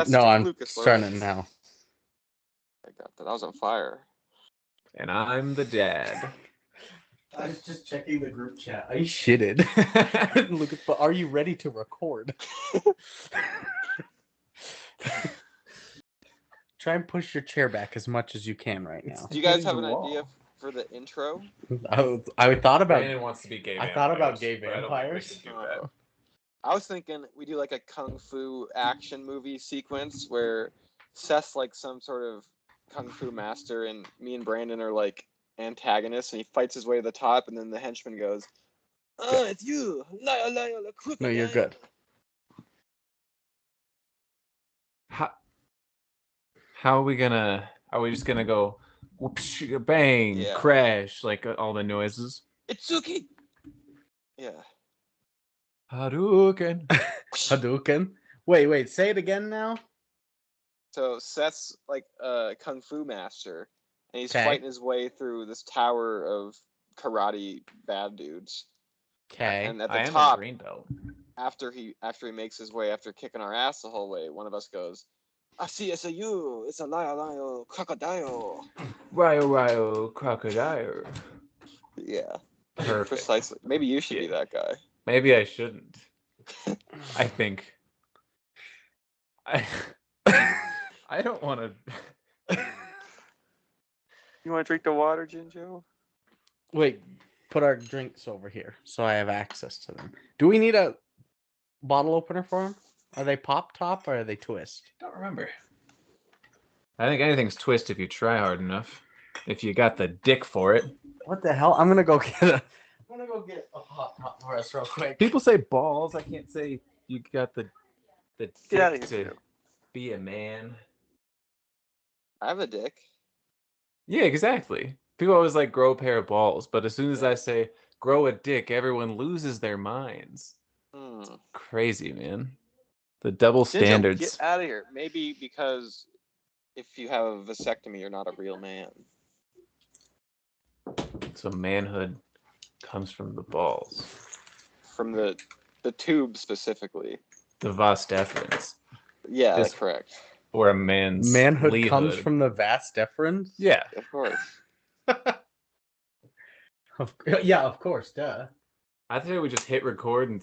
No, I'm Lucas, starting it now. I got that. I was on fire. And I'm the dad. I was just checking the group chat. I shitted. Lucas, but are you ready to record? Try and push your chair back as much as you can right now. Do you guys have an idea for the intro? I thought about. Brandon wants to be gay. I thought about gay but I don't think we vampires. should do that. I was thinking we do like a kung fu action movie sequence where Seth's like some sort of kung fu master, and me and Brandon are like antagonists, and he fights his way to the top, and then the henchman goes, "Oh, it's you, Lyle, the Crocodile." No, you're good. How are we gonna? Are we just gonna go whoosh, bang, crash, like all the noises? Itsuki. Yeah. Hadouken. Hadouken. Wait. Say it again now. So Seth's like a kung fu master, and he's fighting his way through this tower of karate bad dudes. Okay. And at the top, green belt. After he makes his way, after kicking our ass the whole way, one of us goes, "I see it's a you. It's a Lyle, Crocodile." Lyle, Crocodile. Yeah. Perfect. Precisely. Maybe you should be that guy. Maybe I shouldn't. I think. I don't want to. You want to drink the water, Jinjo? Wait, put our drinks over here so I have access to them. Do we need a bottle opener for them? Are they pop top or are they twist? Don't remember. I think anything's twist if you try hard enough. If you got the dick for it. What the hell? I'm gonna go get a hot top for us real quick. People say balls. I can't say you got the dick to be a man. I have a dick. Yeah, exactly. People always like grow a pair of balls, but as soon as I say grow a dick, everyone loses their minds. Crazy, man. The double standards. Get out of here. Maybe because if you have a vasectomy, you're not a real man. So manhood comes from the balls. From the tube specifically. The vas deferens. Yeah, that's correct. Or a man's manhood leehood. Comes from the vas deferens? Yeah. Of course. Yeah, of course, duh. I think we just hit record and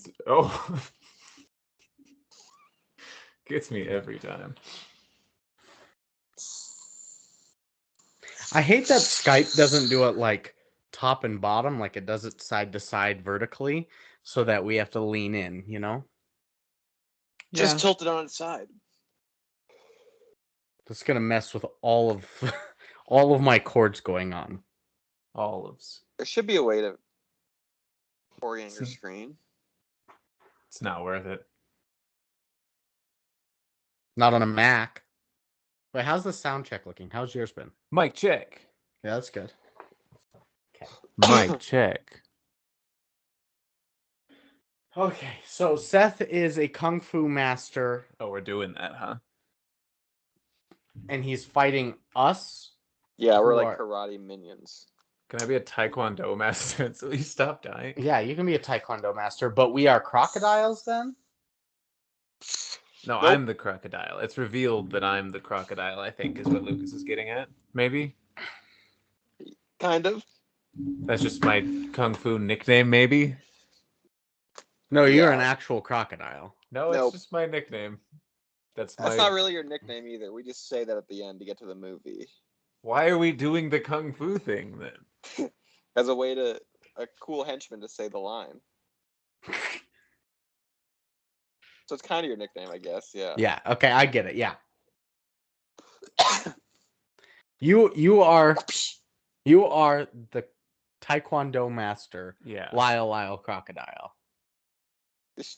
gets me every time. I hate that Skype doesn't do it like top and bottom, like it does it side to side vertically, so that we have to lean in, you know? Just tilt it on its side. That's gonna mess with all of my chords going on. Olives. There should be a way to orient your screen. It's not worth it. Not on a Mac. Wait, how's the sound check looking? How's yours been? Mic check. Yeah, that's good. Okay. Mic check. Okay, so Seth is a kung fu master. Oh, we're doing that, huh? And he's fighting us? Yeah, we're like karate minions. Can I be a taekwondo master until you stop dying? Yeah, you can be a taekwondo master, but we are crocodiles then? No, nope. I'm the crocodile. It's revealed that I'm the crocodile, I think, is what Lucas is getting at. Maybe? Kind of. That's just my kung fu nickname, maybe? No, you're an actual crocodile. No, it's just my nickname. That's not really your nickname either. We just say that at the end to get to the movie. Why are we doing the kung fu thing then? As a cool henchman to say the line. So it's kind of your nickname, I guess. Yeah. Yeah. Okay, I get it. Yeah. You are the taekwondo master. Yeah. Lyle Crocodile.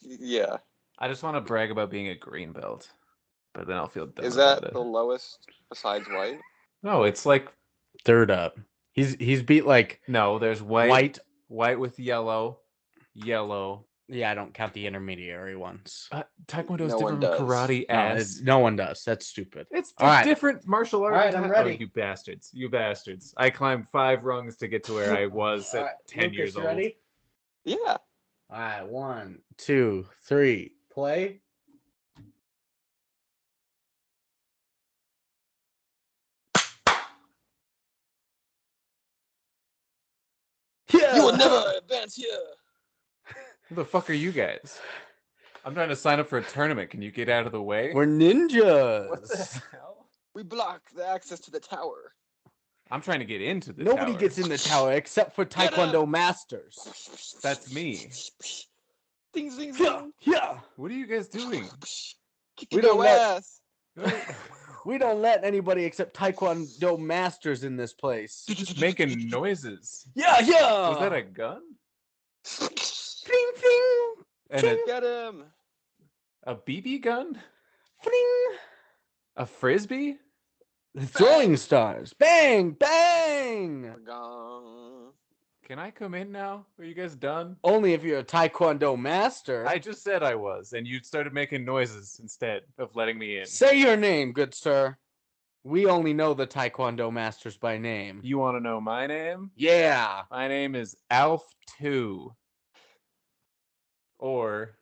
Yeah. I just want to brag about being a green belt, but then I'll feel dumb. Is that the lowest besides white? No, it's like third up. He's beat like there's white with yellow. Yeah, I don't count the intermediary ones. Taekwondo is different from karate. No one does. That's stupid. It's different martial arts. All right, I'm ready. Oh, you bastards! I climbed 5 rungs to get to where I was at 10 years old. Ready? Yeah. All right, 1, 2, 3, play. Ninja! You will never advance here. Who the fuck are you guys? I'm trying to sign up for a tournament. Can you get out of the way? We're ninjas. What the hell? We block the access to the tower. I'm trying to get into the Nobody tower. gets in the tower except for Get Taekwondo him! masters. That's me. Ding, ding, Yeah, ding. yeah. What are you guys doing? Kicking We don't your let- ass. We don't let anybody except Taekwondo masters in this place. You're just making noises. Yeah, yeah. Was that a gun? Fling, fling, And Get him. a BB gun? fling. A frisbee? Throwing stars. Bang, bang. Gong. Can I come in now? Are you guys done? Only if you're a Taekwondo master. I just said I was, and you started making noises instead of letting me in. Say your name, good sir. We only know the Taekwondo masters by name. You want to know my name? Yeah. My name is Alf2. Or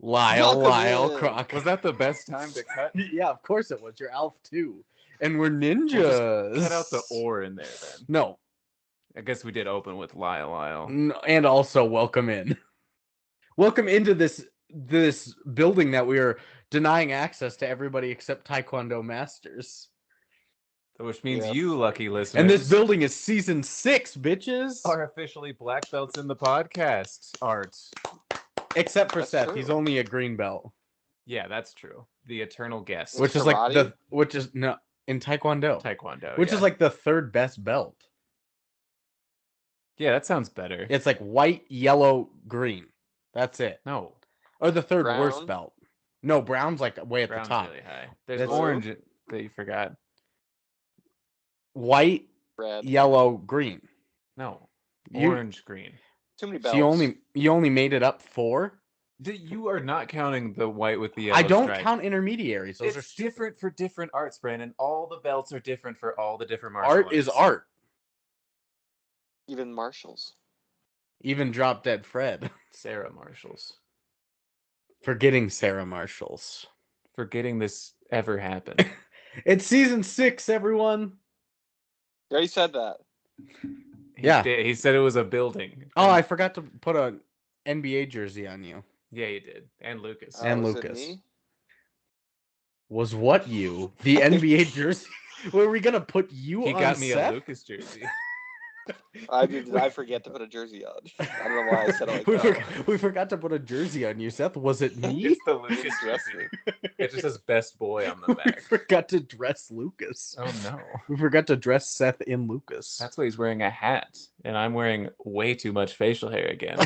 Lyle, Welcome Lyle, in. Croc. was that the best time to cut? Yeah, of course it was. You're Alf too. And we're We'll ninjas. just cut out the or in there then. No. I guess we did open with Lyle. And also welcome in. Welcome into this building that we are denying access to everybody except Taekwondo masters. Which means Yes. you, lucky listeners, And this building is season 6, bitches. are officially black belts in the podcast art. Except for That's Seth. true. He's only a green belt. Yeah, that's true. The eternal guest. Which is like karate? no in Taekwondo. Taekwondo. Which yeah. is like the third best belt. Yeah, that sounds better. It's like white, yellow, green. That's it. No, Or the third worst Brown? belt. No, brown's like way at brown's the top. really high. There's That's- orange that you forgot. White, Red. yellow, green. No, You- orange, green. Too many So belts. you only made it up 4? You are not counting the white with the yellow I don't stripe. count intermediaries. Those It's are different for different arts, Brandon. All the belts are different for all the different martial art arts. is art. Even marshals. Even Drop Dead Fred. Sarah Marshalls. Forgetting Sarah Marshalls. Forgetting this ever happened. It's season 6, everyone. You already said that. Yeah. He said it was a building. Oh, I forgot to put a NBA jersey on you. Yeah, you did. And Lucas. And Was it Lucas. me? Was what you? The NBA jersey? Were we gonna put you He on got me Seth? a Lucas jersey. I forget to put a jersey on. I don't know why I said it like we, that. we forgot to put a jersey on you, Seth. Was it me? It's the Lucas jersey. It just says best boy on the We back. forgot to dress Lucas. Oh no. We forgot to dress Seth in Lucas. That's why he's wearing a hat. And I'm wearing way too much facial hair again.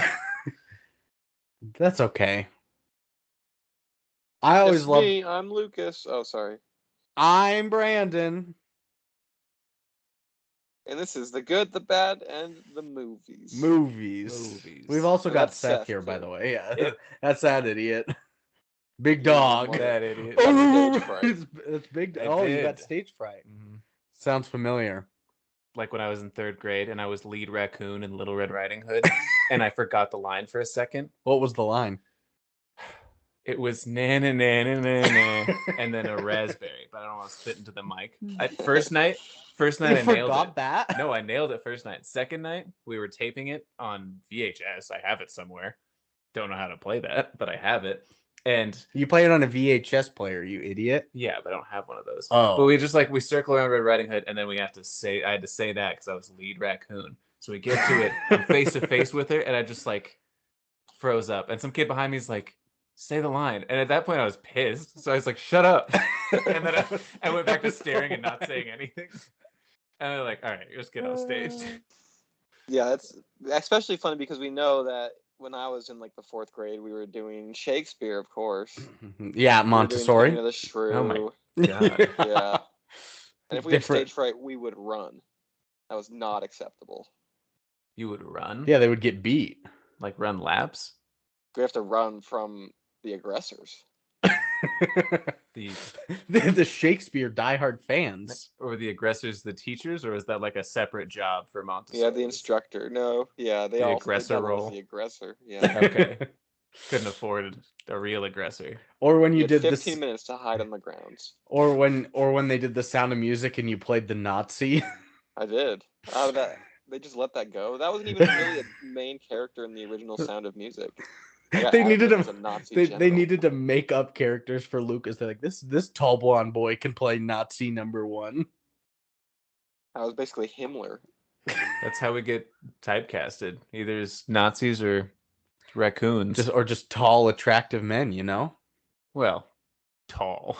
That's okay. I always It's love. me. I'm Lucas. Oh, sorry. I'm Brandon. And this is the good, the bad, and the movies. Movies. Movies. We've also And got that's Seth Seth, here, by too. the way. Yeah, Yeah. that's that idiot. Big Yeah, dog. one- That idiot. Oh, Stage fright. it's big. I Oh, you got did. stage fright. Mhm. Sounds familiar. Like when I was in 3rd grade and I was lead raccoon in Little Red Riding Hood and I forgot the line for a second. What was the line? It was na na na na na na and then a raspberry, but I don't want to spit into the mic. First night You I nailed forgot it. that? No, I nailed it first night. Second night, we were taping it on VHS. I have it somewhere. Don't know how to play that, but I have it. And You play it on a VHS player, you idiot. yeah, but I don't have one of those. Oh. But we circle around Red Riding Hood, and then I had to say that because I was lead raccoon. So we get to it, I'm face to face with her, and I just like froze up. And some kid behind me is like, say the line. And at that point I was pissed. So I was like, shut up. And then I went back to staring and not saying anything. And they're like, all right, just get on stage. Yeah, it's especially funny because we know that when I was in like the 4th grade, we were doing Shakespeare, of course. Yeah, We were doing Montessori. Taming of the Shrew. Oh my God. Yeah. And if we had Different- stage fright, we would run. That was not acceptable. You would run? Yeah, they would get beat. Like run laps? We have to run from the aggressors. The the Shakespeare diehard fans. or the aggressors the teachers, or is that like a separate job for Montessori? Yeah, the instructor. No, yeah, they The all aggressor role. The aggressor. Yeah. Okay. Couldn't afford a real aggressor. Or when You you had did 15 this, minutes to hide on the grounds. or when they did The Sound of Music and you played the Nazi. I did. Out of that, they just let that go. That wasn't even really a main character in the original Sound of Music. I got They added needed in to as a Nazi they general. needed to make up characters for Lucas. They're like, this tall blonde boy can play Nazi #1. I was basically Himmler. That's how we get typecasted. Either as Nazis or raccoons. Just tall, attractive men, you know? Well, tall.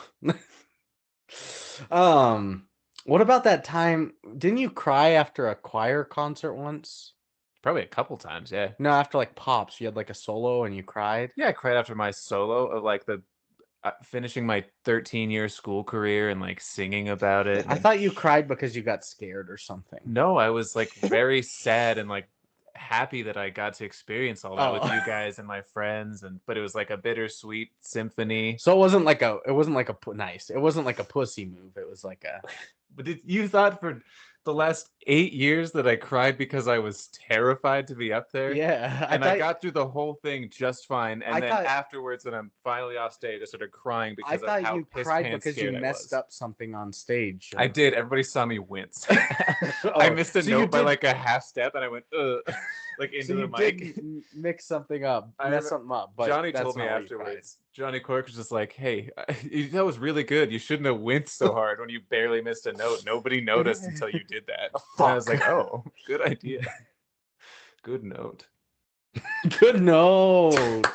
What about that time? Didn't you cry after a choir concert once? Probably a couple times, yeah. No, after like Pops, you had like a solo and you cried. Yeah, I cried after my solo of like the finishing my 13-year school career and like singing about it. I thought you cried because you got scared or something. No, I was like very sad and like happy that I got to experience all that with you guys and my friends, but it was like a bittersweet symphony. So it wasn't like a pussy move. It was like a. But you thought for the last 8 years that I cried because I was terrified to be up there? Yeah, I got through the whole thing just fine, and then afterwards, when I'm finally off stage, I started crying because of how you piss cried pants because you scared I messed was. up something on stage. I did. Everybody saw me wince. I missed a note by like a half step, and I went like into the mic. Did mix something up, mess something up. But Johnny told me afterwards. Johnny Cork was just like, "Hey, that was really good. You shouldn't have winced so hard when you barely missed a note. Nobody noticed until you did that." And I was like, "Oh, good idea. Good note. Good note."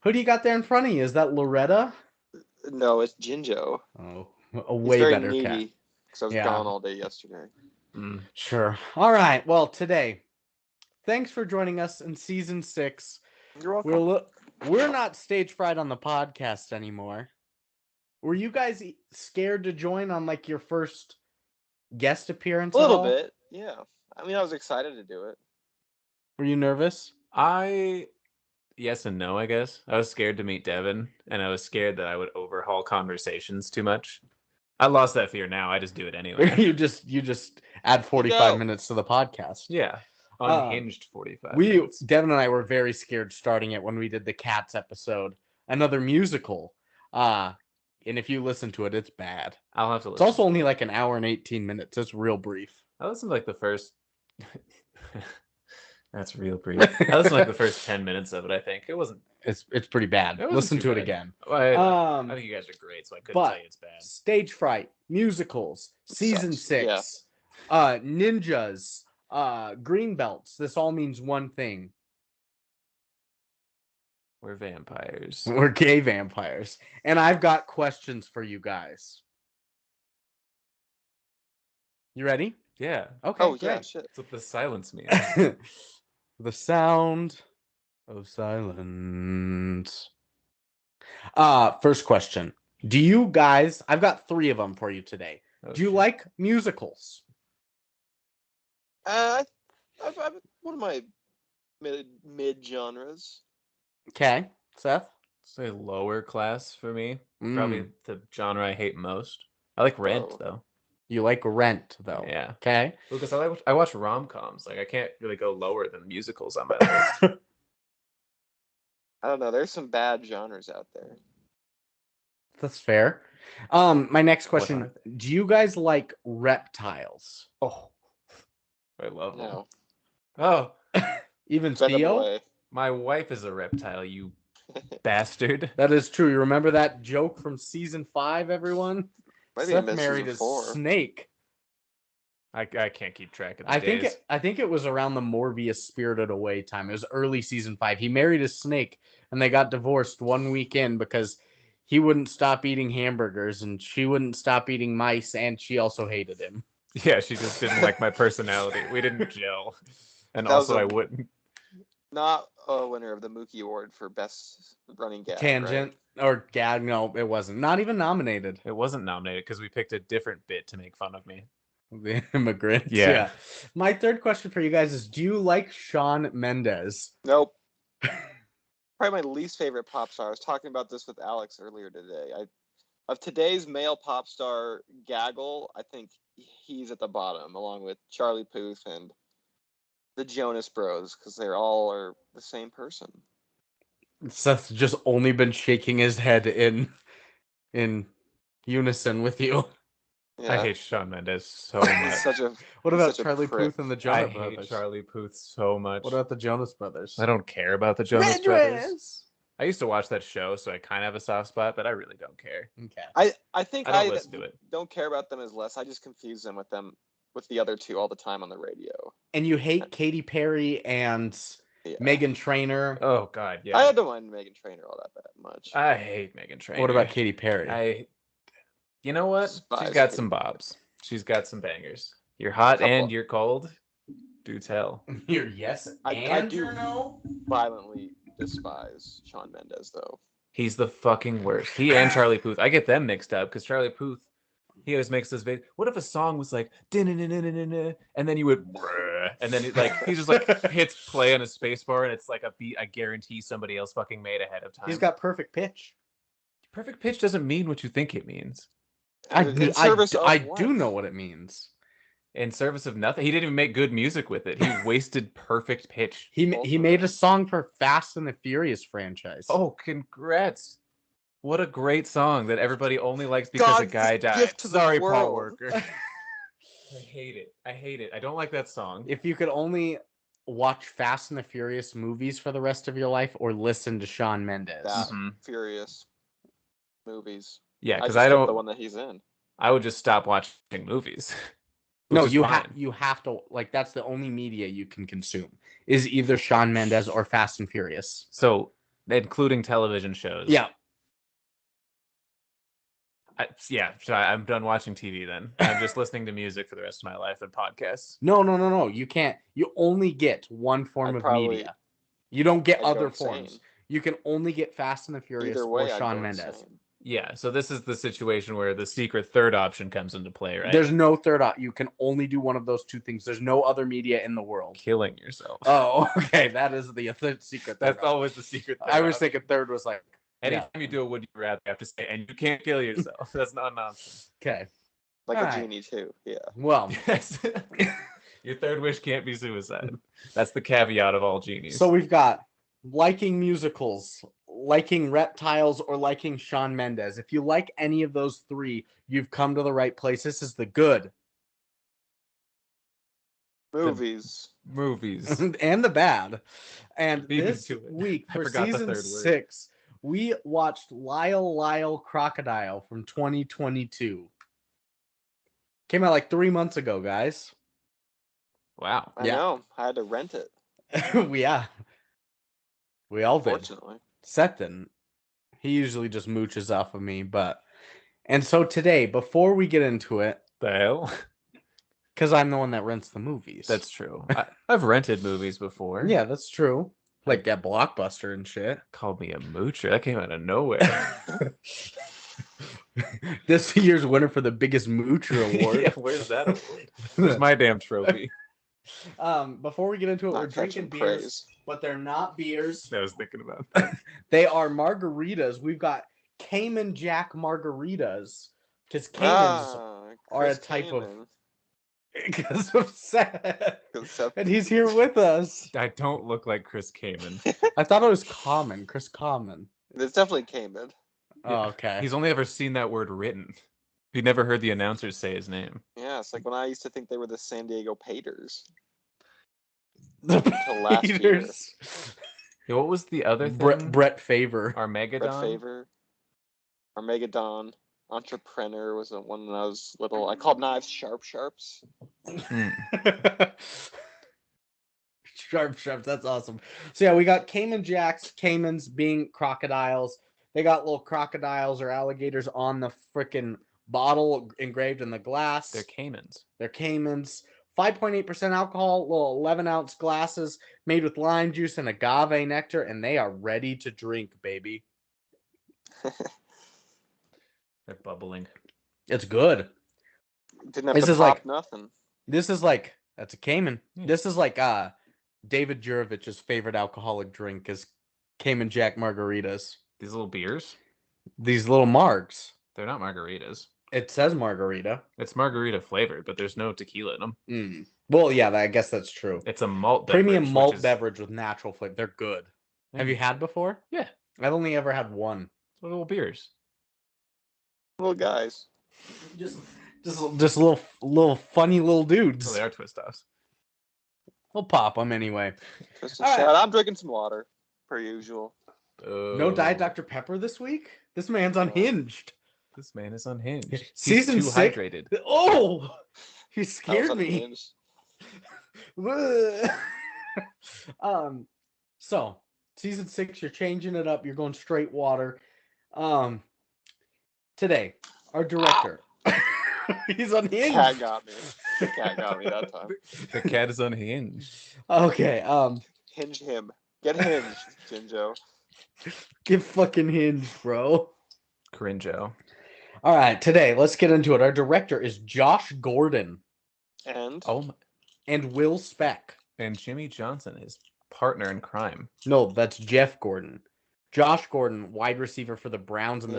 Who do you got there in front of you? Is that Loretta? No, it's Jinjo. Oh, a way better cat. Because I was gone all day yesterday. Sure. All right. Well, today, thanks for joining us in season 6. You're welcome. We're not stage fright on the podcast anymore. Were you guys scared to join on like your first guest appearance? A little bit, yeah. I mean, I was excited to do it. Were you nervous? Yes and no, I guess. I was scared to meet Devin, and I was scared that I would overhaul conversations too much. I lost that fear now. I just do it anyway. you just add 45 minutes to the podcast. Yeah. Unhinged 45 minutes. Devin and I were very scared starting it when we did the Cats episode, another musical. And if you listen to it, it's bad. I'll have to listen. It's also only like an hour and 18 minutes. It's real brief. I listened to like the first That's real brief. I listened to like the first 10 minutes of it, I think. It wasn't. It's pretty bad. Listen to it again. I think you guys are great, so I couldn't tell you it's bad. Stage fright, musicals, season 6, ninjas, green belts. This all means one thing. We're vampires. We're gay vampires. And I've got questions for you guys. You ready? Yeah. Okay. Oh, yeah, shit. That's what the silence means. The sound of silence. First question. Do you guys, I've got 3 of them for you today. Do you like musicals? I've one of my mid genres. Okay. Seth? Say lower class for me. Probably the genre I hate most. I like Rent, though. You like Rent, though. Yeah. Okay. Because I watch rom-coms. Like, I can't really go lower than musicals on my list. I don't know. There's some bad genres out there. That's fair. My next question. Do you guys like reptiles? Oh. I love them. No. Oh. Even Theo? My wife is a reptile, you bastard. That is true. You remember that joke from season 5, everyone? Maybe Seth married a snake. I can't keep track of the days. I think it was around the Morbius Spirited Away time. It was early season 5. He married a snake, and they got divorced one weekend because he wouldn't stop eating hamburgers, and she wouldn't stop eating mice, and she also hated him. Yeah, she just didn't like my personality. We didn't gel. And also I wouldn't. Not a winner of the Mookie Award for best running gag. Tangent or gag? No, it wasn't. Not even nominated. It wasn't nominated because we picked a different bit to make fun of me. The immigrants. Yeah. My third question for you guys is: do you like Shawn Mendes? Nope. Probably my least favorite pop star. I was talking about this with Alex earlier today. Of today's male pop star gaggle, I think he's at the bottom, along with Charlie Puth and the Jonas Bros, because they're all are the same person. Seth's just only been shaking his head in unison with you. Yeah. I hate Shawn Mendes so much. What he's about such a Charlie prick. Puth and the I Jonas hate Brothers? Charlie Puth so much. What about the Jonas Brothers? I don't care about the Jonas Red Brothers. dress! I used to watch that show, so I kind of have a soft spot, but I really don't care. Okay. I think I don't listen to it. don't care about them as less. I just confuse them with the other two all the time on the radio. And you hate Katy Perry and Meghan Trainor. Oh God, yeah. I don't mind Meghan Trainor all that much. I hate Meghan Trainor. What about Katy Perry? You know what? She's got some bobs. She's got some bangers. You're hot and you're cold. Do tell. You're yes I and do you're no. violently despise Shawn Mendes though. He's the fucking worst. He and Charlie Puth. I get them mixed up because Charlie Puth, he always makes this video. What if a song was like and then you would and then he just hits play on a space bar and it's like a beat I guarantee somebody else fucking made ahead of time. He's got perfect pitch. Perfect pitch doesn't mean what you think it means. I do know what it means. In service of nothing. He didn't even make good music with it. He wasted perfect pitch. He made a song for Fast and the Furious franchise. Oh, congrats. What a great song that everybody only likes because a guy died. Sorry, Paul Walker. I hate it. I don't like that song. If you could only watch Fast and the Furious movies for the rest of your life or listen to Shawn Mendes. Furious movies. Yeah, because I don't the one that he's in. I would just stop watching movies. No, you have to that's the only media you can consume is either Shawn Mendes or Fast and Furious. So, including television shows. Yeah. So I'm done watching TV then. I'm just listening to music for the rest of my life and podcasts. No. You can't. You only get one form of media. You don't get other forms. You can only get Fast and the Furious or Shawn Mendes. Insane. Yeah, so this is the situation where the secret third option comes into play, right? There's no third option. You can only do one of those two things. There's no other media in the world. Killing yourself. Oh, okay. That is the secret. That's always the secret. I was thinking third was like... Anytime you do a would you rather, you have to say, and you can't kill yourself. That's not nonsense. Okay. Like a genie, too. Yeah. Well... Yes. Your third wish can't be suicide. That's the caveat of all genies. So we've got liking musicals, liking reptiles, or liking Shawn Mendes. If you like any of those three, you've come to the right place. This is the good. Movies. And the bad. And this week, for season 6, we watched Lyle, Crocodile from 2022. Came out like 3 months ago, guys. Wow. I know. I had to rent it. Yeah. We all did. Fortunately. Seth didn't. He usually just mooches off of me, but... And so today, before we get into it... The hell? Because I'm the one that rents the movies. That's true. I've rented movies before. Yeah, that's true. Like at Blockbuster and shit. Called me a moocher. That came out of nowhere. This year's winner for the biggest moocher award. Yeah, where's that award? Where's my damn trophy? Before we get into it, Not we're drinking beers, praise. but they're not beers. I was thinking about that. They are margaritas. We've got Cayman Jack margaritas. Because Caymans are a type of... Because of Seth. And he's here with us. I don't look like Chris Kamen. I thought it was Common. Chris Common. It's definitely Cayman. Oh, okay. He's only ever seen that word written. He never heard the announcers say his name. Yeah, it's like when I used to think they were the San Diego Paters. The last year. Yeah, what was the other thing? Brett Favor. Armageddon? Brett Favor. Armageddon. Entrepreneur was the one when I was little. I called knives sharps. Sharps. That's awesome. So yeah, we got Cayman Jacks. Caymans being crocodiles. They got little crocodiles or alligators on the freaking bottle engraved in the glass. They're Caymans. 5.8% alcohol, little 11-ounce glasses made with lime juice and agave nectar, and they are ready to drink, baby. They're bubbling. It's good. Didn't have to pop nothing. This is like, that's a Cayman. Yeah. This is like David Jurovich's favorite alcoholic drink is Cayman Jack margaritas. These little beers? These little margs. They're not margaritas. It says margarita. It's margarita flavored, but there's no tequila in them. Well, yeah, I guess that's true. It's a malt Premium beverage, malt which is... beverage with natural flavor. They're good. Have you had before? Yeah. I've only ever had one. Little beers. Little guys. Just little funny little dudes. Well, they are twist offs. We'll pop them anyway. Twist and shout. I'm drinking some water, per usual. No Diet Dr. Pepper this week? This man's unhinged. This man is unhinged. Season He's too 6. hydrated. Oh! He scared me. So season 6, you're changing it up. You're going straight water. Today, our director. He's unhinged. Cat got me. The cat got me that time. The cat is unhinged. Okay. Hinge him. Get hinged, Jinjo. Get fucking hinged, bro. Cringo. All right, today, let's get into it. Our director is Josh Gordon. And? And Will Speck. And Jimmy Johnson, his partner in crime. No, that's Jeff Gordon. Josh Gordon, wide receiver for the Browns and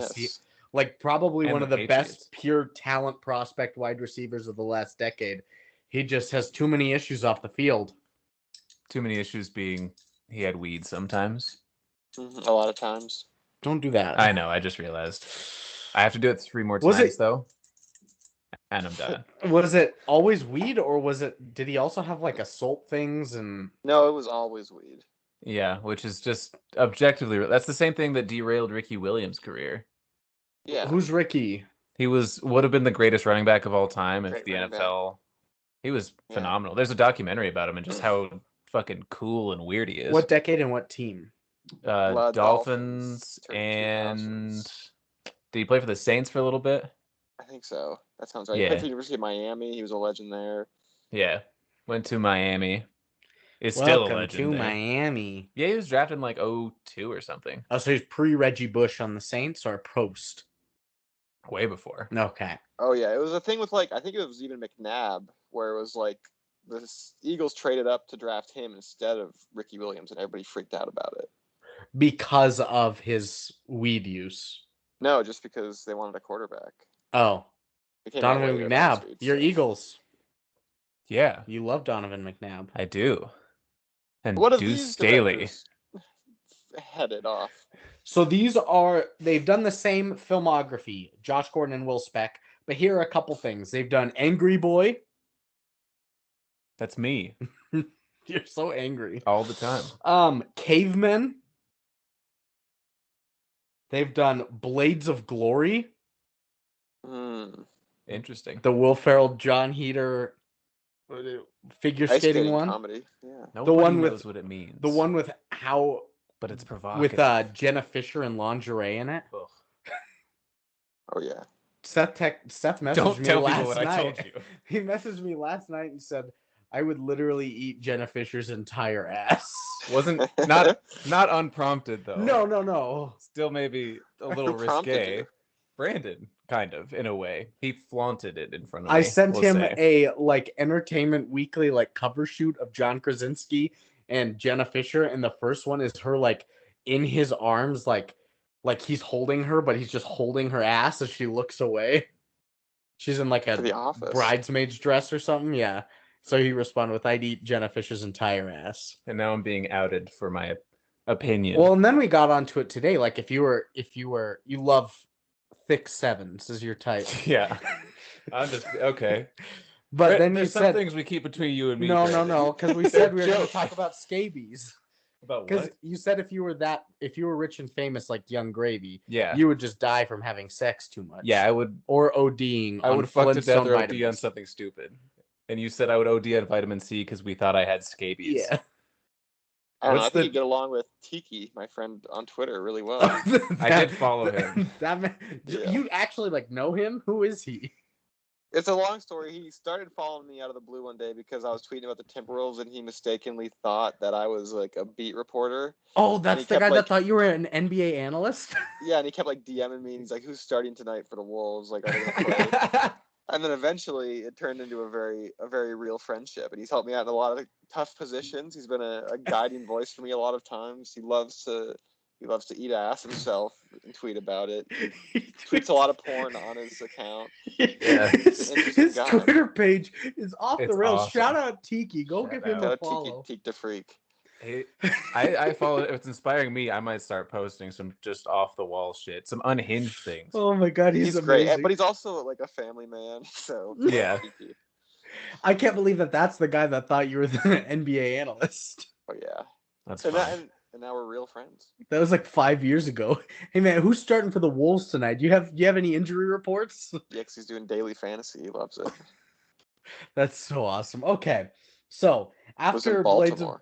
probably one of the best pure talent prospect wide receivers of the last decade. He just has too many issues off the field. Too many issues being he had weed sometimes. A lot of times. Don't do that. I know, I just realized. I have to do it 3 more times, though. And I'm done. Was it always weed, or did he also have like assault things and... No, it was always weed. Yeah, which is just objectively... That's the same thing that derailed Ricky Williams' career. Yeah. Who's Ricky? He would have been the greatest running back of all time if the NFL... He was phenomenal. There's a documentary about him and just how fucking cool and weird he is. What decade and what team? Dolphins and... Did he play for the Saints for a little bit? I think so. That sounds right. Yeah. He played for the University of Miami. He was a legend there. Yeah. Went to Miami. Is still a legend to there. Miami. Yeah, he was drafted in like 2002 or something. Oh, so he's pre-Reggie Bush on the Saints or post? Way before. Okay. Oh, yeah. It was a thing with I think it was even McNabb, where it was like the Eagles traded up to draft him instead of Ricky Williams, and everybody freaked out about it. Because of his weed use? No, just because they wanted a quarterback. Oh. Donovan McNabb. Your Eagles. Yeah. You love Donovan McNabb. I do. And what Deuce Staley. Headed off. So they've done the same filmography, Josh Gordon and Will Speck, but here are a couple things. They've done Angry Boy. That's me. You're so angry. All the time. Cavemen. They've done Blades of Glory. Interesting. The Will Ferrell, John Heater figure skating one. Comedy. Yeah. Nobody knows what it means. The one with how... But it's provocative. With Jenna Fisher and lingerie in it. Ugh. Oh, yeah. Seth messaged me Don't tell last people what night. I told you. He messaged me last night and said, I would literally eat Jenna Fisher's entire ass. Wasn't not unprompted though. No. Still maybe a little risque. Brandon, kind of, in a way. He flaunted it in front of me. I sent him a Entertainment Weekly cover shoot of John Krasinski and Jenna Fisher, and the first one is her in his arms, like he's holding her, but he's just holding her ass as she looks away. She's in a bridesmaid's dress or something, yeah. So he responded with, I'd eat Jenna Fisher's entire ass. And now I'm being outed for my opinion. Well, and then we got onto it today. You love thick sevens is your type. Yeah. I'm just, okay. But then there's some things we keep between you and me. No, because we said we were going to talk about scabies. About what? Because you said if you were rich and famous like Young Gravy, yeah, you would just die from having sex too much. Yeah, I would. Or ODing. I would fuck to death or OD vitamins. on something stupid. And you said I would OD on vitamin C because we thought I had scabies. Yeah. I think you get along with Tiki, my friend on Twitter, really well. I did follow him. You actually know him? Who is he? It's a long story. He started following me out of the blue one day because I was tweeting about the Timberwolves, and he mistakenly thought that I was a beat reporter. Oh, that's the guy that thought you were an NBA analyst? Yeah, and he kept DMing me, and he's like, "Who's starting tonight for the Wolves? Are they gonna play?" And then eventually it turned into a very real friendship, and he's helped me out in a lot of tough positions. He's been a guiding voice for me a lot of times. He loves to He loves to eat ass himself and tweet about it. He tweets a lot of porn on his account. Yeah. He's an interesting His guy. Twitter page is off the It's rails. awesome. Shout out Tiki. Go Shout give him out. a follow. Tiki the freak. Hey, I follow it. If it's inspiring me, I might start posting some just off the wall shit, some unhinged things. Oh my god, he's great, amazing. but he's also like a family man. So Yeah. Tiki. I can't believe that's the guy that thought you were the NBA analyst. Oh yeah, That's and, fine. and now we're real friends. That was like 5 years ago. Hey man, who's starting for the Wolves tonight? Do you have any injury reports? Yeah, 'cause he's doing daily fantasy. He loves it. That's so awesome. Okay, so Was in after Baltimore.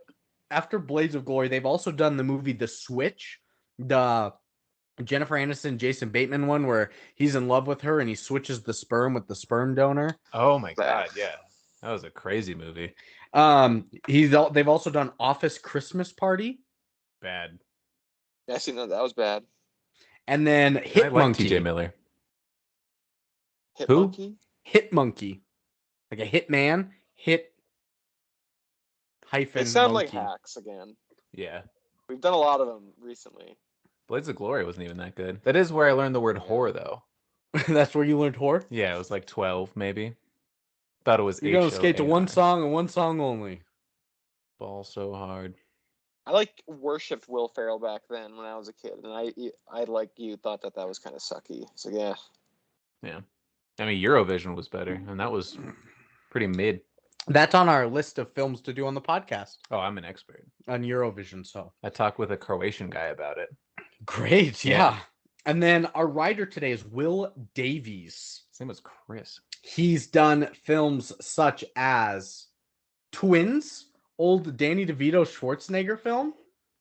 Blades of Glory, they've also done the movie The Switch, the Jennifer Aniston, Jason Bateman one, where he's in love with her and he switches the sperm with the sperm donor. Oh my god, yeah, that was a crazy movie. They've also done Office Christmas Party. Bad. Yeah, I seen that. That was bad. And then Hit I like Monkey. TJ Miller. Hit Who? Monkey? Hit Monkey. Like a hit man. Hit hyphen It sounded monkey. like hacks again. Yeah. We've done a lot of them recently. Blades of Glory wasn't even that good. That is where I learned the word whore, though. That's where you learned whore? Yeah, it was like 12, maybe. Thought it was You're going to skate to one song and one song only. Ball so hard. I like worshipped Will Ferrell back then when I was a kid, and I like you thought that was kind of sucky. So yeah. Yeah. I mean, Eurovision was better, and that was pretty mid. That's on our list of films to do on the podcast. Oh, I'm an expert on Eurovision. So I talked with a Croatian guy about it. Great, yeah. And then our writer today is Will Davies. His name was Chris. He's done films such as Twins, old Danny DeVito Schwarzenegger film.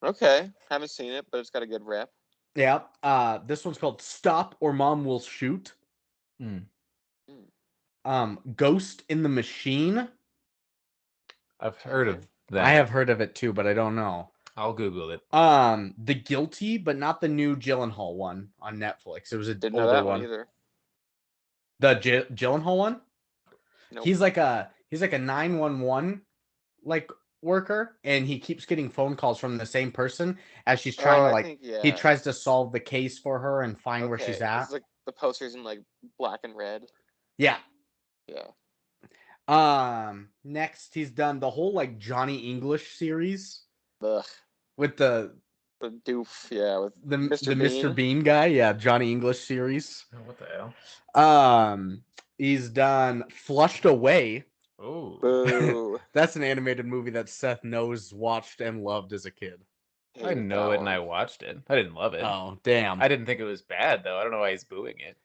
Okay, haven't seen it, but it's got a good rep. Yeah. This one's called Stop or Mom Will Shoot. Ghost in the Machine. I've heard of that. I have heard of it too, but I don't know. I'll Google it. The Guilty, but not the new Gyllenhaal one on Netflix. It was an Didn't know older that one. either. The Gyllenhaal one? Nope. He's like a 911 like worker, and he keeps getting phone calls from the same person as she's trying he tries to solve the case for her and find where she's at. It's like the posters in like black and red. Yeah. Yeah. Next he's done the whole like Johnny English series. Ugh. With the doof, yeah, with the Mr. Mr. Bean guy, yeah, Johnny English series. Oh, what the hell? He's done Flushed Away. Oh, boo! That's an animated movie that Seth knows, watched, and loved as a kid. I know it, and I watched it. I didn't love it. Oh, damn! I didn't think it was bad though. I don't know why he's booing it.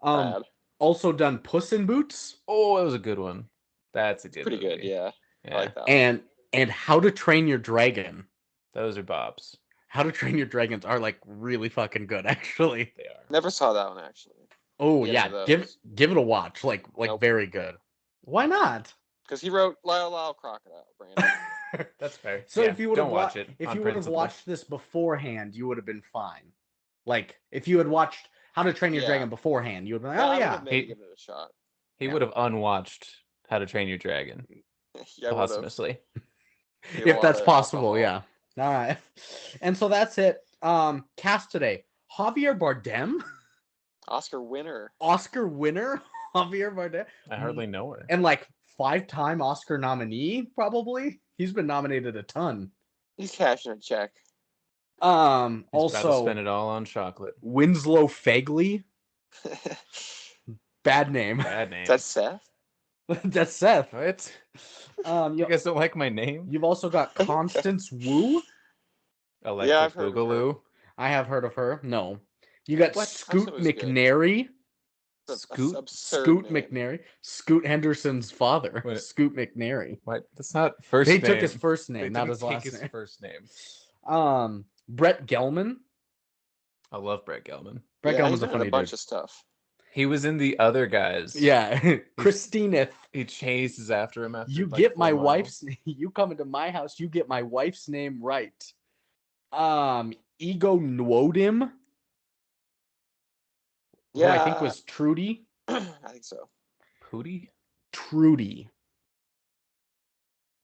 Bad. Also done Puss in Boots. Oh, that was a good one. That's a good pretty movie. good, yeah. I like that one. And How to Train Your Dragon. Those are bops. How to Train Your Dragons are like really fucking good, actually. They are. Never saw that one actually. Oh yeah, give it a watch. Like Nope. Very good. Why not? Because he wrote Lyle Crocodile, Brandon. That's fair. So if you would have watch it, if you would have watched this beforehand, you would have been fine. Like if you had watched How to Train Your Dragon beforehand, you would have been I would have maybe given it a shot. He would have unwatched How to Train Your Dragon. Yeah, posthumously. If that's possible, yeah. All right. And so that's it. Cast today. Javier Bardem. Oscar winner. Javier Bardem. I hardly know her. And like 5-time Oscar nominee, probably. He's been nominated a ton. He's cashing a check. He's also about to spend it all on chocolate. Winslow Fagley. Bad name. Bad name. That's Seth? That's Seth. What? You guys don't like my name? You've also got Constance Wu. Electric Boogaloo. I have heard of her. No. You got Scoot McNairy. Scoot McNairy. Scoot Henderson's father. What? Scoot McNairy. What? That's not first name. They took his first name, not his last name. First name. Brett Gelman. I love Brett Gelman. Brett Gelman's a funny bunch of stuff. He was in The Other Guys. Yeah. Christine. He chases after him after you like get my wife's name. You come into my house, you get my wife's name right. Ego Nwodim. Yeah. Who I think was Trudy. I think so. Pootie? Trudy.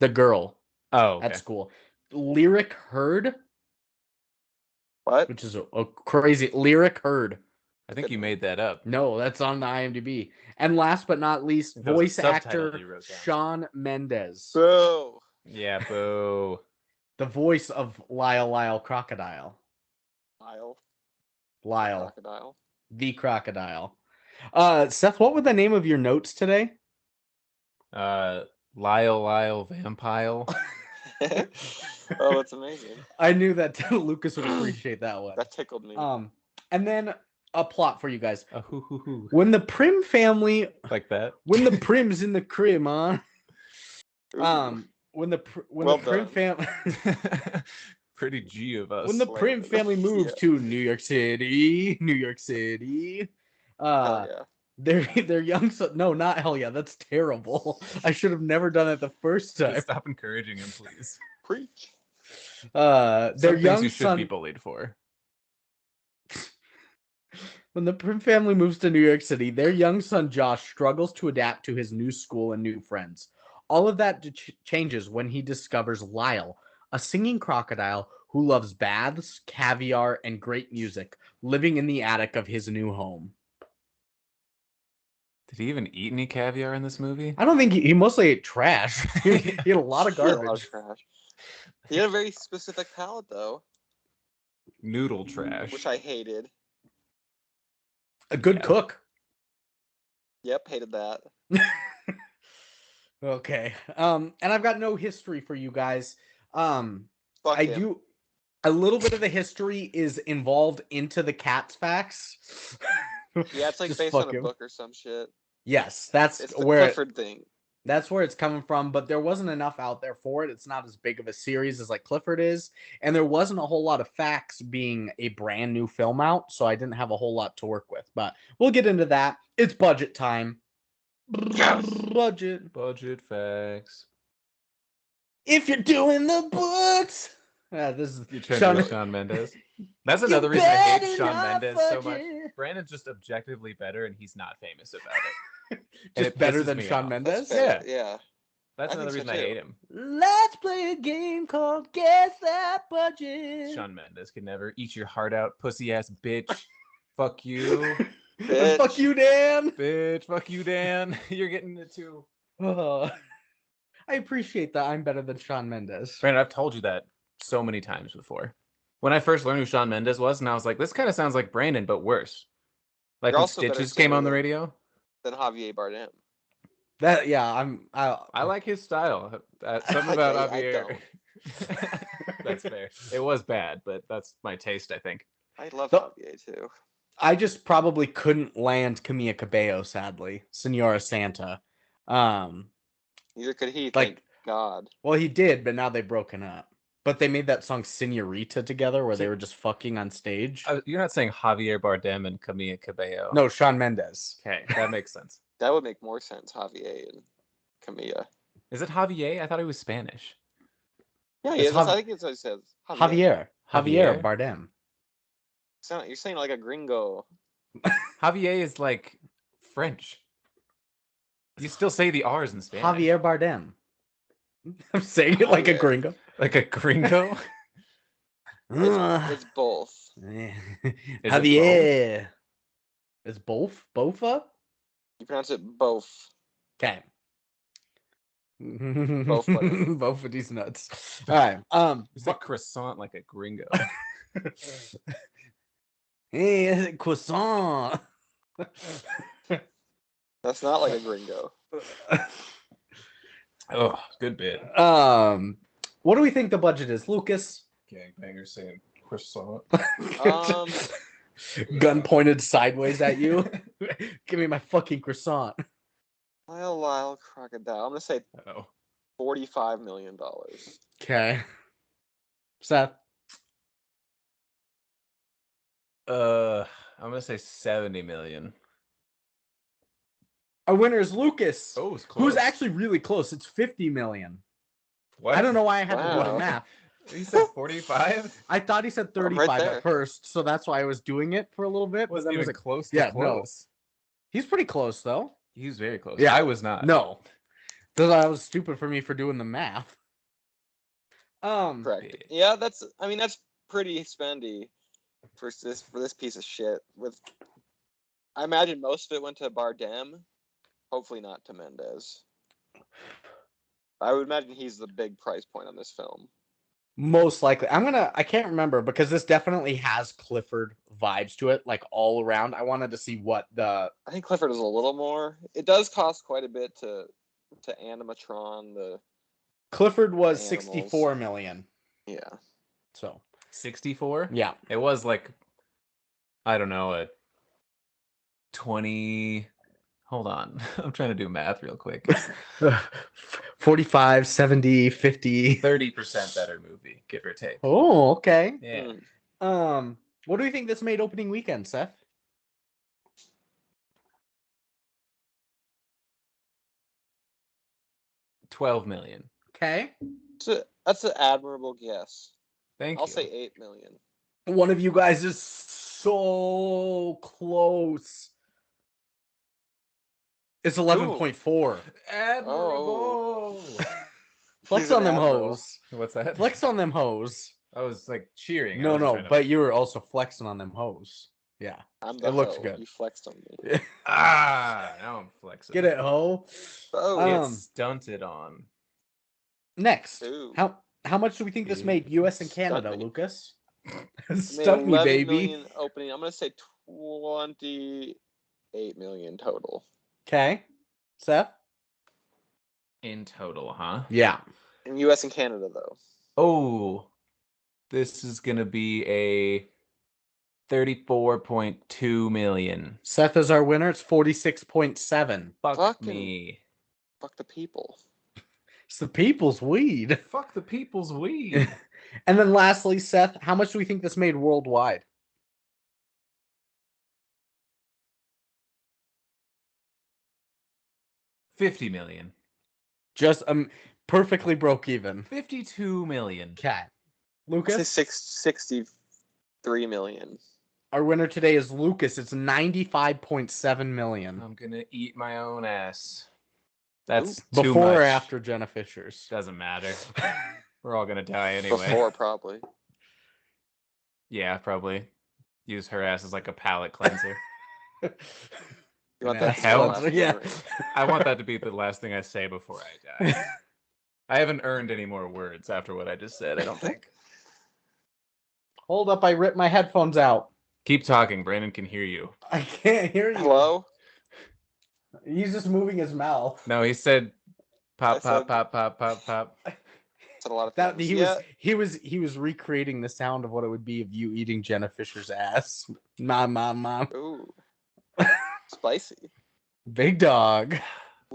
The girl. Oh, okay. At school. Lyric Herd. What? which is a crazy lyric herd. I think you made that up. No, that's on the IMDb. And last but not least, That was a voice subtitle actor you wrote down. Shawn Mendes, Boo. Yeah, boo. the voice of Lyle Crocodile. Lyle, Crocodile. the crocodile. Seth, what were the name of your notes today? Lyle Vampire. Oh, that's amazing. I knew that Lucas would appreciate that one. That tickled me. And then a plot for you guys. Hoo. When the Prim family, Like that. when the Prim's in the crib, huh? Ooh. When the Well Prim done. family, Pretty G of us. when the Prim family moved to New York City, Hell yeah. their young son. No, not hell yeah. That's terrible. I should have never done it the first time. Just stop encouraging him, please. Preach. Their Some young things you should son. be bullied for. When the Prim family moves to New York City, their young son Josh struggles to adapt to his new school and new friends. All of that changes when he discovers Lyle, a singing crocodile who loves baths, caviar, and great music, living in the attic of his new home. Did he even eat any caviar in this movie? I don't think he mostly ate trash. He ate a lot of He had a lot garbage. of trash. He had a very specific palate, though, Noodle trash. which I hated. A good cook. Yep, hated that. Okay. And I've got no history for you guys. Fuck I him. do. A little bit of the history is involved into the Cats facts. Yeah, it's like Just based fuck on a him. book or some shit. Yes, that's It's the where Clifford thing. that's where it's coming from, but there wasn't enough out there for it. It's not as big of a series as like Clifford is, and there wasn't a whole lot of facts being a brand new film out, so I didn't have a whole lot to work with. But we'll get into that. It's budget time. Yes. Budget facts. If you're doing the books. This is You trying to be Shawn Mendes. That's another reason I hate Shawn Mendes so much. Brandon's just objectively better, and he's not famous about it. Just better than Shawn Mendes? Yeah. That's I another think reason so, I too. hate him. Let's play a game called Guess That Budget. Shawn Mendes could never eat your heart out, pussy ass bitch. Fuck you. Bitch. Fuck you, Dan. Bitch, fuck you, Dan. You're getting it too. I appreciate that I'm better than Shawn Mendes. Brandon, I've told you that so many times before. When I first learned who Shawn Mendes was, and I was like, this kind of sounds like Brandon, but worse. Like You're when also better Stitches came singer on the than- radio. Than Javier Bardem. That I like his style. Something about Javier. That's fair. It was bad, but that's my taste, I think. I love Javier too. I just probably couldn't land Camila Cabello, sadly. Senora Santa. Neither could he, thank God. Well, he did, but now they've broken up. But they made that song Senorita together where they were just fucking on stage. You're not saying Javier Bardem and Camila Cabello. No, Shawn Mendes. Okay, that makes sense. That would make more sense, Javier and Camilla. Is it Javier? I thought he was Spanish. Yeah, he is. I think it's what it says. Javier Bardem. You're saying like a gringo. Javier is like French. You still say the R's in Spanish. Javier Bardem. I'm saying it like a gringo. Like a gringo? It's both. Javier. It's both? Bofa? You pronounce it both. Okay. Both buddy. Both of these nuts. All right. It's like croissant like a gringo. Hey, croissant. That's not like a gringo. Oh, good bit. What do we think the budget is, Lucas? Gangbanger saying croissant. Gun pointed sideways at you. Give me my fucking croissant. Lyle Crocodile. I'm gonna say $45 million. Okay. Seth. I'm gonna say 70 million. Our winner is Lucas. Oh, it's close. Who's actually really close. It's 50 million. What? I don't know why I had to do the math. He said 45? I thought he said 35 right at first, so that's why I was doing it for a little bit. Wasn't even close to yeah, close. No. He's pretty close, though. He was very close. Yeah. I was not. No. That was stupid for me for doing the math. Correct. Yeah, that's pretty spendy. for this piece of shit. I imagine most of it went to Bardem. Hopefully not to Mendes. I would imagine he's the big price point on this film. Most likely. I can't remember because this definitely has Clifford vibes to it, like all around. I wanted to see what I think Clifford is a little more. It does cost quite a bit to animatron Clifford was the 64 million. Yeah. So 64? Yeah. It was like, I don't know, a 20. Hold on. I'm trying to do math real quick. 45, 70, 50. 30% better movie, give or take. Oh, okay. Yeah. What do you think this made opening weekend, Seth? $12 million. Okay. That's an admirable guess. Thank you. I'll say 8 million. One of you guys is so close. It's 11.4. Admirable. Flex He's an on them admiral. hoes. What's that? Flex on them hoes. I was like cheering. No, but you were also flexing on them hoes. Yeah. I'm the It looks hoe. good. You flexed on me. now I'm flexing. Get it, ho? Oh, It's stunted on. Next. Ooh. How much do we think this made U.S. and Canada, Stunned me. Lucas? I made Stunned me, 11 baby. million opening. I'm gonna say 28 million total. Okay. Seth? In total, huh? Yeah. In U.S. and Canada, though. Oh, this is gonna be a 34.2 million. Seth is our winner. It's 46.7. Fuck me. Fuck the people. It's the people's weed. Fuck the people's weed. And then lastly, Seth, how much do we think this made worldwide? $50 million. Just perfectly broke even. 52 million. Okay. I'll Lucas? say 63 million. Our winner today is Lucas. It's 95.7 million. I'm gonna eat my own ass. That's Ooh. too Before much. or after Jenna Fisher's? Doesn't matter. We're all gonna die anyway. Before, probably. Yeah, probably. Use her ass as like a palate cleanser. You want Yeah, that to be the hell, last yeah. memory. I want that to be the last thing I say before I die. I haven't earned any more words after what I just said, I don't think. Hold up, I ripped my headphones out. Keep talking, Brandon can hear you. I can't hear you. Hello? He's just moving his mouth. No, he said pop, I pop, said- pop, pop, pop, pop. Said a lot of That things. he was recreating the sound of what it would be of you eating Jenna Fisher's ass. Mom. Ooh. Spicy. Big dog. A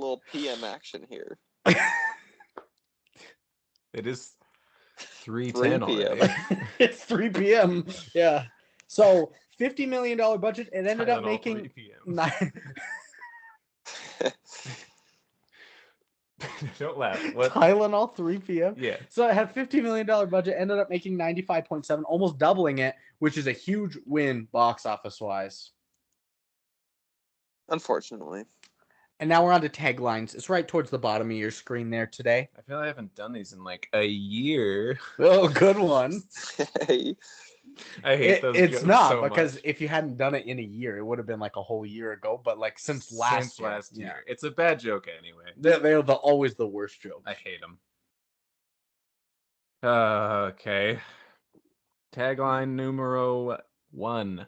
little PM action here. It is 3:10 3 already. p.m. It's 3 p.m. Yeah. So $50 million budget. It ended up Tylenol, making 3 p.m. nine. Don't laugh. What? Tylenol 3 p.m. Yeah. So it had $50 million budget, ended up making 95.7, almost doubling it, which is a huge win box office wise. Unfortunately. And now we're on to taglines. It's right towards the bottom of your screen there today. I feel like I haven't done these in like a year. Oh, good one. Hey. I hate those It's jokes not so because much. if you hadn't done it in a year, it would have been like a whole year ago. But like since last year. Yeah. It's a bad joke anyway. They're always the worst jokes. I hate them. Okay. Tagline numero 1.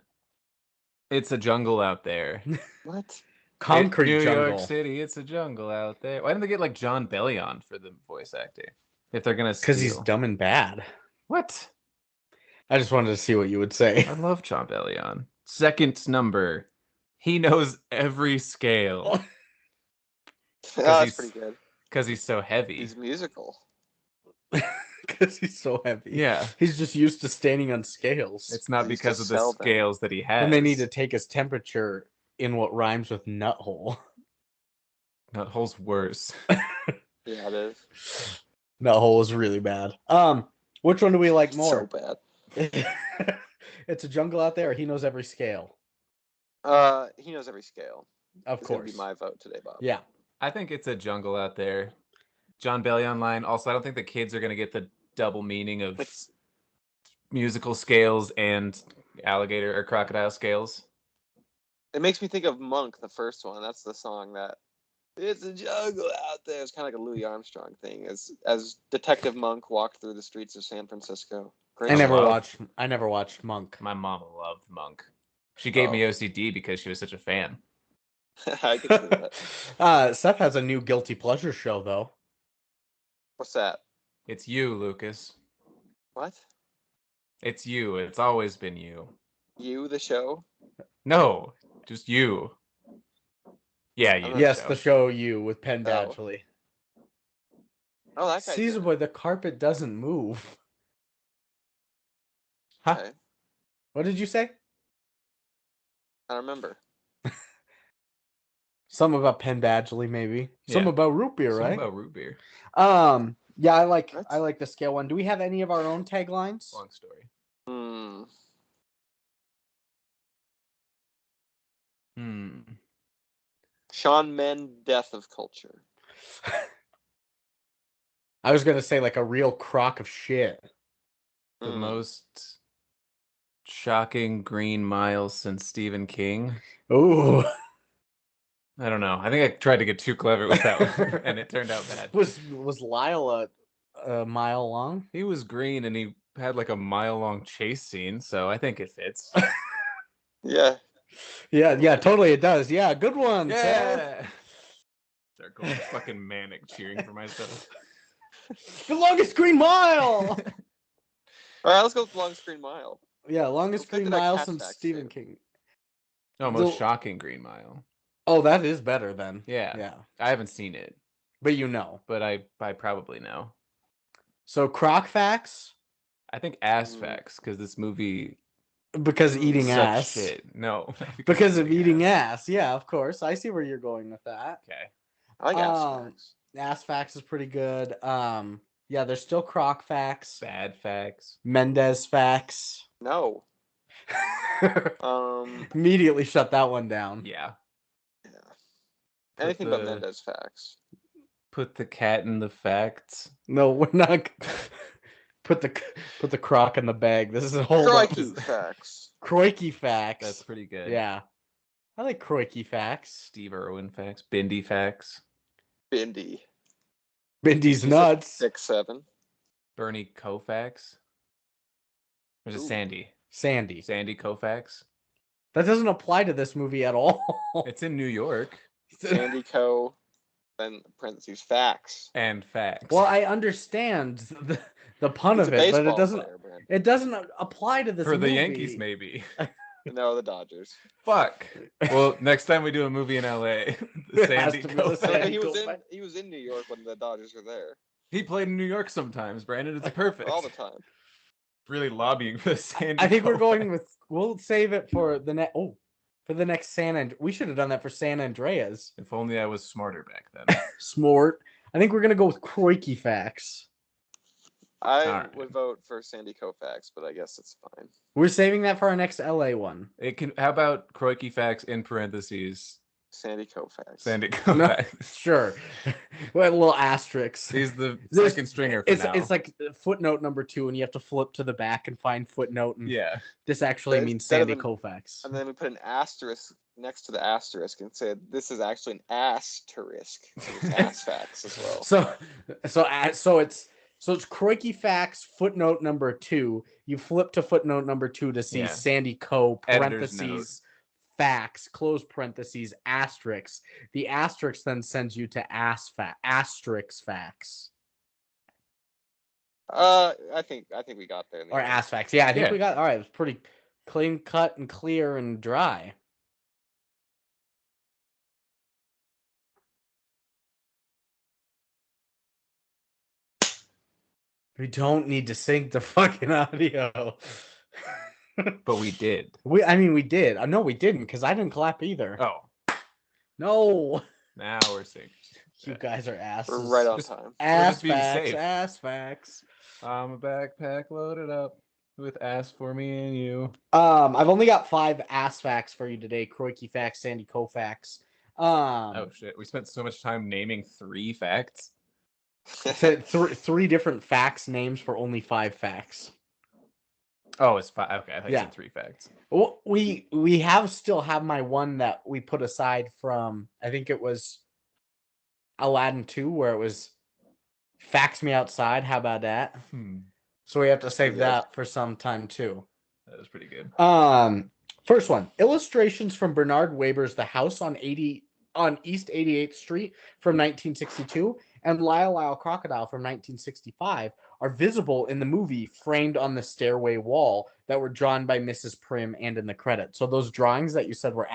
It's a jungle out there. What? Concrete New jungle. York City, it's a jungle out there. Why didn't they get like John Bellion for the voice acting? If they're gonna steal. Because he's dumb and bad. What? I just wanted to see what you would say. I love John Bellion. Second number. He knows every scale. That's pretty good. Because he's so heavy. He's musical. Because he's so heavy. Yeah. He's just used to standing on scales. It's not He used because to of the sell them. scales that he has. And they need to take his temperature in what rhymes with nut hole. That hole's worse. Yeah, it is. Nut hole is really bad. Which one do we like more? So bad. It's a jungle out there, or he knows every scale. He knows every scale. Of It's gonna course. be my vote today, Bob. Yeah. I think it's a jungle out there. John Bellion line. Also, I don't think the kids are going to get the double meaning of It's musical scales and alligator or crocodile scales. It makes me think of Monk, the first one. That's the song that it's a jungle out there. It's kind of like a Louis Armstrong thing. As Detective Monk walked through the streets of San Francisco. Great I never song. watched Monk. My mama loved Monk. She gave me Oh. OCD because she was such a fan. I can see that. Seth has a new guilty pleasure show though. What's that? It's you, Lucas. What? It's you. It's always been you. You, the show? No, just you. Yeah, you. Yes, show. the show You with Penn Badgley. Oh, that guy. Caesar Boy, the carpet doesn't move. Huh? Okay. What did you say? I remember. Something about Penn Badgley, maybe. Something about root beer, right? Something about root beer. Yeah, I like the scale one. Do we have any of our own taglines? Long story. Shawn Mendes, Death of Culture. I was gonna say like a real crock of shit. The most shocking Green Mile since Stephen King. Ooh. I don't know. I think I tried to get too clever with that one, and it turned out bad. Was Lyle a mile long? He was green, and he had like a mile-long chase scene, so I think it fits. Yeah. Yeah, totally it does. Yeah, good one. Yeah. Start going fucking manic cheering for myself. The longest green mile. All right, let's go with Long Screen Mile. Yeah, longest What green did I mile catch since that Stephen too? King. No, most shocking Green Mile. Oh, that is better then. Yeah. I haven't seen it, but you know. But I probably know. So Croc facts. I think ass facts because this movie. Because eating ass. Shit. No. Because of eating ass. Yeah, of course. I see where you're going with that. Okay. I like ass facts. Ass facts is pretty good. Yeah, there's still Croc facts. Bad facts. Mendes facts. No. Immediately shut that one down. Yeah. Anything but Mendes facts. Put the cat in the facts. No, we're not. Put the croc in the bag. This is a whole Crikey facts. Crikey facts. That's pretty good. Yeah. I like Crikey facts. Steve Irwin facts. Bindi facts. Bindi. Bindi's nuts. 6'7". Bernie Koufax. Or is it Sandy? Sandy Koufax. That doesn't apply to this movie at all. It's in New York. Sandy Co. Then parentheses facts. And facts. Well, I understand the pun of it, but it doesn't apply to this movie. For the Yankees, maybe. No, the Dodgers. Fuck. Well, next time we do a movie in LA, the Sandy Koufax. He was in New York when the Dodgers were there. He played in New York sometimes, Brandon. It's perfect. All the time. Really lobbying for the Sandy. I think we're going with. We'll save it for the next. Oh, for the next San Andreas. We should have done that for San Andreas. If only I was smarter back then. Smart. I think we're gonna go with Crikey facts. I would vote for Sandy Koufax, but I guess it's fine. We're saving that for our next LA one. It can. How about Crikey facts in parentheses? Sandy Koufax. Sandy Koufax. No, sure. Well, a little asterisk. He's the second stringer for now. It's like footnote number 2, and you have to flip to the back and find footnote. And this actually means Sandy Koufax. And then we put an asterisk next to the asterisk and said this is actually an asterisk. It's ass facts as well. So it's Crikey facts, footnote number 2. You flip to footnote number 2 to see Sandy Co. parentheses facts, close parentheses, asterisks. The asterisk then sends you to asterisk facts. I think we got there. Or ass facts. Yeah, I think we got. All right, it was pretty clean cut and clear and dry. We don't need to sync the fucking audio. But we did. We did. No, we didn't, because I didn't clap either. Oh. No. Now we're synced. You guys are asses. We're right on time. Ass facts. I'm a backpack loaded up with ass for me and you. I've only got 5 ass facts for you today. Crikey facts, Sandy Koufax. Oh shit. We spent so much time naming 3 facts. Three different facts names for only 5 facts. Oh, it's 5. Okay, I thought you Yeah. said 3 facts. Well, we still have my one that we put aside from, I think it was Aladdin 2, where it was Fax Me Outside. How about that? So we have to save that for some time too. That was pretty good. First one, illustrations from Bernard Weber's The House on East 88th Street from 1962 and Lyle Crocodile from 1965 are visible in the movie framed on the stairway wall that were drawn by Mrs. Prim and in the credits. So those drawings that you said were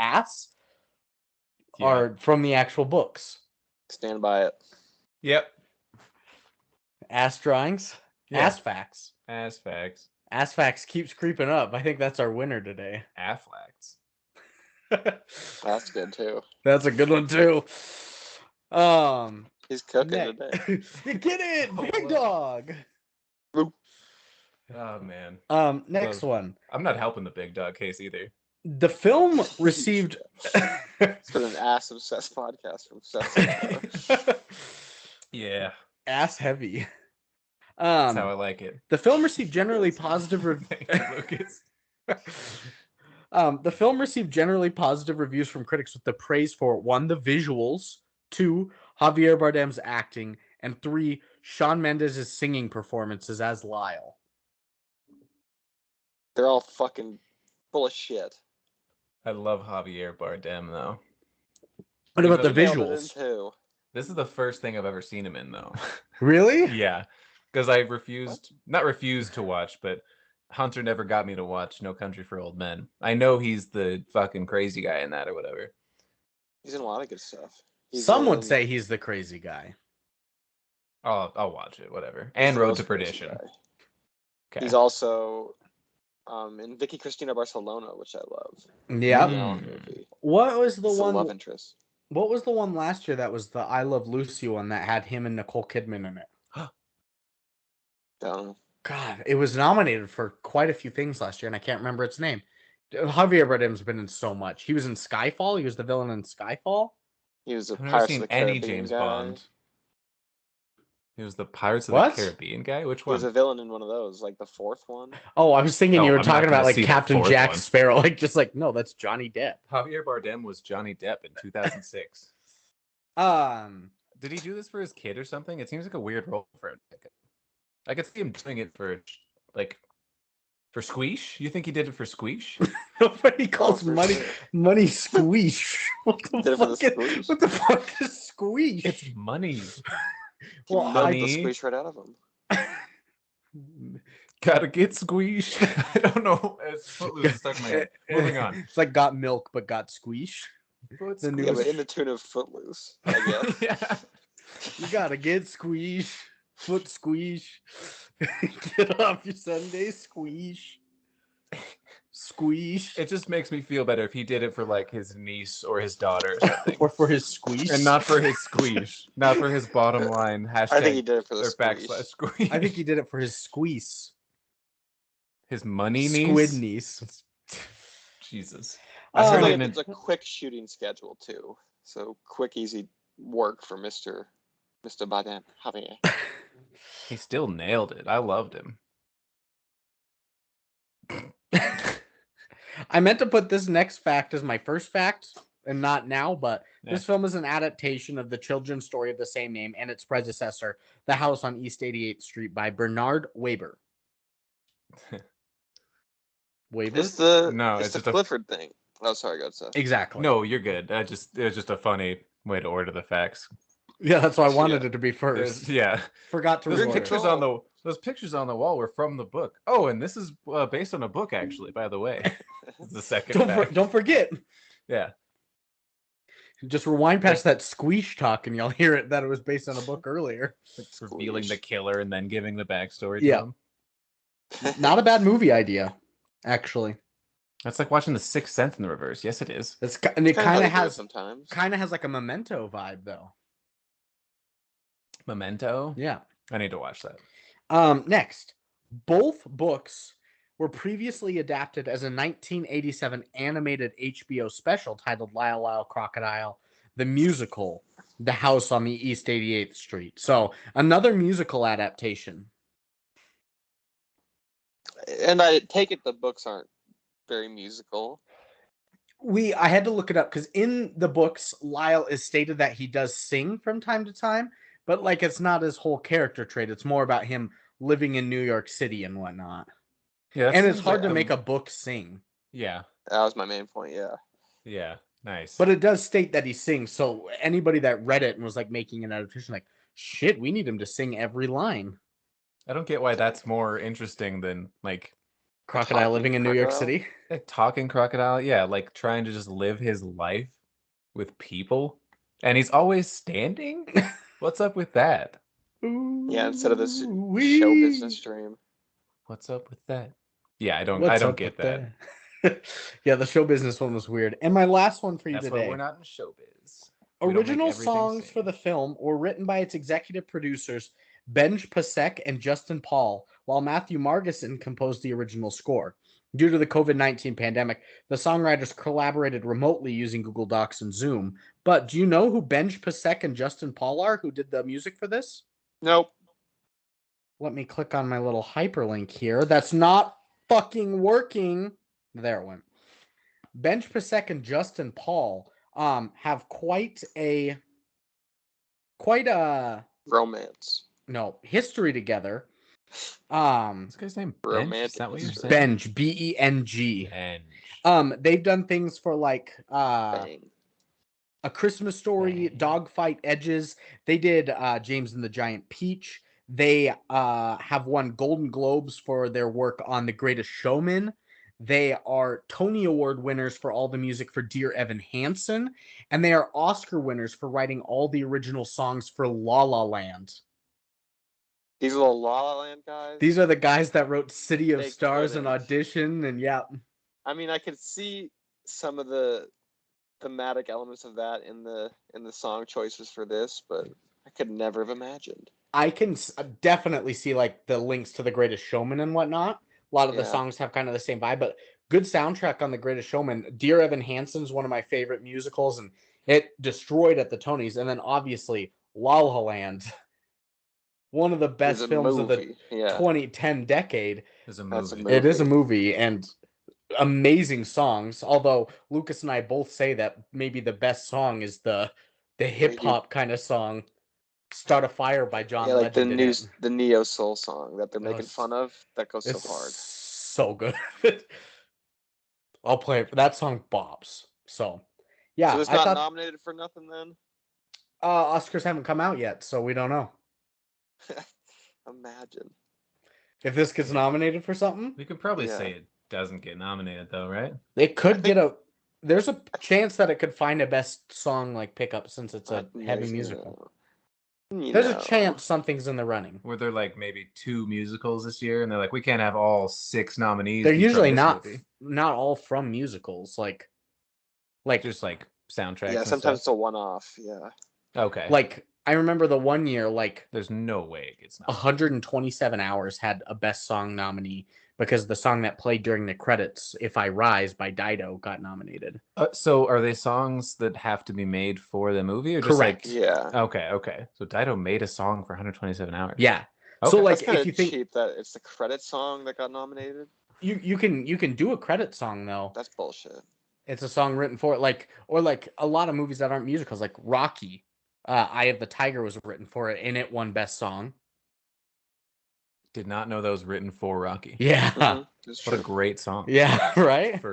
are from the actual books. Stand by it. Yep. Ass drawings? Yeah. Ass facts. Ass facts. Ass facts keeps creeping up. I think that's our winner today. Afflacts. That's good too. That's a good one too. He's cooking today. You get it, big dog. Oh man. Next one. I'm not helping the big dog case either. The film received. It's been an ass obsessed podcast from Seth. Yeah. Ass heavy. That's how I like it. The film received generally positive Lucas. The film received generally positive reviews from critics with the praise for 1, the visuals, 2, Javier Bardem's acting, and 3, Shawn Mendes' singing performances as Lyle. They're all fucking full of shit. I love Javier Bardem though. What about the visuals? This is the first thing I've ever seen him in though. Really? Yeah. Because I not refused to watch, but Hunter never got me to watch No Country for Old Men. I know he's the fucking crazy guy in that or whatever. He's in a lot of good stuff. Some would say he's the crazy guy. I'll watch it, whatever. And Road to Perdition. Okay. He's also in Vicky Cristina Barcelona, which I love. Yeah. What was the one? Love interest. What was the one last year that was the I Love Lucy one that had him and Nicole Kidman in it? God, it was nominated for quite a few things last year, and I can't remember its name. Javier Bardem's been in so much. He was in Skyfall. He was the villain in Skyfall. He was a I've never Pirates seen of the any Caribbean James guy. Bond. He was the Pirates of the Caribbean guy? Which one? He was a villain in one of those, like the 4th one. Oh, I was thinking you were talking about like Captain Jack one. Sparrow. Like, no, that's Johnny Depp. Javier Bardem was Johnny Depp in 2006. Did he do this for his kid or something? It seems like a weird role for him. I could see him doing it for Squeesh. You think he did it for Squeesh? Nobody calls money Squeesh. What the fuck is Squeesh? It's money. Well, money. The squeeze right out of him. Gotta get squeesh. I don't know. It's Footloose stuck in my head. Moving on. It's like got milk but got squeesh. But in the tune of Footloose, I guess. Yeah. You gotta get squeesh. Foot squeesh. Get off your Sunday squeesh. Squeesh. It just makes me feel better if he did it for like his niece or his daughter or something. Or for his squeesh. And not for his squeesh. Not for his bottom line. # I think he did it for the /squeesh. I think he did it for his squeeze. His money niece? Squid niece. Jesus. It's a quick shooting schedule too. So quick, easy work for Mr. Bardem. Javier. He still nailed it. I loved him. I meant to put this next fact as my first fact, and not now, but this film is an adaptation of the children's story of the same name and its predecessor, The House on East 88th Street by Bernard Weber. Weber? It's the Clifford thing. Oh, sorry, go ahead, Seth. Exactly. No, you're good. It was just a funny way to order the facts. Yeah, that's why I wanted it to be first. Yeah. Forgot to Those pictures on the wall were from the book. Oh, and this is based on a book, actually, by the way. The second fact. Don't forget. Yeah. Just rewind past that squeesh talk and you'll hear it that it was based on a book earlier. Like revealing the killer and then giving the backstory to him. Not a bad movie idea, actually. That's like watching The Sixth Sense in the reverse. Yes, it is. It kind of has sometimes. Kind of has like a Memento vibe, though. Memento? Yeah. I need to watch that. Next, both books were previously adapted as a 1987 animated HBO special titled Lyle Crocodile, the musical, The House on the East 88th Street. So another musical adaptation. And I take it the books aren't very musical. I had to look it up because in the books, Lyle is stated that he does sing from time to time, but like it's not his whole character trait. It's more about him living in New York City and whatnot. Yeah, and it's hard to make a book sing. Yeah. That was my main point, yeah. Yeah, nice. But it does state that he sings, so anybody that read it and was like making an adaptation, like, shit, we need him to sing every line. I don't get why that's more interesting than like Crocodile living in New York City. Talking crocodile, yeah, like trying to just live his life with people, and he's always standing. What's up with that? Yeah, instead of this show business dream. What's up with that? Yeah, I don't get that. Yeah, the show business one was weird. And my last one for you That's today. why we're not in showbiz. Original songs for the film were written by its executive producers Benj Pasek and Justin Paul, while Matthew Margeson composed the original score. Due to the COVID-19 pandemic, the songwriters collaborated remotely using Google Docs and Zoom. But do you know who Benj Pasek and Justin Paul are, who did the music for this? Nope. Let me click on my little hyperlink here. That's not fucking working. There it went. Benj Pasek and Justin Paul have quite a romance. No, history together. This guy's name Benj? Is that what you're saying? Benj, B-E-N-G. Benj. They've done things for like Bang. A Christmas Story, Bang. Dogfight Edges. They did James and the Giant Peach. They have won Golden Globes for their work on The Greatest Showman. They are Tony Award winners for all the music for Dear Evan Hansen, and they are Oscar winners for writing all the original songs for La La Land. These are the La La Land guys? These are the guys that wrote City of Stars and Audition, and yeah. I mean, I could see some of the thematic elements of that in the song choices for this, but I could never have imagined. I can definitely see like the links to The Greatest Showman and whatnot. A lot of the songs have kind of the same vibe, but good soundtrack on The Greatest Showman. Dear Evan Hansen's one of my favorite musicals, and it destroyed at the Tonys. And then obviously La La Land, one of the best films of the 2010 decade. It is a movie, and amazing songs. Although Lucas and I both say that maybe the best song is the hip hop kind of song. Start a Fire by John Legend. Yeah, like the neo soul song that they're making fun of. That goes so hard. So good. I'll play it. That song bops. So, yeah. So it's not nominated for nothing then? Oscars haven't come out yet, so we don't know. Imagine. If this gets nominated for something? We could probably say it doesn't get nominated though, right? It could there's a chance that it could find a best song like pickup since it's a heavy musical. There's a chance something's in the running. Were there like maybe 2 musicals this year, and they're like, we can't have all 6 nominees. They're usually not all from musicals, like just like soundtracks. Yeah, sometimes it's a one-off. Yeah. Okay. Like I remember the one year, like there's no way it gets nominated. 127 Hours had a best song nominee because the song that played during the credits, If I Rise by Dido, got nominated. So are they songs that have to be made for the movie? Or correct. Just like, Okay. So Dido made a song for 127 Hours. Yeah. Okay. So like, if you think cheap that it's the credit song that got nominated, you can do a credit song though. That's bullshit. It's a song written for it, or a lot of movies that aren't musicals, like Rocky. Eye of the Tiger was written for it, and it won best song. Did not know that was written for Rocky. Yeah. Mm-hmm. What a great song. Yeah, right?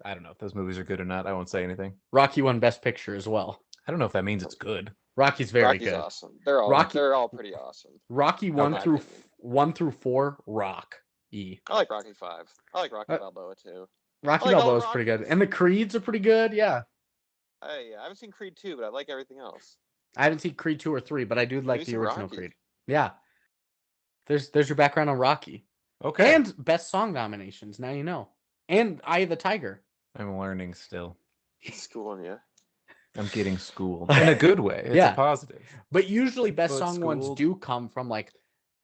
I don't know if those movies are good or not. I won't say anything. Rocky won Best Picture as well. I don't know if that means it's good. Rocky's good. Awesome. They're all pretty awesome. Rocky 1 through 4, rock. I like Rocky 5. I like Rocky Balboa too. Rocky Balboa is pretty good. And the Creeds are pretty good, yeah. I haven't seen Creed 2, but I like everything else. I haven't seen Creed 2 or 3, but I do like the original Creed. Yeah. There's your background on Rocky. Okay. And best song nominations, now you know. And Eye of the Tiger. I'm learning still. He's schooling you. I'm getting schooled. In a good way. It's a positive. But usually best song ones do come from like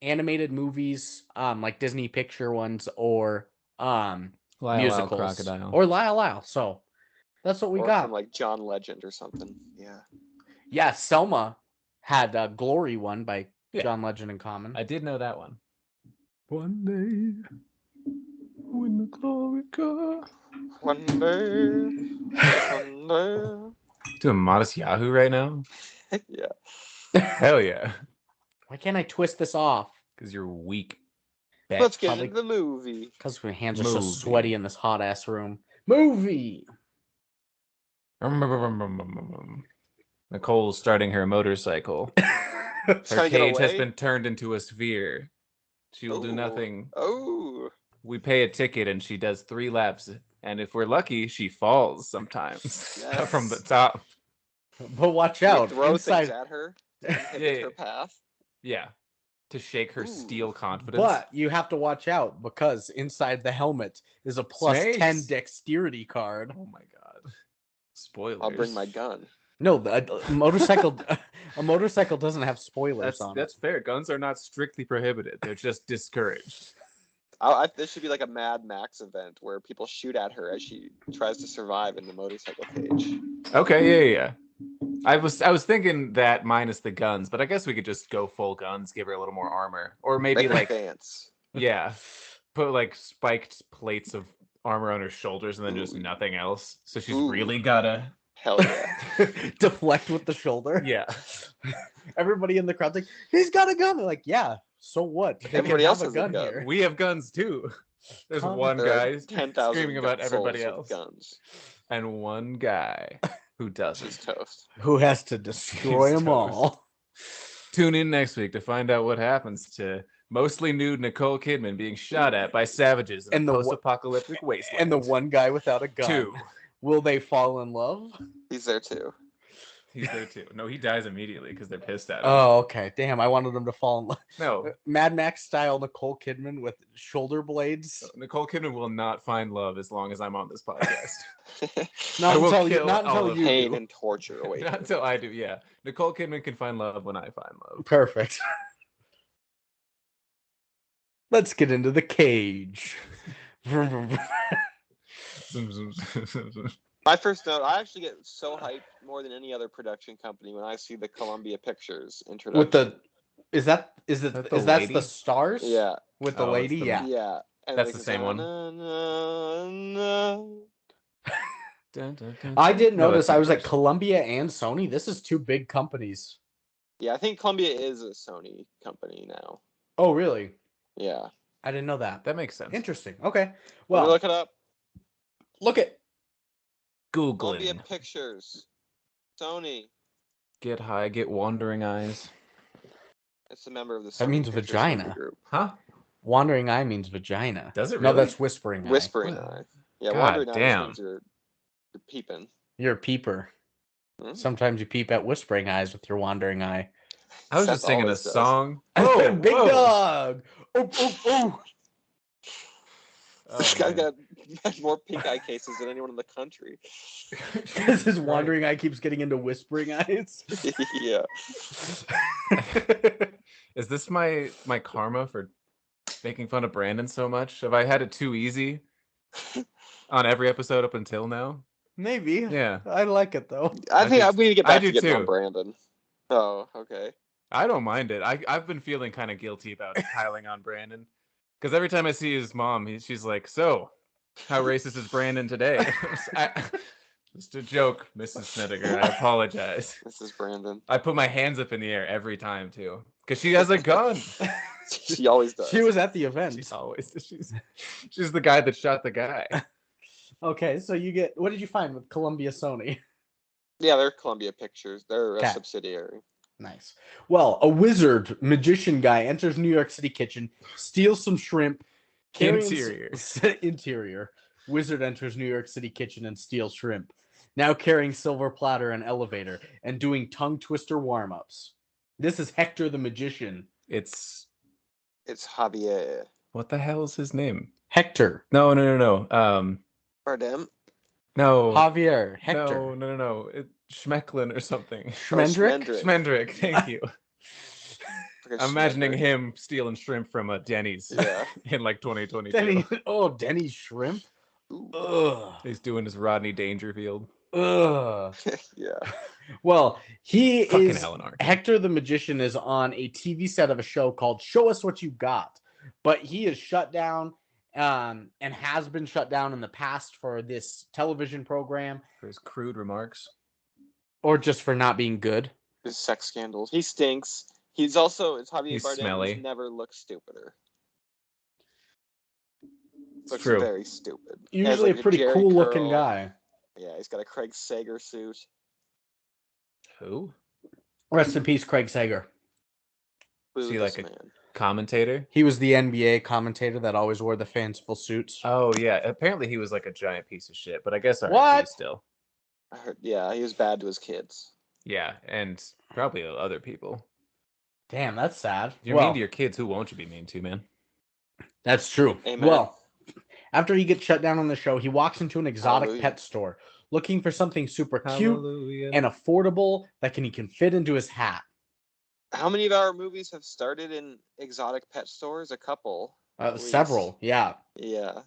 animated movies, like Disney picture ones, or musicals. Crocodile. Or Lyle. So that's what we got. From like John Legend or something. Yeah. Yeah, Selma had Glory one by John Legend in common. I did know that one. One day, when the glory comes. One day. Doing Modest Yahoo right now? Yeah. Hell yeah. Why can't I twist this off? Because you're weak. Let's get Probably- into the movie. Because my hands are so Movie. sweaty in this hot ass room. Movie. Nicole's starting her motorcycle. Her Trying to get cage has away? been turned into a sphere. She will do Ooh. nothing. Oh. We pay a ticket and she does 3 laps. And if we're lucky, she falls sometimes from the Yes. top. But watch We out. throw Inside, things at her to inhibit her path. Yeah. To shake her Ooh. steel confidence. but you have to watch out because inside the helmet is a plus Snakes. 10 dexterity card. Oh my god. Spoilers. I'll bring my gun. No, a motorcycle a motorcycle doesn't have spoilers on That's fair. Guns are not strictly prohibited. They're just discouraged. This should be like a Mad Max event where people shoot at her as she tries to survive in the motorcycle cage. Okay, yeah. I was thinking that minus the guns, but I guess we could just go full guns, give her a little more armor, or maybe Make her like dance. yeah, put like spiked plates of armor on her shoulders and then just Ooh. nothing else. So she's Ooh. really gotta Hell yeah. it. Deflect with the shoulder. yeah. Everybody in the crowd's like, he's got a gun. They're like, yeah, so what? They can Everybody else have has a gun. here. We have guns too. There's Calm one There are guy 10,000 screaming about everybody souls else, with guns. and one guy who She's doesn't. toast. Who has to destroy He's them all? Tune in next week to find out what happens to mostly nude Nicole Kidman being shot at by savages in And a the post-apocalyptic wasteland. And the one guy without a gun. 2. Will they fall in love? He's there too. He's there too. No, he dies immediately because they're pissed at him. Oh, okay. Damn, I wanted them to fall in love. No, Mad Max style Nicole Kidman with shoulder blades. Nicole Kidman will not find love as long as I'm on this podcast. Not I will until you, kill not all until of you Pain do. and torture await Not her. until I do, yeah. Nicole Kidman can find love when I find love. Perfect. Let's get into the cage. My first note, I actually get so hyped more than any other production company when I see the Columbia Pictures introduction. With the is that the the lady? stars? Yeah. With the Oh, it's lady, the- yeah. Yeah. And That's like, the same one. I didn't No, notice. that's I was the like first. Columbia and Sony. This is 2 big companies. Yeah, I think Columbia is a Sony company now. Oh, really? Yeah. I didn't know that. That makes sense. Interesting. Okay. Let me Well, look it up. look at Columbia Googling. Pictures. Sony. Get high, get wandering eyes. It's a member of the Sony That means Pictures vagina. movie group. Huh? Wandering Eye means vagina. Does it No, really? that's Whispering Eye. Whispering What? Eye. Yeah, God Wandering Eye damn. means you're peeping. You're a peeper. Hmm? Sometimes you peep at Whispering Eyes with your Wandering Eye. I was Seth just singing a always does. song. Big whoa. dog. Oh, oh, oh. This Oh, guy's man. got more pink eye cases than anyone in the country. Because his Wandering Eye keeps getting into Whispering Eyes. Yeah. Is this my karma for making fun of Brandon so much? Have I had it too easy on every episode up until now? Maybe. Yeah. I like it though. I think do- we need to get I back do to getting too. on Brandon. Oh, okay. I don't mind it. I've been feeling kind of guilty about piling on Brandon. Because every time I see his mom, she's like, "So, how racist is Brandon today?" Just a joke, Mrs. Snedeker. I apologize. This is Brandon. I put my hands up in the air every time too, because she has a gun. She always does. She was at the event. She's the guy that shot the guy. Okay, so you get, what did you find with Columbia Sony? Yeah, they're Columbia Pictures. They're a Okay. subsidiary. Nice. Well, a wizard magician guy enters New York City kitchen, steals some shrimp. Interior. Wizard enters New York City kitchen and steals shrimp. Now carrying silver platter and elevator and doing tongue twister warm-ups. This is Hector the magician. It's Javier what the hell is his name? Hector. No. Bardem. No. Javier. Hector. No. Schmecklin or something. Schmendrick? Schmendrick. Thank you. Forget I'm imagining Schmendrick. him stealing shrimp from a Denny's Yeah. in like 2022. Denny's shrimp. Ooh. Ugh. He's doing his Rodney Dangerfield. Ugh. Yeah. Well, he Fucking is Helen Arkin. Hector the magician is on a TV set of a show called Show Us What You Got, but he is shut down and has been shut down in the past for this television program. For his crude remarks. Or just for not being good. His sex scandals. He stinks. He's also, it's Javier He's Bardem. smelly. He's never looked stupider. It's Looks true. very stupid. Usually a pretty Jerry cool looking curl. guy. Yeah, he's got a Craig Sager suit. Who? Rest in peace, Craig Sager. Is he This like a man. commentator? He was the NBA commentator that always wore the fanciful suits. Oh, yeah. Apparently he was like a giant piece of shit, but I guess RIP What? still. I heard, yeah, he was bad to his kids. Yeah, and probably other people. Damn, that's sad. If you're mean to your kids, who won't you be mean to, man? That's true. Amen. Well, after he gets shut down on the show, he walks into an exotic Hallelujah. pet store looking for something super Hallelujah. cute and affordable that he can fit into his hat. How many of our movies have started in exotic pet stores? A couple. Several, yeah. Yeah.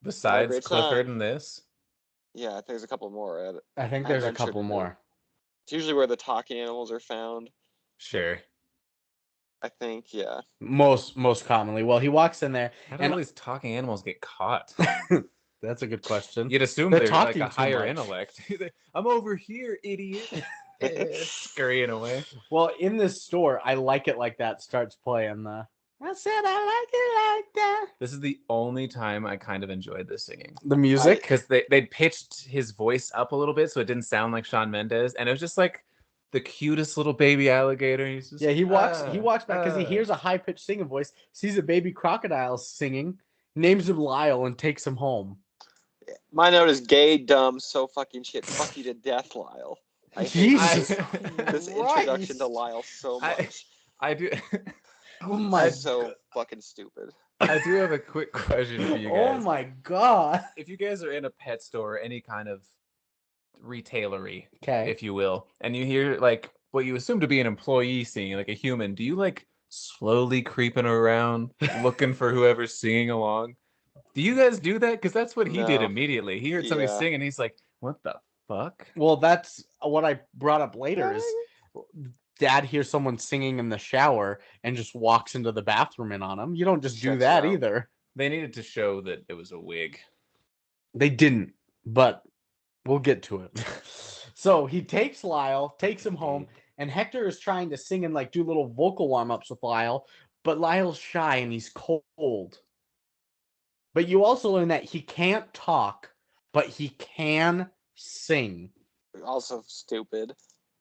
Besides great Clifford time. and this? Yeah, I think there's a couple more. I think there's a Adventure couple to do. more. It's usually where the talking animals are found. Sure. I think, yeah. Most commonly. Well, he walks in there. How do and all these talking animals get caught? That's a good question. You'd assume They're they're like talking a too higher much. intellect. I'm over here, idiot. Scurrying away. Well, in this store, I Like It Like That starts playing the I said I like it like that. This is the only time I kind of enjoyed this singing. The music? Because they'd pitched his voice up a little bit so it didn't sound like Shawn Mendes. And it was just like the cutest little baby alligator. He's just, He walks back because he hears a high-pitched singing voice, sees a baby crocodile singing, names him Lyle, and takes him home. My note is gay, dumb, so fucking shit. Fuck you to death, Lyle. I hate Jesus this introduction to Lyle so much. I do. Oh my so fucking stupid. I do have a quick question for you guys. Oh my god. If you guys are in a pet store, any kind of retailery, Okay. if you will, and you hear like what you assume to be an employee singing, like a human, do you like slowly creeping around looking for whoever's singing along? Do you guys do that? Because that's what he did immediately. He heard somebody sing and he's like, what the fuck? Well, that's what I brought up later is Dad hears someone singing in the shower and just walks into the bathroom in on him. You don't just do that either. They needed to show that it was a wig. They didn't, but we'll get to it. So he takes Lyle, takes him home, and Hector is trying to sing and like do little vocal warm-ups with Lyle, but Lyle's shy and he's cold. But you also learn that he can't talk, but he can sing. Also stupid.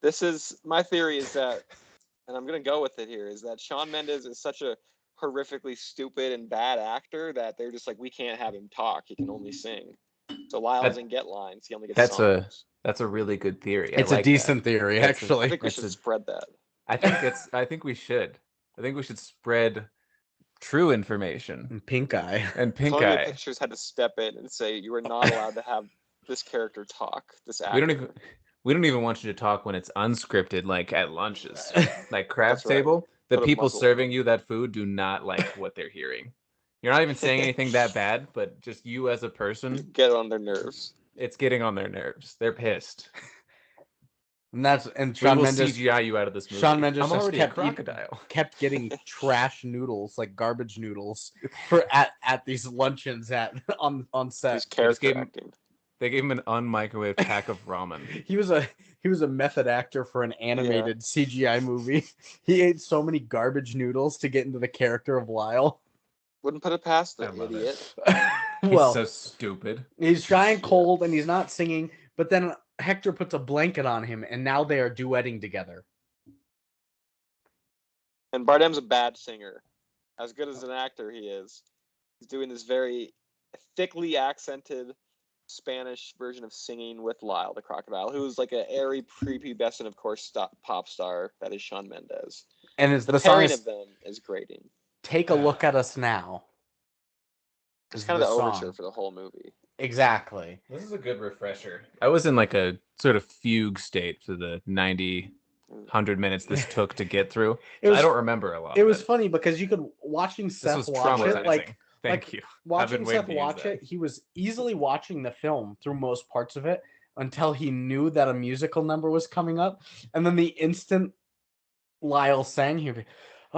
This is my theory is that, and I'm gonna go with it here, is that Shawn Mendes is such a horrifically stupid and bad actor that they're just like, we can't have him talk. He can only sing. So Lyle doesn't get lines. He only gets songs. That's a really good theory. It's a decent theory, actually. I think we should spread that. I think we should. I think we should spread true information. And pink eye. And pink Sony eye. Pictures had to step in and say you are not allowed to have this character talk. This actor. We don't even want you to talk when it's unscripted, like at lunches, like craft table. Right. The people serving you that food do not like what they're hearing. You're not even saying anything that bad, but just you as a person get on their nerves. It's getting on their nerves. They're pissed. And Shawn Mendes CGI you out of this movie. Shawn Mendes I'm already kept a crocodile. Kept getting trash noodles, like garbage noodles, for at these luncheons on set. They gave him an unmicrowaved pack of ramen. He was a method actor for an animated CGI movie. He ate so many garbage noodles to get into the character of Lyle. Wouldn't put it past the idiot. Well, he's so stupid. He's trying cold and he's not singing, but then Hector puts a blanket on him and now they are duetting together. And Bardem's a bad singer. As good as an actor he is. He's doing this very thickly accented Spanish version of singing with Lyle the crocodile, who's like an airy, prepubescent, of course, pop star that is Shawn Mendes. And it's the pairing of them is grating. Take a look at us now. It's kind of the overture for the whole movie. Exactly. This is a good refresher. I was in like a sort of fugue state for the 100 minutes this took to get through. I don't remember a lot. It was funny because you could watching Seth watch it like. Thank you. Watching Seth watch it, he was easily watching the film through most parts of it until he knew that a musical number was coming up. And then the instant Lyle sang, he'd be,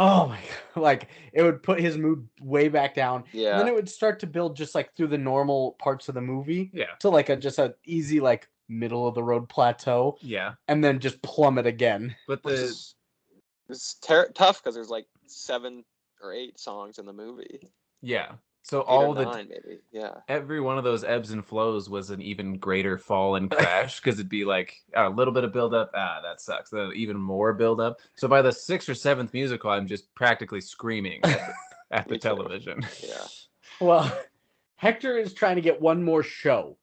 Oh my god! Like it would put his mood way back down, and then Yeah. it would start to build just like through the normal parts of the movie Yeah. to like a easy like middle of the road plateau, Yeah. and then just plummet again. But Which is it's tough because there's like 7 or 8 songs in the movie. yeah. So 8 all or the 9 maybe. Yeah. every one of those ebbs and flows was an even greater fall and crash because it'd be like a little bit of build up. That sucks. Then even more build up. So by the 6th or 7th musical, I'm just practically screaming at the Me too. television. Yeah. Well, Hector is trying to get one more show.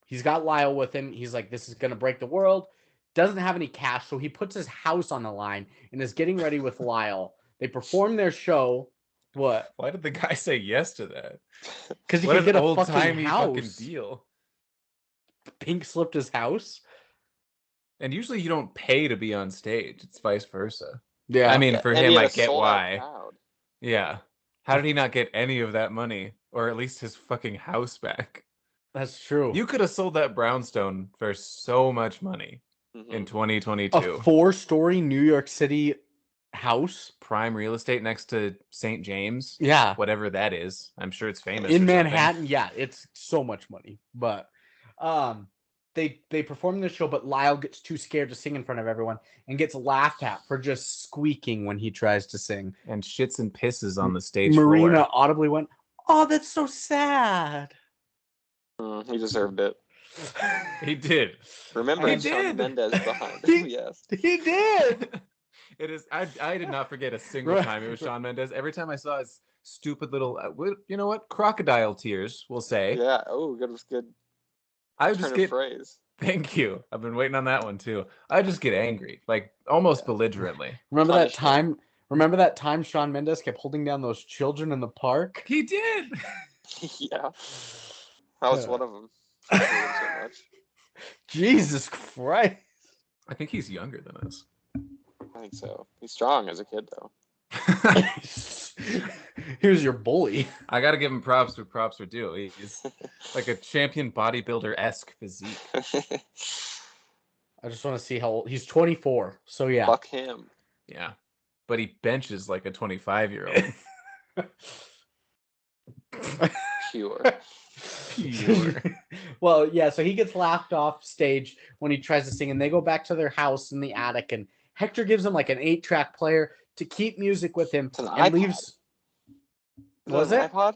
He's got Lyle with him. He's like, this is gonna break the world. Doesn't have any cash, so he puts his house on the line and is getting ready with Lyle. They perform their show. What? Why did the guy say yes to that? Because he What could an get a old fucking timey house. fucking deal. Pink slipped his house. And usually you don't pay to be on stage. It's vice versa. Yeah. I mean, Yeah, for and him, he had I a get sold-out why. crowd. Yeah. How did he not get any of that money? Or at least his fucking house back? That's true. You could have sold that brownstone for so much money in Mhm. 2022. A 4-story New York City house Prime real estate next to St. James. Yeah. Whatever that is. I'm sure it's famous. in or Manhattan. something. Yeah, it's so much money. But they perform the show, but Lyle gets too scared to sing in front of everyone and gets laughed at for just squeaking when he tries to sing. And shits and pisses on the stage Marina floor. audibly went, "Oh, that's so sad." He deserved it. He did. Remember, He it's Shawn did. Mendes behind him. Yes. He did. It is. I did not forget a single Right. time it was Shawn Mendes. Every time I saw his stupid little, you know what, crocodile tears, we'll say. Yeah. Oh, good. Was good. I Turn just of get. phrase. Thank you. I've been waiting on that one too. I just get angry, like almost belligerently. Remember that Punishment. time? Remember that time Shawn Mendes kept holding down those children in the park? He did. Yeah. That was one of them. I hated him so much. Jesus Christ. I think he's younger than us. I think so. He's strong as a kid, though. Here's your bully. I gotta give him props where props are due. He's like a champion bodybuilder-esque physique. I just want to see how old he's. 24. So yeah. Fuck him. Yeah, but he benches like a 25-year-old. Pure. Pure. Well, yeah, so he gets laughed off stage when he tries to sing, and they go back to their house in the attic, and Hector gives him like an 8-track player to keep music with him, It's an and iPod. leaves. Was an it? iPod?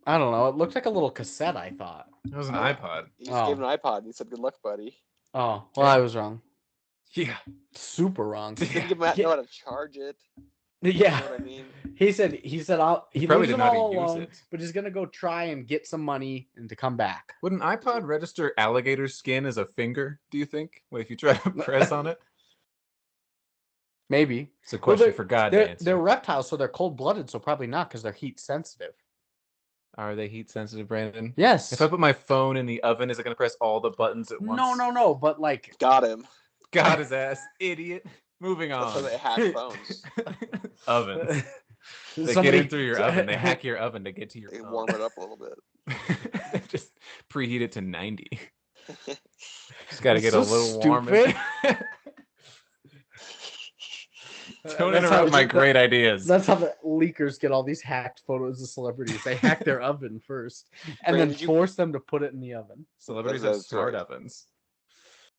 I don't know. It looked like a little cassette, I thought. It was an iPod. He just gave him an iPod. He said, "Good luck, buddy." Oh, well, I was wrong. Yeah. Super wrong. He didn't give him know how to charge it. Yeah. You know what I mean? He said he He leaves probably them didn't know how to all use alone, it. but he's gonna go try and get some money and to come back. Would an iPod register alligator skin as a finger, do you think? If you try to press on it? Maybe. It's a question they're- for God to They're answer. reptiles, so they're cold-blooded, so probably not because they're heat sensitive. Are they heat sensitive, Brandon? Yes. If I put my phone in the oven, is it going to press all the buttons at once? No, but like Got him. Got his ass, idiot. Moving That's how on. they hack phones. Ovens. They somebody- get in through your oven. They hack your oven to get to your They phone. warm it up a little bit. Just preheat it to 90. Just got to That's get so a little warm. Don't That's interrupt how- my great ideas. That's how the leakers get all these hacked photos of celebrities. They hack their oven first and Brandon, then did you- force them to put it in the oven. Celebrities That's have smart right. ovens.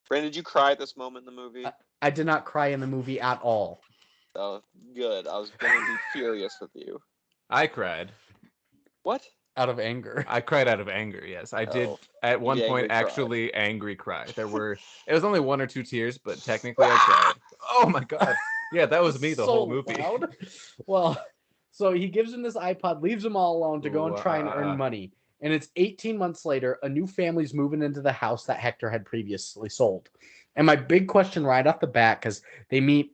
Brandon, did you cry at this moment in the movie? I did not cry in the movie at all. Oh, good. I was going to be furious with you. I cried. What? Out of anger. I cried out of anger, yes. I did Oh, at one you point angry cry. actually angry cry. It was only 1 or 2 tears, but technically I cried. Oh my god. Yeah, that was me the So whole movie. loud. Well, so he gives him this iPod, leaves them all alone to go and try and earn money. And it's 18 months later, a new family's moving into the house that Hector had previously sold. And my big question right off the bat, because they meet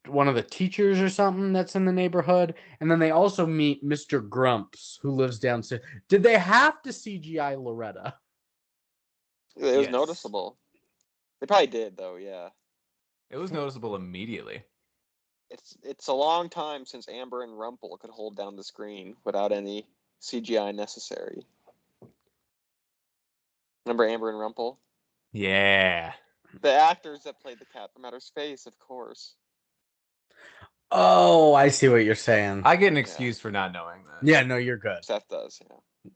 one of the teachers or something that's in the neighborhood, and then they also meet Mr. Grumps, who lives downstairs. Did they have to CGI Loretta? It was Yes. noticeable. They probably did, though, yeah. It was noticeable immediately. It's a long time since Amber and Rumple could hold down the screen without any CGI necessary. Remember Amber and Rumple? Yeah. The actors that played the cat from outer space, of course. Oh, I see what you're saying. I get an excuse for not knowing that. Yeah, no, you're good. Seth does, yeah.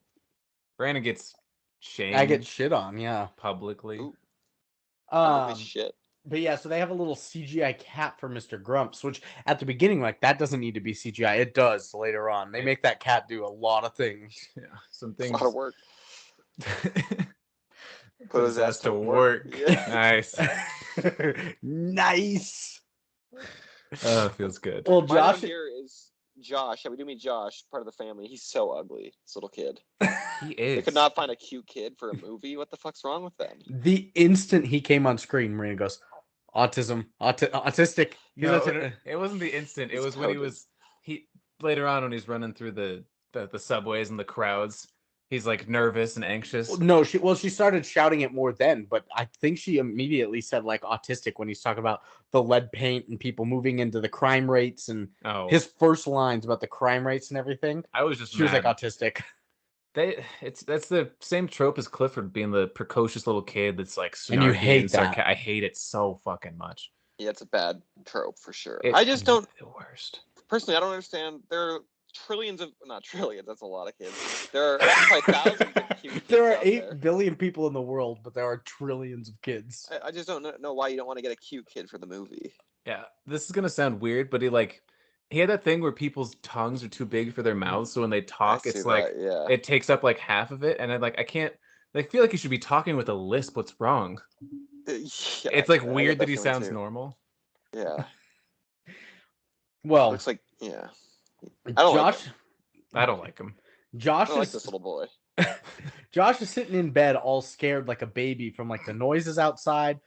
Brandon gets shamed. I get shit on, yeah. Publicly. Ooh. Publicly shit. But yeah, so they have a little CGI cat for Mr. Grumps, which at the beginning, like, that doesn't need to be CGI. It does later on. They make that cat do a lot of things. Yeah, some things. A lot of work. Put his ass to work. Yeah. Nice. Nice. Oh, it feels good. Well, My note Josh here is Josh. Yeah, we do meet Josh, part of the family. He's so ugly, this little kid. He is. They could not find a cute kid for a movie. What the fuck's wrong with them? The instant he came on screen, Marina goes, autistic. No, it wasn't the instant. It It's was when coded. he later on when he's running through the subways and the crowds. He's like nervous and anxious. No, she started shouting it more then, but I think she immediately said like autistic when he's talking about the lead paint and people moving into the crime rates and his first lines about the crime rates and everything. I was just she was like autistic. That's the same trope as Clifford being the precocious little kid that's like snarky and you hate that. I hate it so fucking much. Yeah, it's a bad trope for sure. It's I just don't. The worst. Personally, I don't understand. There are not trillions. That's a lot of kids. There are probably thousands of cute kids. There are out 8 there. billion people in the world, but there are trillions of kids. I just don't know why you don't want to get a cute kid for the movie. Yeah, this is gonna sound weird, but he had that thing where people's tongues are too big for their mouths, so when they talk, it's like it takes up like half of it, and I can't. I feel like you should be talking with a lisp. What's wrong? Yeah, it's like weird that he sounds normal. Yeah. Well, looks like I don't like him. I don't like him. I don't like this little boy. Josh is sitting in bed all scared like a baby from like the noises outside,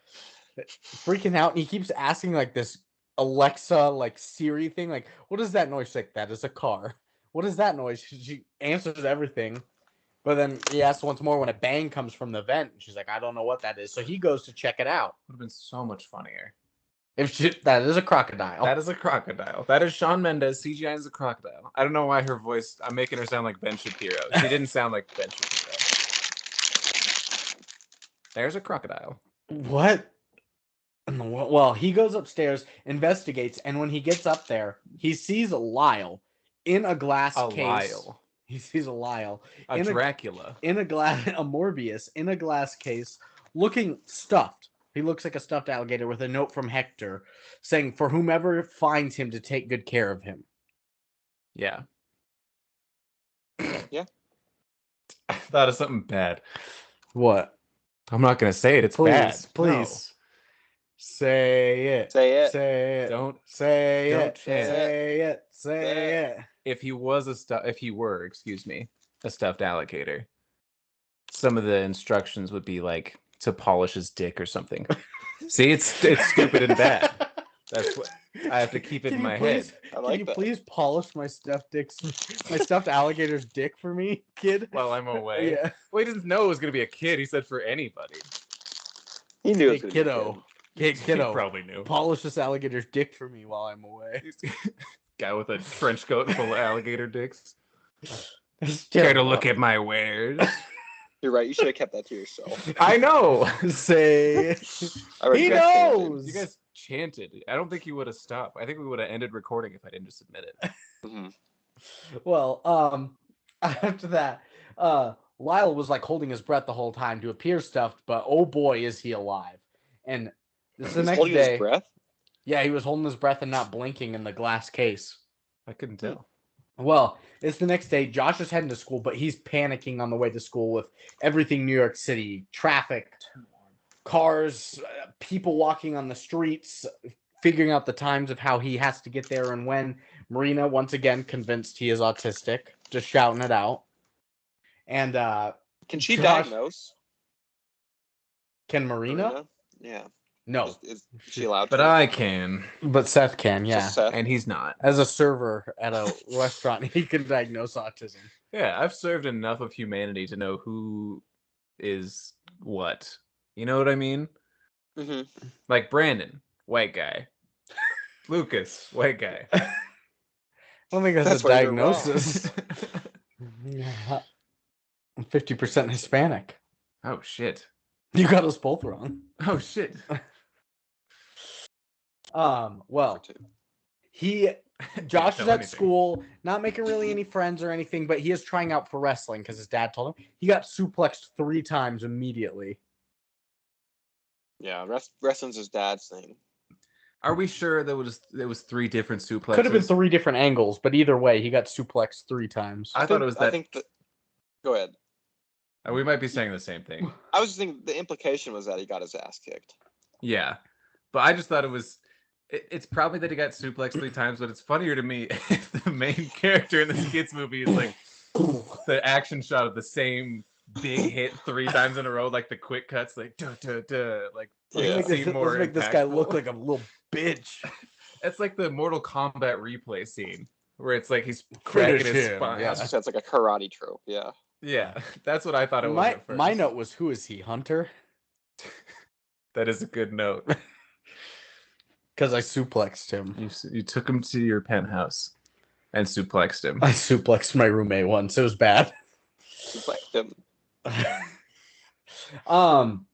freaking out, and he keeps asking like this Alexa like Siri thing, like, what is that noise? She's like, that is a car. What is that noise? She answers everything, but then he asks once more when a bang comes from the vent, and she's like, I don't know what that is. So he goes to check it out. Would have been so much funnier. That is a crocodile. That is a crocodile. That is Shawn Mendes. CGI is a crocodile. I don't know why her voice. I'm making her sound like Ben Shapiro. She didn't sound like Ben Shapiro. There's a crocodile. What? Well, he goes upstairs, investigates, and when he gets up there, he sees Lyle in a glass case. Lyle. He sees a Lyle. A Dracula. A Morbius in a glass case, looking stuffed. He looks like a stuffed alligator with a note from Hector saying, for whomever finds him to take good care of him. Yeah. Yeah. I thought of something bad. What? I'm not going to say it. It's bad. Please. No. Say it. Say it. Say it. Don't say don't it. chant. Say it. Say it. If he were, a stuffed alligator, some of the instructions would be like to polish his dick or something. See, it's stupid and bad. That's what I have to keep it in my head. Can you please polish my stuffed alligator's dick for me, kid? While I'm away. Yeah. Well, he didn't know it was gonna be a kid. He said for anybody. He knew Hey, it was kiddo. Hey, kiddo. He probably knew. Polish this alligator's dick for me while I'm away. Guy with a trench coat full of alligator dicks. Care to look at my wares? You're right. You should have kept that to yourself. I know. Say he knows. You guys chanted. I don't think he would have stopped. I think we would have ended recording if I didn't just admit it. Mm-hmm. Well, after that, Lyle was like holding his breath the whole time to appear stuffed, but oh boy, is he alive! And this is the next holding day. His breath? Yeah, he was holding his breath and not blinking in the glass case. I couldn't tell. Well, it's the next day. Josh is heading to school, but he's panicking on the way to school with everything New York City, traffic, cars, people walking on the streets, figuring out the times of how he has to get there and when. Marina, once again, convinced he is autistic, just shouting it out. And can she diagnose? Can Marina? Yeah. No. Is she allowed but to? I can. But Seth can, yeah. And he's not. As a server at a restaurant, he can diagnose autism. Yeah, I've served enough of humanity to know who is what. You know what I mean? Mm-hmm. Like Brandon, white guy. Lucas, white guy. I don't think that's a diagnosis. I'm 50% Hispanic. Oh, shit. You got us both wrong. Oh, shit. Well, Josh is know at anything. school, not making really any friends or anything, but he is trying out for wrestling because his dad told him. He got suplexed 3 times immediately. Yeah, wrestling's his dad's thing. Are we sure there was 3 different suplexes? Could have been 3 different angles, but either way, he got suplexed 3 times. I thought it was that. Go ahead. We might be saying the same thing. I was just thinking the implication was that he got his ass kicked. Yeah, but I just thought it was. It's probably that he got suplexed 3 times, but it's funnier to me if the main character in this kid's movie is like the action shot of the same big hit 3 times in a row, like the quick cuts, like duh duh duh, like let's make this guy look like a little bitch. It's like the Mortal Kombat replay scene where it's like he's cracking his spine. Yeah, that's like a karate trope. Yeah. Yeah, that's what I thought it was at first. My note was, who is he, Hunter? That is a good note. Because I suplexed him. You took him to your penthouse and suplexed him. I suplexed my roommate once. It was bad. Suplexed him.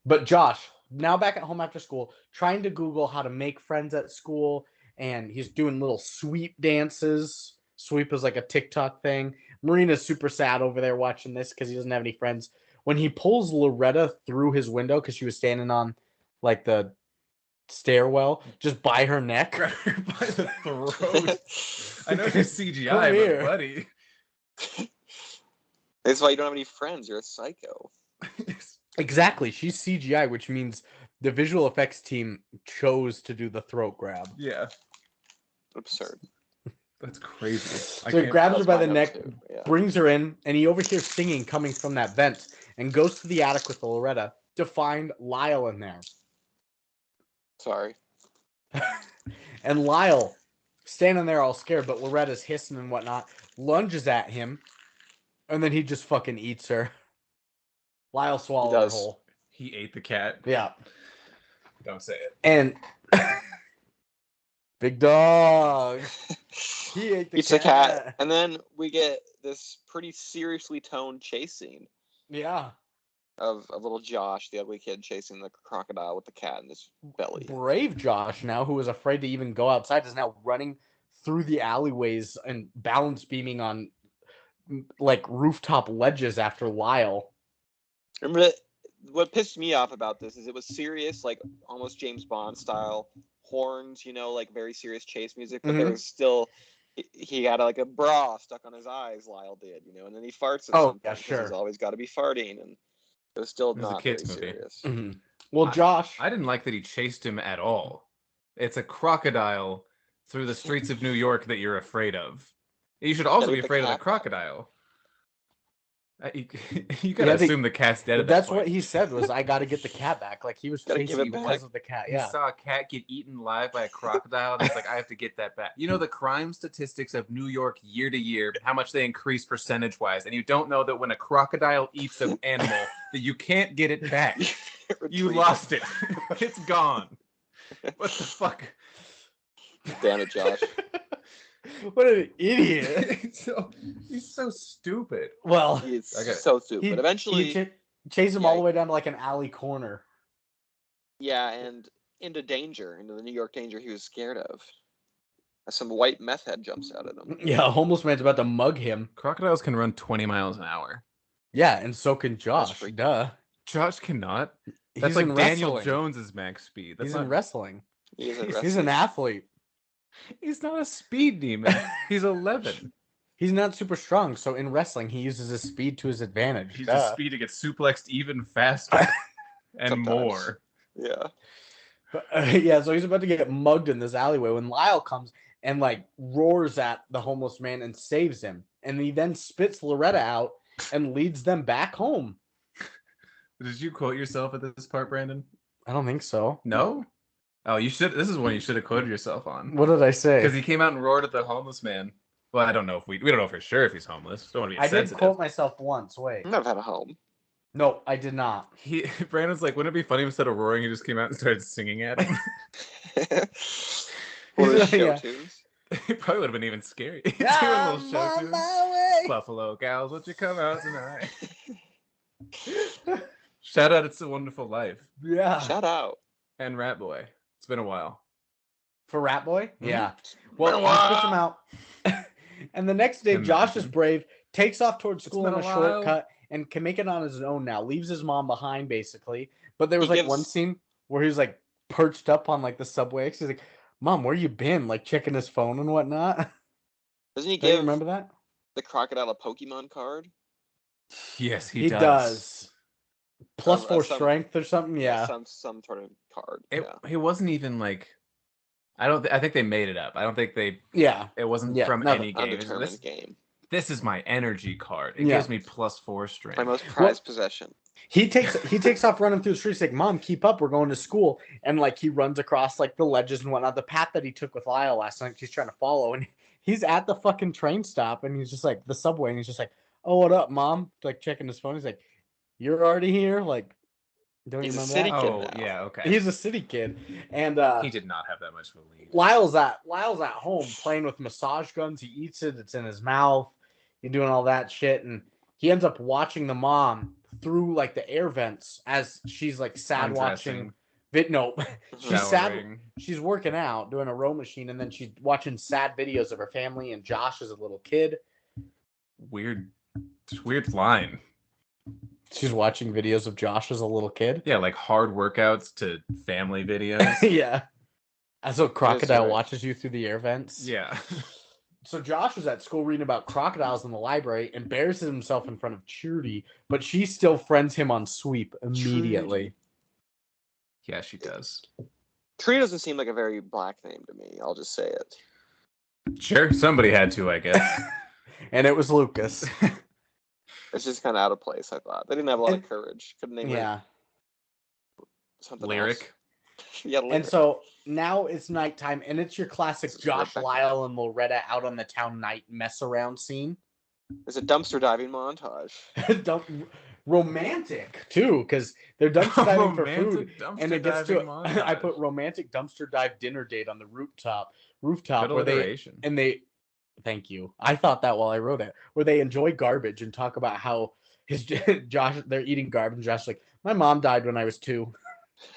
But Josh, now back at home after school, trying to Google how to make friends at school, and he's doing little sweep dances. Sweep is like a TikTok thing. Marina's super sad over there watching this because he doesn't have any friends. When he pulls Loretta through his window because she was standing on like the stairwell, just by her neck, by the throat. I know you're CGI, but buddy. That's why you don't have any friends. You're a psycho. Exactly. She's CGI, which means the visual effects team chose to do the throat grab. Yeah. Absurd. That's crazy. So he grabs her by the neck, brings her in, and he overhears singing coming from that vent and goes to the attic with Loretta to find Lyle in there. Sorry. And Lyle, standing there all scared, but Loretta's hissing and whatnot, lunges at him, and then he just fucking eats her. Lyle swallowed her whole. He ate the cat. Yeah. Don't say it. And big dog. He ate the cat. And then we get this pretty seriously toned chase scene. Yeah. Of little Josh, the ugly kid, chasing the crocodile with the cat in his belly. Brave Josh, now, who was afraid to even go outside, is now running through the alleyways and balance beaming on like rooftop ledges after Lyle. Remember what pissed me off about this is it was serious, like almost James Bond style horns, like very serious chase music, but there was still he had like a bra stuck on his eyes. Lyle did, and then he farts at some point because he's always got to be farting, and it was still not very serious. Mm-hmm. Well, Josh, I didn't like that he chased him at all. It's a crocodile through the streets of New York that you're afraid of. You should also be afraid of the crocodile. You gotta assume the cat's dead. That's what he said was, I gotta get the cat back. Like he was chasing because of the cat. Yeah. He saw a cat get eaten live by a crocodile, and he's like, I have to get that back. The crime statistics of New York year to year, how much they increase percentage wise, and you don't know that when a crocodile eats an animal, that you can't get it back. You lost it. It's gone. What the fuck? Damn it, Josh. What an idiot. He's so stupid. Well, he's so stupid. Eventually, he chase him all the way down to like an alley corner. Yeah, and into the New York danger he was scared of. Some white meth head jumps out at him. Yeah, a homeless man's about to mug him. Crocodiles can run 20 miles an hour. Yeah, and so can Josh. Duh. Josh cannot. That's like Daniel Jones's max speed. He's in wrestling. He's an athlete. He's not a speed demon. He's 11. He's not super strong, so in wrestling, he uses his speed to his advantage. He uses speed to get suplexed even faster and more. Yeah. So he's about to get mugged in this alleyway when Lyle comes and like roars at the homeless man and saves him. And he then spits Loretta out and leads them back home. Did you quote yourself at this part, Brandon? I don't think so. No? Oh, you should. This is one you should have quoted yourself on. What did I say? Because he came out and roared at the homeless man. Well, I don't know if we don't know for sure if he's homeless. Don't want to be insensitive. I did quote myself once. Wait. I've never had a home. No, I did not. Brandon's like, wouldn't it be funny if instead of roaring, he just came out and started singing at him? Show tunes. It probably would have been even scary. Doing a little show tunes. Buffalo gals, would you come out tonight? Shout out, It's a Wonderful Life. Yeah. Shout out. And Rat Boy. It's been a while. For Rat Boy? Mm-hmm. Yeah. Well, he puts him out. And the next day, Josh is brave, takes off towards school in a shortcut, and can make it on his own now. Leaves his mom behind, basically. But there was one scene where he was like perched up on like the subway. He's like, "Mom, where you been?" Like checking his phone and whatnot. Doesn't he Don't you remember that? The Crocodile a Pokemon card? Yes, he does. Plus 4 strength or something. Yeah. Some sort of card. It wasn't even like. I think they made it up. I don't think they. Yeah. It wasn't from any game. Undetermined game. This is my energy card. It gives me plus 4 strength. My most prized possession. He takes off running through the streets like, "Mom, keep up. We're going to school." And like he runs across like the ledges and whatnot. The path that he took with Lyle last night, he's trying to follow, and he's at the fucking train stop, and he's just like the subway, and he's just like, "Oh, what up, Mom?" Like checking his phone. He's like, "You're already here?" Like, don't you remember that? Oh, yeah, okay. He's a city kid, and he did not have that much of a lead. Lyle's at home playing with massage guns. He eats it. It's in his mouth. He's doing all that shit, and he ends up watching the mom through like the air vents as she's like sad watching. No, she's sad. She's working out, doing a row machine, and then she's watching sad videos of her family and Josh as a little kid. Weird line. She's watching videos of Josh as a little kid. Yeah, like hard workouts to family videos. Yeah. As a crocodile watches you through the air vents. Yeah. So Josh was at school reading about crocodiles in the library, embarrasses himself in front of Trudy, but she still friends him on sweep immediately. Trudy. Yeah, she does. Trudy doesn't seem like a very black name to me. I'll just say it. Sure, somebody had to, I guess. And it was Lucas. It's just kind of out of place, I thought. They didn't have a lot of courage. Couldn't name it something Lyric. Else. Yeah, Lyric. And so now it's nighttime, and it's your classic Josh, Lyle, and Loretta out on the town night mess around scene. There's a dumpster diving montage. Romantic too, because they're dumpster diving for food, and it gets to I put romantic dumpster dive dinner date on the rooftop where they thank you. I thought that while I wrote it, where they enjoy garbage and talk about how they're eating garbage. And Josh's like, "My mom died when I was 2."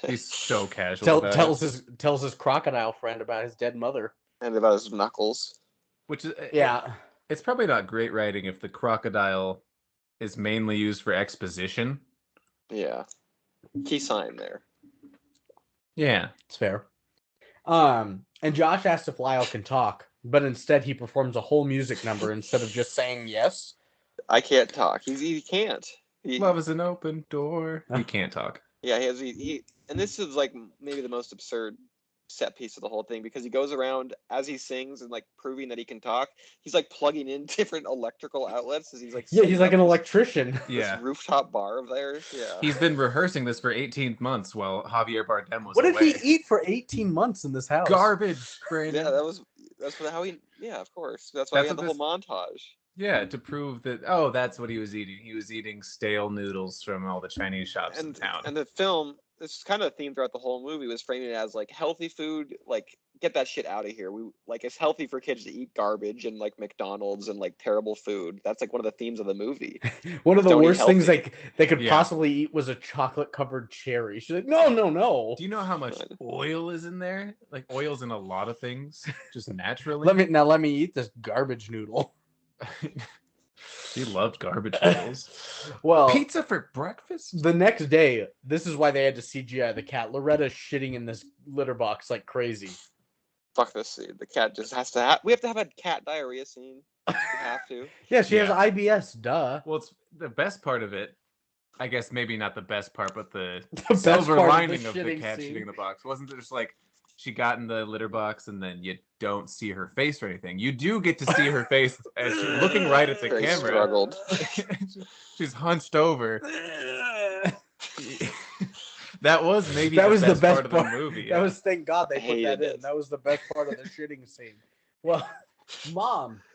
He's so casual. Tells his crocodile friend about his dead mother and about his knuckles. Which is it's probably not great writing if the crocodile is mainly used for exposition. Yeah, key sign there. Yeah, it's fair. And Josh asks if Lyle can talk, but instead he performs a whole music number instead of just saying yes. I can't talk. He can't. Love is an open door. He can't talk. Yeah, and this is like maybe the most absurd set piece of the whole thing, because he goes around as he sings and like proving that he can talk. He's like plugging in different electrical outlets as he's like he's like an electrician. This rooftop bar of theirs. Yeah, he's been rehearsing this for 18 months while Javier Bardem was What away. did he eat for 18 months in this house? Garbage, Brandon. Yeah, of course. That's why he had the whole montage. Yeah, to prove that, that's what he was eating. He was eating stale noodles from all the Chinese shops in town. And the film, this is kind of a theme throughout the whole movie, was framing it as like healthy food, like get that shit out of here. It's healthy for kids to eat garbage and like McDonald's and like terrible food. That's like one of the themes of the movie. One of the worst things they could possibly eat was a chocolate covered cherry. She's like, no. Do you know how much oil is in there? Like oil's in a lot of things, just naturally. Let me eat this garbage noodle. She loved garbage noodles. Well, pizza for breakfast? The next day, this is why they had to CGI the cat. Loretta's shitting in this litter box like crazy. Fuck this scene. The cat just has to we have to have a cat diarrhea scene. We have to. Yeah, she has IBS, duh. Well, it's the best part of it. I guess maybe not the best part, but the silver lining of the cat shitting in the box. Wasn't it just like she got in the litter box and then you don't see her face or anything? You do get to see her face as she's looking right at the camera. Struggled. She's hunched over. That was the best part of the movie. That was, thank God they put that in. That was the best part of the shitting scene. Well,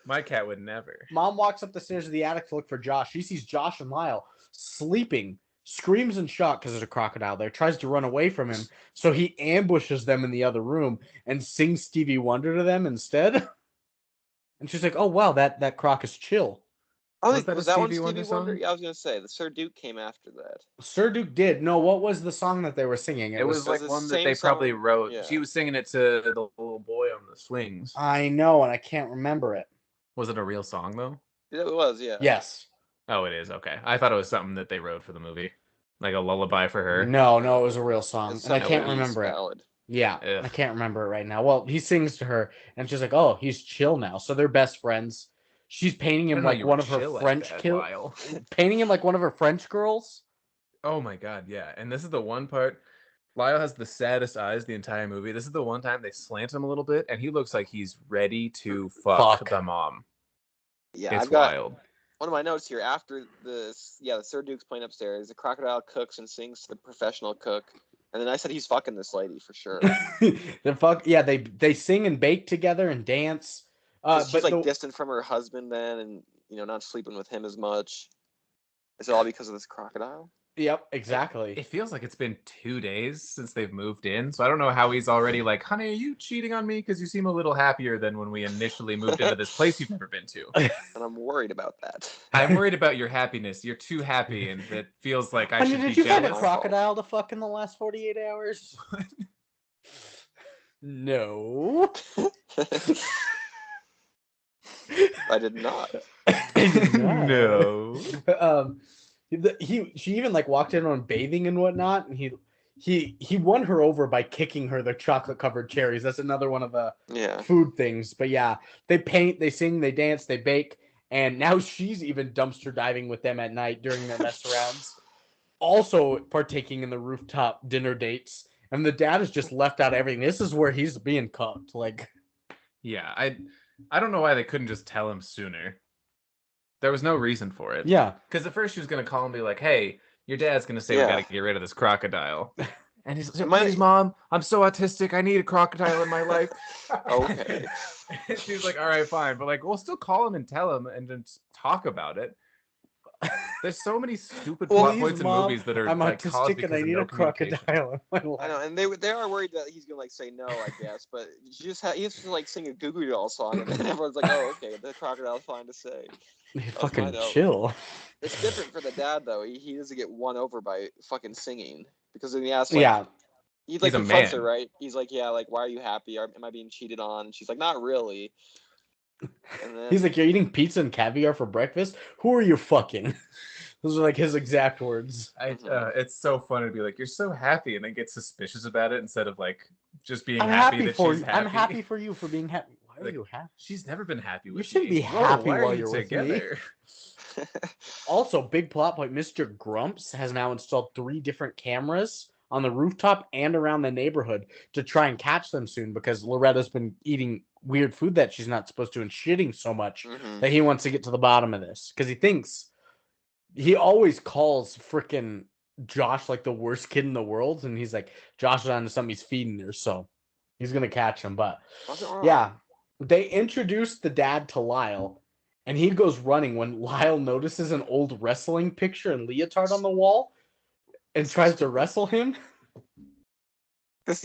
my cat would never. Mom walks up the stairs to the attic to look for Josh. She sees Josh and Lyle sleeping, screams in shock because there's a crocodile there, tries to run away from him. So he ambushes them in the other room and sings Stevie Wonder to them instead. And she's like, "Oh wow, that croc is chill." I Was think that was a that one Stevie Wonder Stevie Wonder? song? Yeah, I was gonna say the Sir Duke came after that. Sir Duke did. No, what was the song that they were singing? It was like the one that same they probably song. wrote. Yeah. She was singing it to the little boy on the swings. I know, and I can't remember it. Was it a real song though? It was, yeah. Yes. Oh, it is. Okay. I thought it was something that they wrote for the movie. Like a lullaby for her. No, it was a real song, It's and I some can't 80s remember it. ballad. Yeah, Ugh. I can't remember it right now. Well, he sings to her, and she's like, "Oh, he's chill now." So they're best friends. She's painting him like one of her French Lyle. painting him like one of her French girls. Oh my god, yeah. And this is the one part. Lyle has the saddest eyes the entire movie. This is the one time they slant him a little bit, and he looks like he's ready to fuck the mom. Yeah, it's I've got wild. one of my notes here. After this, the Sir Duke's playing upstairs. The crocodile cooks and sings to the professional cook, and then I said he's fucking this lady for sure. They sing and bake together and dance. She's like distant from her husband then, and not sleeping with him as much. Is it all because of this crocodile? Yep, exactly. It feels like it's been 2 days since they've moved in, so I don't know how he's already like, honey, are you cheating on me? Because you seem a little happier than when we initially moved into this place you've never been to. And I'm worried about that. I'm worried about your happiness. You're too happy, and it feels like I should be Did you jealous. have a crocodile to fuck in the last 48 hours? No. I did not. No. She even like walked in on bathing and whatnot, and he won her over by kicking her the chocolate covered cherries. That's another one of the food things. But yeah, they paint, they sing, they dance, they bake, and now she's even dumpster diving with them at night during their mess arounds. Also partaking in the rooftop dinner dates, and the dad is just left out of everything. This is where he's being cooked. Like, yeah, I don't know why they couldn't just tell him sooner. There was no reason for it. Yeah. Because at first she was going to call and be like, hey, your dad's going to say we got to get rid of this crocodile. And he's like, please, Mom, I'm so autistic. I need a crocodile in my life. Okay. And she's like, all right, fine. But like, we'll still call him and tell him and then talk about it. There's so many stupid plot points in movies that are I'm like autistic and I need a crocodile in my life. I know, and they are worried that he's gonna like say no, I guess, but he has to like sing a Goo Goo Doll song, and then everyone's like, oh, okay, the crocodile's fine to say. Fucking chill. It's different for the dad though. He doesn't get won over by fucking singing, because then he asks like, he like confronts her, right? He's like, yeah, like, why are you happy? Am I being cheated on? And she's like, not really. And then he's like, you're eating pizza and caviar for breakfast? Who are you fucking? Those are like his exact words. It's so funny to be like, you're so happy, and then get suspicious about it instead of like just being I'm happy that she's happy. I'm happy for you for being happy. Why are you happy? She's never been happy with me. You shouldn't be happy while you're together. With me. Also, big plot point, Mr. Grumps has now installed 3 different cameras on the rooftop and around the neighborhood to try and catch them soon, because Loretta's been eating weird food that she's not supposed to and shitting so much that he wants to get to the bottom of this, because he always calls freaking Josh like the worst kid in the world, and he's like, Josh is onto something, he's feeding her, so he's gonna catch him. But yeah, they introduced the dad to Lyle, and he goes running when Lyle notices an old wrestling picture and leotard on the wall and tries to wrestle him. Because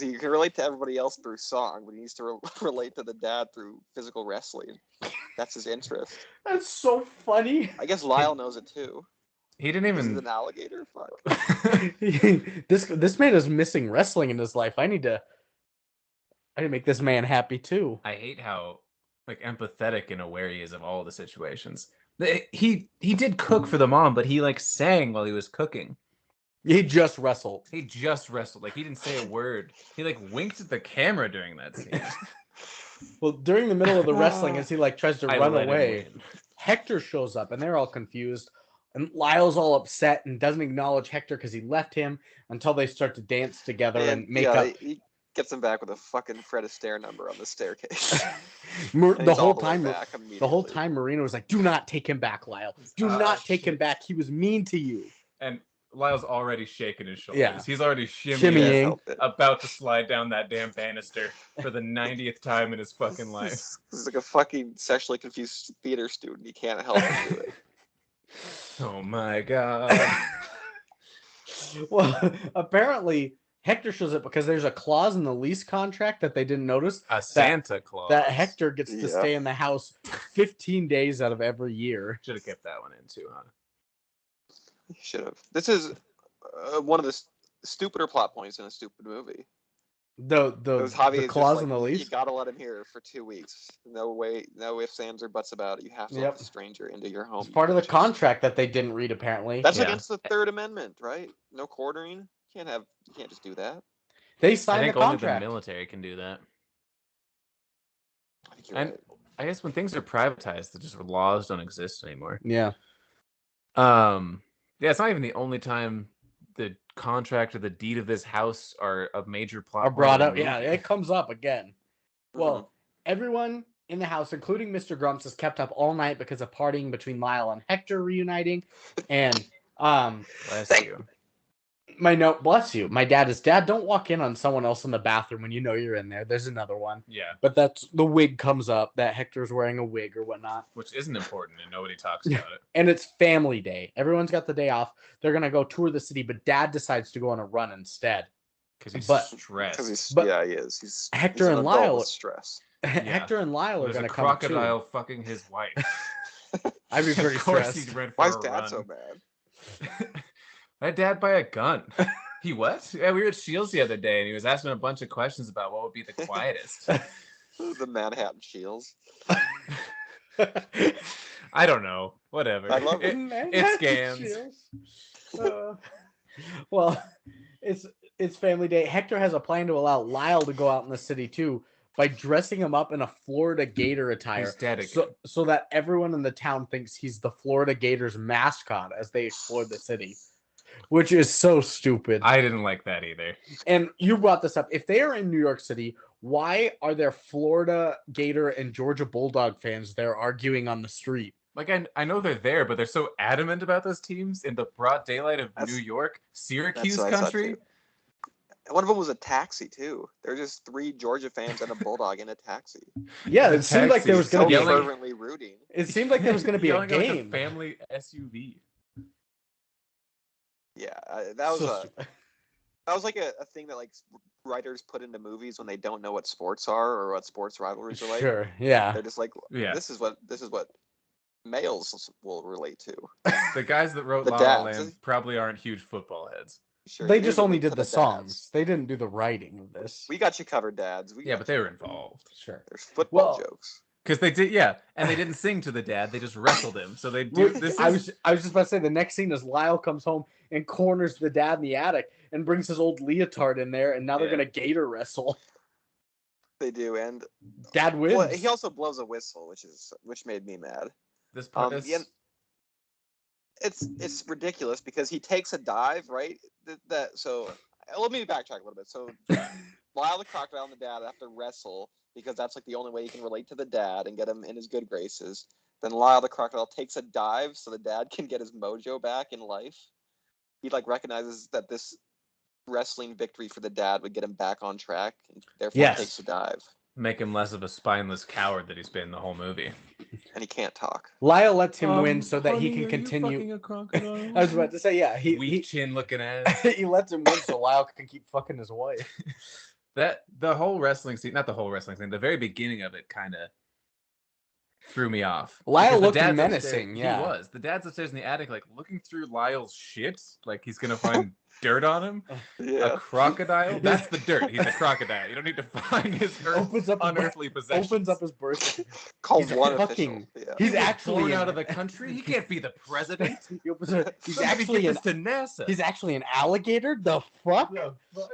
he can relate to everybody else through song, but he needs to relate to the dad through physical wrestling. That's his interest. That's so funny. I guess Lyle knows it too. He didn't even. He's an alligator. Fuck. This man is missing wrestling in his life. I need to make this man happy too. I hate how like empathetic and aware he is of all the situations. He did cook for the mom, but he like sang while he was cooking. He just wrestled. Like, he didn't say a word. He like winked at the camera during that scene. Well, during the middle of the wrestling, as he like tries to run away, Hector shows up and they're all confused. And Lyle's all upset and doesn't acknowledge Hector because he left him until they start to dance together and make up. He gets him back with a fucking Fred Astaire number on the staircase. The whole time Marina was like, do not take him back, Lyle. Do not take him back. He was mean to you. And Lyle's already shaking his shoulders. Yeah. He's already shimmying, about to slide down that damn banister for the 90th time in his fucking life. This is like a fucking sexually confused theater student. He can't help but do it. Oh my god. Well, apparently Hector shows up because there's a clause in the lease contract that they didn't notice. A Santa Claus. That Hector gets to stay in the house 15 days out of every year. Should have kept that one in too, huh? Should have. This is one of the stupider plot points in a stupid movie. The clause in the lease. You gotta let him here for 2 weeks. No way, no ifs, ands, or buts about it. You have to let the stranger into your home. It's part of the contract that they didn't read, apparently. That's against the Third Amendment, right? No quartering. You can't just do that. They signed the contract. Only the military can do that. I think you're right. I guess when things are privatized, the just laws don't exist anymore. Yeah. Yeah, it's not even the only time the contract or the deed of this house are a major plot are brought up. Yeah, it comes up again. Well, everyone in the house, including Mr. Grumps, is kept up all night because of partying between Lyle and Hector reuniting. And bless you. Bless you. My dad is, Dad, don't walk in on someone else in the bathroom when you know you're in there. There's another one. Yeah. But that's the wig comes up that Hector's wearing a wig or whatnot. Which isn't important and nobody talks about it. And it's family day. Everyone's got the day off. They're going to go tour the city, but Dad decides to go on a run instead. Because he's stressed. He is. He's Hector and Lyle. Stress. Hector and Lyle are going to come too. Crocodile fucking his wife. I'd be pretty stressed. Why is Dad so bad? My dad buy a gun. He what? Yeah, we were at Shields the other day, and he was asking a bunch of questions about what would be the quietest. The Manhattan Shields. I don't know. Whatever. I love it. It scans. Well, it's family day. Hector has a plan to allow Lyle to go out in the city too by dressing him up in a Florida Gator attire. He's dead again. So that everyone in the town thinks he's the Florida Gators mascot as they explore the city. Which is so stupid. I didn't like that either. And you brought this up. If they are in New York City, why are there Florida Gator and Georgia Bulldog fans there arguing on the street? Like, I know they're there, but they're so adamant about those teams in the broad daylight of New York, Syracuse country. One of them was a taxi, too. They're just 3 Georgia fans and a Bulldog in a taxi. Yeah, it seemed like there was going to be fervently rooting. It seemed like there was going to be a game. Like a family SUV. Yeah, that was like a thing that like writers put into movies when they don't know what sports are or what sports rivalries are like. Sure, yeah. They're just like, this is what males will relate to. The guys that wrote La La Land probably aren't huge football heads. Sure, they just only did the songs. They didn't do the writing of this. We got you covered, dads. But they were involved. Sure. There's football jokes. Because they did, and they didn't sing to the dad; they just wrestled him. So they do this. I was just about to say the next scene is Lyle comes home and corners the dad in the attic and brings his old leotard in there, and now they're gonna Gator wrestle. They do, and Dad wins. Well, he also blows a whistle, which made me mad. This part is. It's ridiculous because he takes a dive, right? So let me backtrack a little bit. So Lyle the Crocodile and the dad have to wrestle because that's like the only way you can relate to the dad and get him in his good graces. Then Lyle the Crocodile takes a dive so the dad can get his mojo back in life. He like recognizes that this wrestling victory for the dad would get him back on track, and therefore takes a dive. Make him less of a spineless coward that he's been the whole movie. And he can't talk. Lyle lets him win so that he can continue. A crocodile? I was about to say, weak chin looking ass. He lets him win so Lyle can keep fucking his wife. The whole wrestling scene, not the whole wrestling scene, the very beginning of it kind of threw me off. Lyle looked menacing. He was. The dad's upstairs in the attic, like looking through Lyle's shit, like he's gonna find dirt on him. A crocodile. That's the dirt. He's a crocodile. You don't need to find his unearthly possessions. Opens up his birth. Calls one official. Yeah. He's actually born out of the country. He can't be the president. He's actually to NASA. He's actually an alligator. The fuck?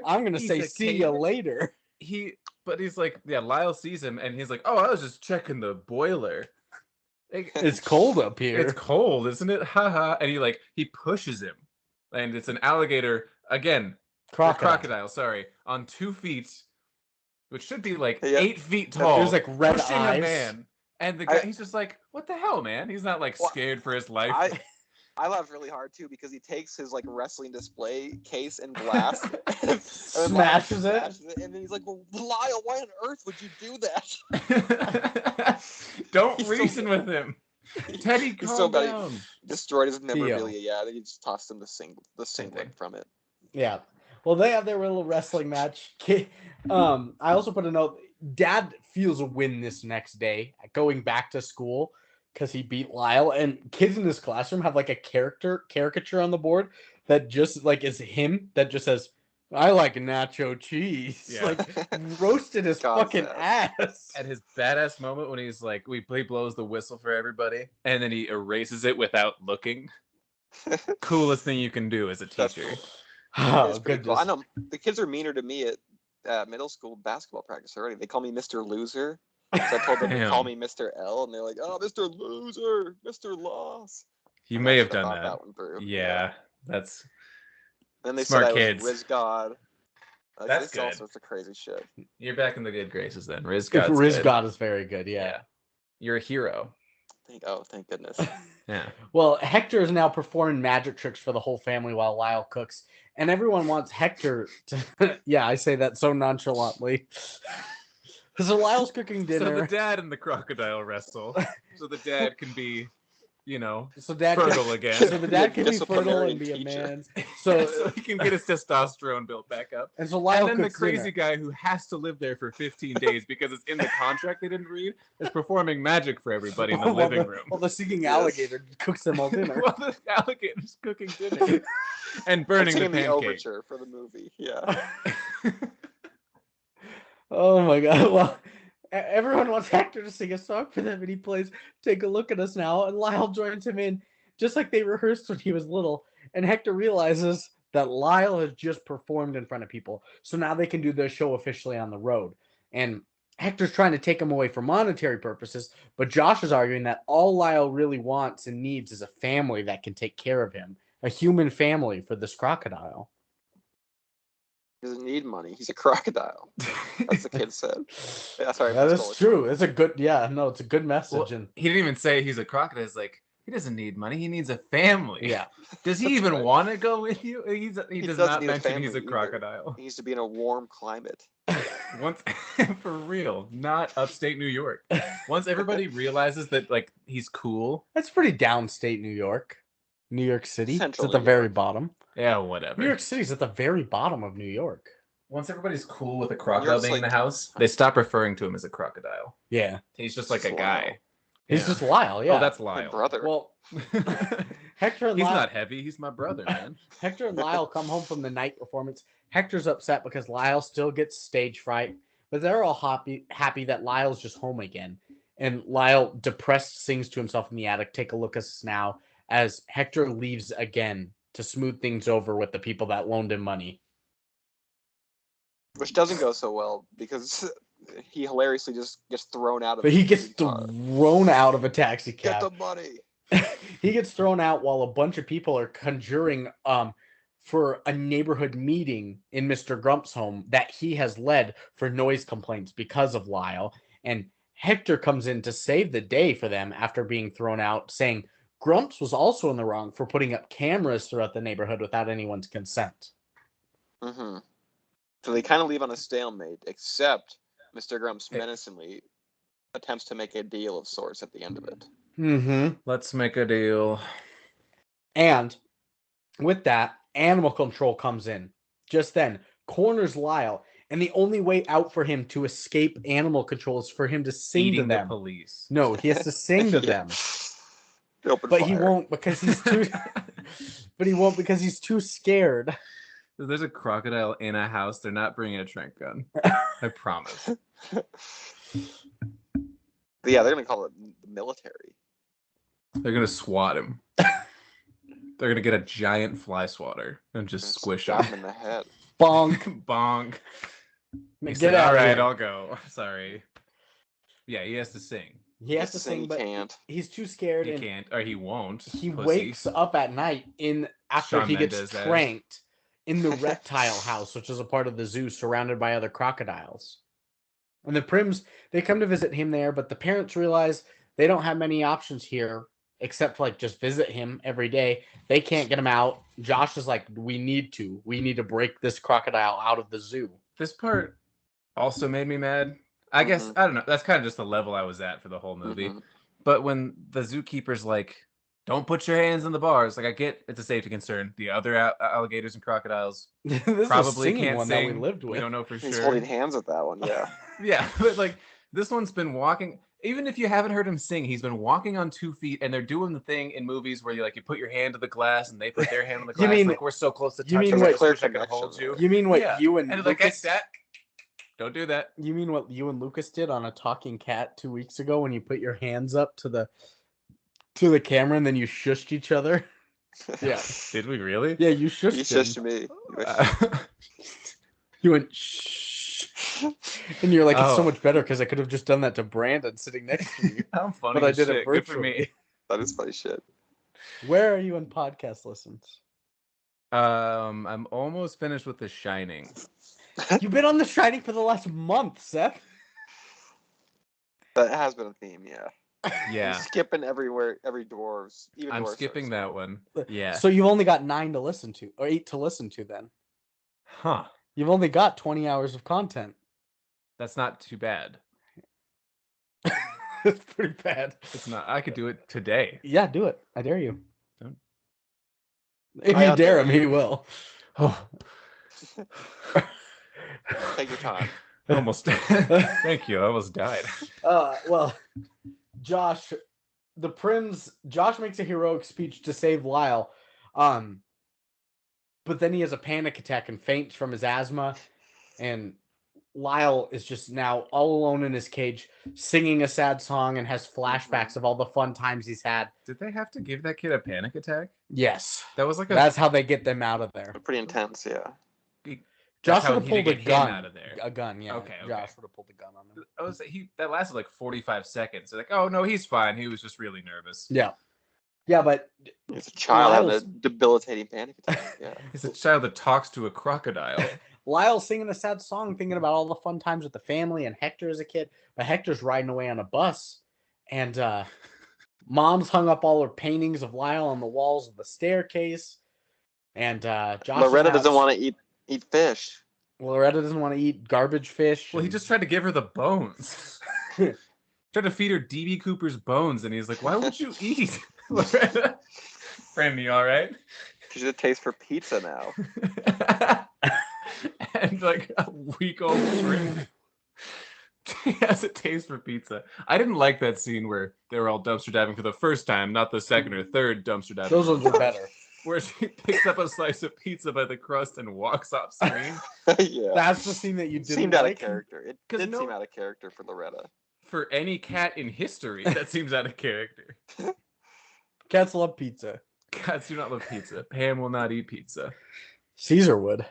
I'm gonna say see you later. But he's like, Lyle sees him and he's like, oh, I was just checking the boiler. It's cold up here. It's cold, isn't it? Haha. And he pushes him. And it's an alligator, again, crocodile, on 2 feet, which should be like 8 feet tall. There's like red pushing eyes. A man. And the guy, he's just like, what the hell, man? He's not like scared for his life. I laughed really hard too because he takes his like wrestling display case and glass and smashes it, and then he's like, "Well, Lyle, why on earth would you do that?" Don't reason with him, Teddy. Calm down. Destroyed his memorabilia. Yeah, he just tossed him the singlet from it. Yeah. Well, they have their little wrestling match. I also put a note. Dad feels a win this next day, going back to school because he beat Lyle. And kids in this classroom have like a caricature on the board that just like is him that just says, "I like nacho cheese." Yeah. Like roasted his God, fucking ass. At his badass moment when he's like, he blows the whistle for everybody, and then he erases it without looking. Coolest thing you can do as a teacher. Oh, It's pretty cool. goodness. I know the kids are meaner to me at middle school basketball practice already. They call me Mr. Loser. So I told them to Damn. call me Mr. L, and they're like, "Oh, Mr. Loser, Mr. Loss." You I may have should've done thought that. one through. Yeah, that's Then they smart said I kids. was Riz God. Like, That's this all good. sorts of crazy shit. You're back in the good graces then. Riz God's Riz good. God is very good. Yeah. You're a hero. Thank goodness. Yeah. Well, Hector is now performing magic tricks for the whole family while Lyle cooks, and everyone wants Hector to. Yeah, I say that so nonchalantly. So Lyle's cooking So dinner. the dad and the crocodile wrestle. So the dad can be, Dad fertile again. So the dad can be fertile and Disciplinarian be a teacher. man. So he can get his testosterone built back up. And so Lyle And then the cooks crazy dinner. guy who has to live there for 15 days because it's in the contract they didn't read is performing magic for everybody in the living room. While the singing Yes. alligator cooks them all dinner. While the alligator's cooking dinner and burning the Singing the pancake. overture for the movie. Yeah. Oh my god. Well, everyone wants Hector to sing a song for them, and he plays Take a Look at Us Now, and Lyle joins him in just like they rehearsed when he was little. And Hector realizes that Lyle has just performed in front of people, so now they can do their show officially on the road. And Hector's trying to take him away for monetary purposes, but Josh is arguing that all Lyle really wants and needs is a family that can take care of him, a human family for this crocodile. He doesn't need money. He's a crocodile. That's the kid said. Yeah, sorry. That is true. It's a good, it's a good message. Well, And he didn't even say he's a crocodile. He's like, he doesn't need money. He needs a family. yeah, Does he That's even right. want to go with you? He does doesn't not need a mention he's a family either. crocodile. He needs to be in a warm climate. Once, for real, not upstate New York. Once everybody realizes that like he's cool. that's pretty downstate New York. New York City. Central It's at the New very York. bottom. Yeah, whatever. New York City's at the very bottom of New York. Once everybody's cool with a crocodile being in the like- house, they stop referring to him as a crocodile. Yeah, He's just like a Lyle. guy. he's Yeah. just Lyle. Yeah. Oh, that's My Lyle. brother. well. Hector and He's Lyle. not heavy. He's my brother, man. Hector and Lyle come home from the night performance. Hector's upset because Lyle still gets stage fright, but they're all happy that Lyle's just home again. And Lyle, depressed, sings to himself in the attic, Take a Look at Us Now, as Hector leaves again to smooth things over with the people that loaned him money. Which doesn't go so well because he hilariously just gets thrown out of But he gets the car. thrown out of a taxi Get cab. the money. He gets thrown out while a bunch of people are conjuring for a neighborhood meeting in Mr. Grump's home that he has led for noise complaints because of Lyle. And Hector comes in to save the day for them after being thrown out, saying Grumps was also in the wrong for putting up cameras throughout the neighborhood without anyone's consent. Mm-hmm. So they kind of leave on a stalemate, except Mr. Grumps menacingly attempts to make a deal of sorts at the end of it. Mm-hmm. Let's make a deal. And with that, animal control comes in. Just then, corners Lyle, and the only way out for him to escape animal control is for him to sing Eating to the them. police. No, he has to sing to them. Open But fire. he won't because he's too but he won't because he's too scared. If there's a crocodile in a house, they're not bringing a trank gun. I promise. But yeah, they're gonna call it the military. They're gonna swat him. They're gonna get a giant fly swatter and just squish Stab him. him in the head. Bonk. Bonk. He Get said, out all of right, here. I'll go. Sorry. Yeah, he has to sing. He has to Sing, sing, he but can't. he's too scared He and can't, or he won't. he pussy. wakes up at night after Shawn he gets Mendes, tranked in the reptile house, which is a part of the zoo surrounded by other crocodiles. And the Prims, they come to visit him there, but the parents realize they don't have many options here except for like just visit him every day. They can't get him out. Josh is like, we need to break this crocodile out of the zoo. This part also made me mad. I guess, Mhm. I don't know. That's kind of just the level I was at for the whole movie. Mhm. But when the zookeeper's like, don't put your hands in the bars. Like I get it's a safety concern. The other alligators and crocodiles This is a probably singing can't one sing. that we lived with. We don't know for He's sure. holding hands with that one, yeah. Yeah, but like this one's been walking. Even if you haven't heard him sing, he's been walking on 2 feet, and they're doing the thing in movies where you put your hand to the glass, and they put their hand on the glass. You mean- like we're so close to you touching. mean I what- just wish I could hold you. You mean what Yeah. you and And Lucas? that. Don't do that. You mean what you and Lucas did on a talking cat 2 weeks ago when you put your hands up to the camera and then you shushed each other? Yeah. Did we really? Yeah, you shushed You him. shushed me. You went shh. And you're like, it's so Oh. much better because I could have just done that to Brandon sitting next to you. I'm funny. But I as did it shit. Good for me. virtually. That is funny shit. Where are you in podcast listens? I'm almost finished with The Shining. You've been on The Shining for the last month, Seth. That has been a theme, yeah. Yeah. You're skipping everywhere, every dwarves. Even I'm dwarves skipping are- that one. Yeah. So you've only got 9 to listen to, or 8 to listen to then. Huh. You've only got 20 hours of content. That's not too bad. It's pretty bad. It's not. I could do it today. Yeah, do it. I dare you. Don't. If I you dare him, dare he will. Oh, Take your time. almost. Thank you. I almost died. Well, Josh makes a heroic speech to save Lyle. But then he has a panic attack and faints from his asthma. And Lyle is just now all alone in his cage, singing a sad song and has flashbacks of all the fun times he's had. Did they have to give that kid a panic attack? Yes. That was like a. That's how they get them out of there. Pretty intense, yeah. Josh how would have he- to pulled a get him gun. out of there. A gun, yeah. Okay. Josh would have pulled a gun on him. That lasted like 45 seconds. They're like, oh no, he's fine. He was just really nervous. Yeah. Yeah, but He's a child having a Lyle's- debilitating panic attack, yeah. He's a child that talks to a crocodile. Lyle's singing a sad song, thinking about all the fun times with the family and Hector as a kid. But Hector's riding away on a bus. And Mom's hung up all her paintings of Lyle on the walls of the staircase. And Josh Loretta doesn't want to eat fish. Loretta doesn't want to eat garbage fish. Well, he just tried to give her the bones. Tried to feed her DB Cooper's bones, and he's like, "Why would you eat, Loretta?" Brandy, all right? She's a taste for pizza now. And like a week-old shrimp. He has a taste for pizza. I didn't like that scene where they were all dumpster diving for the first time, not the second or third dumpster diving. Those ones were better. Where she picks up a slice of pizza by the crust and walks off screen. Yeah. That's the scene that you It didn't seemed out like. of character. It 'Cause did no- seem out of character for Loretta. For any cat in history, that seems out of character. Cats love pizza. Cats do not love pizza. Pam will not eat pizza. Caesar would.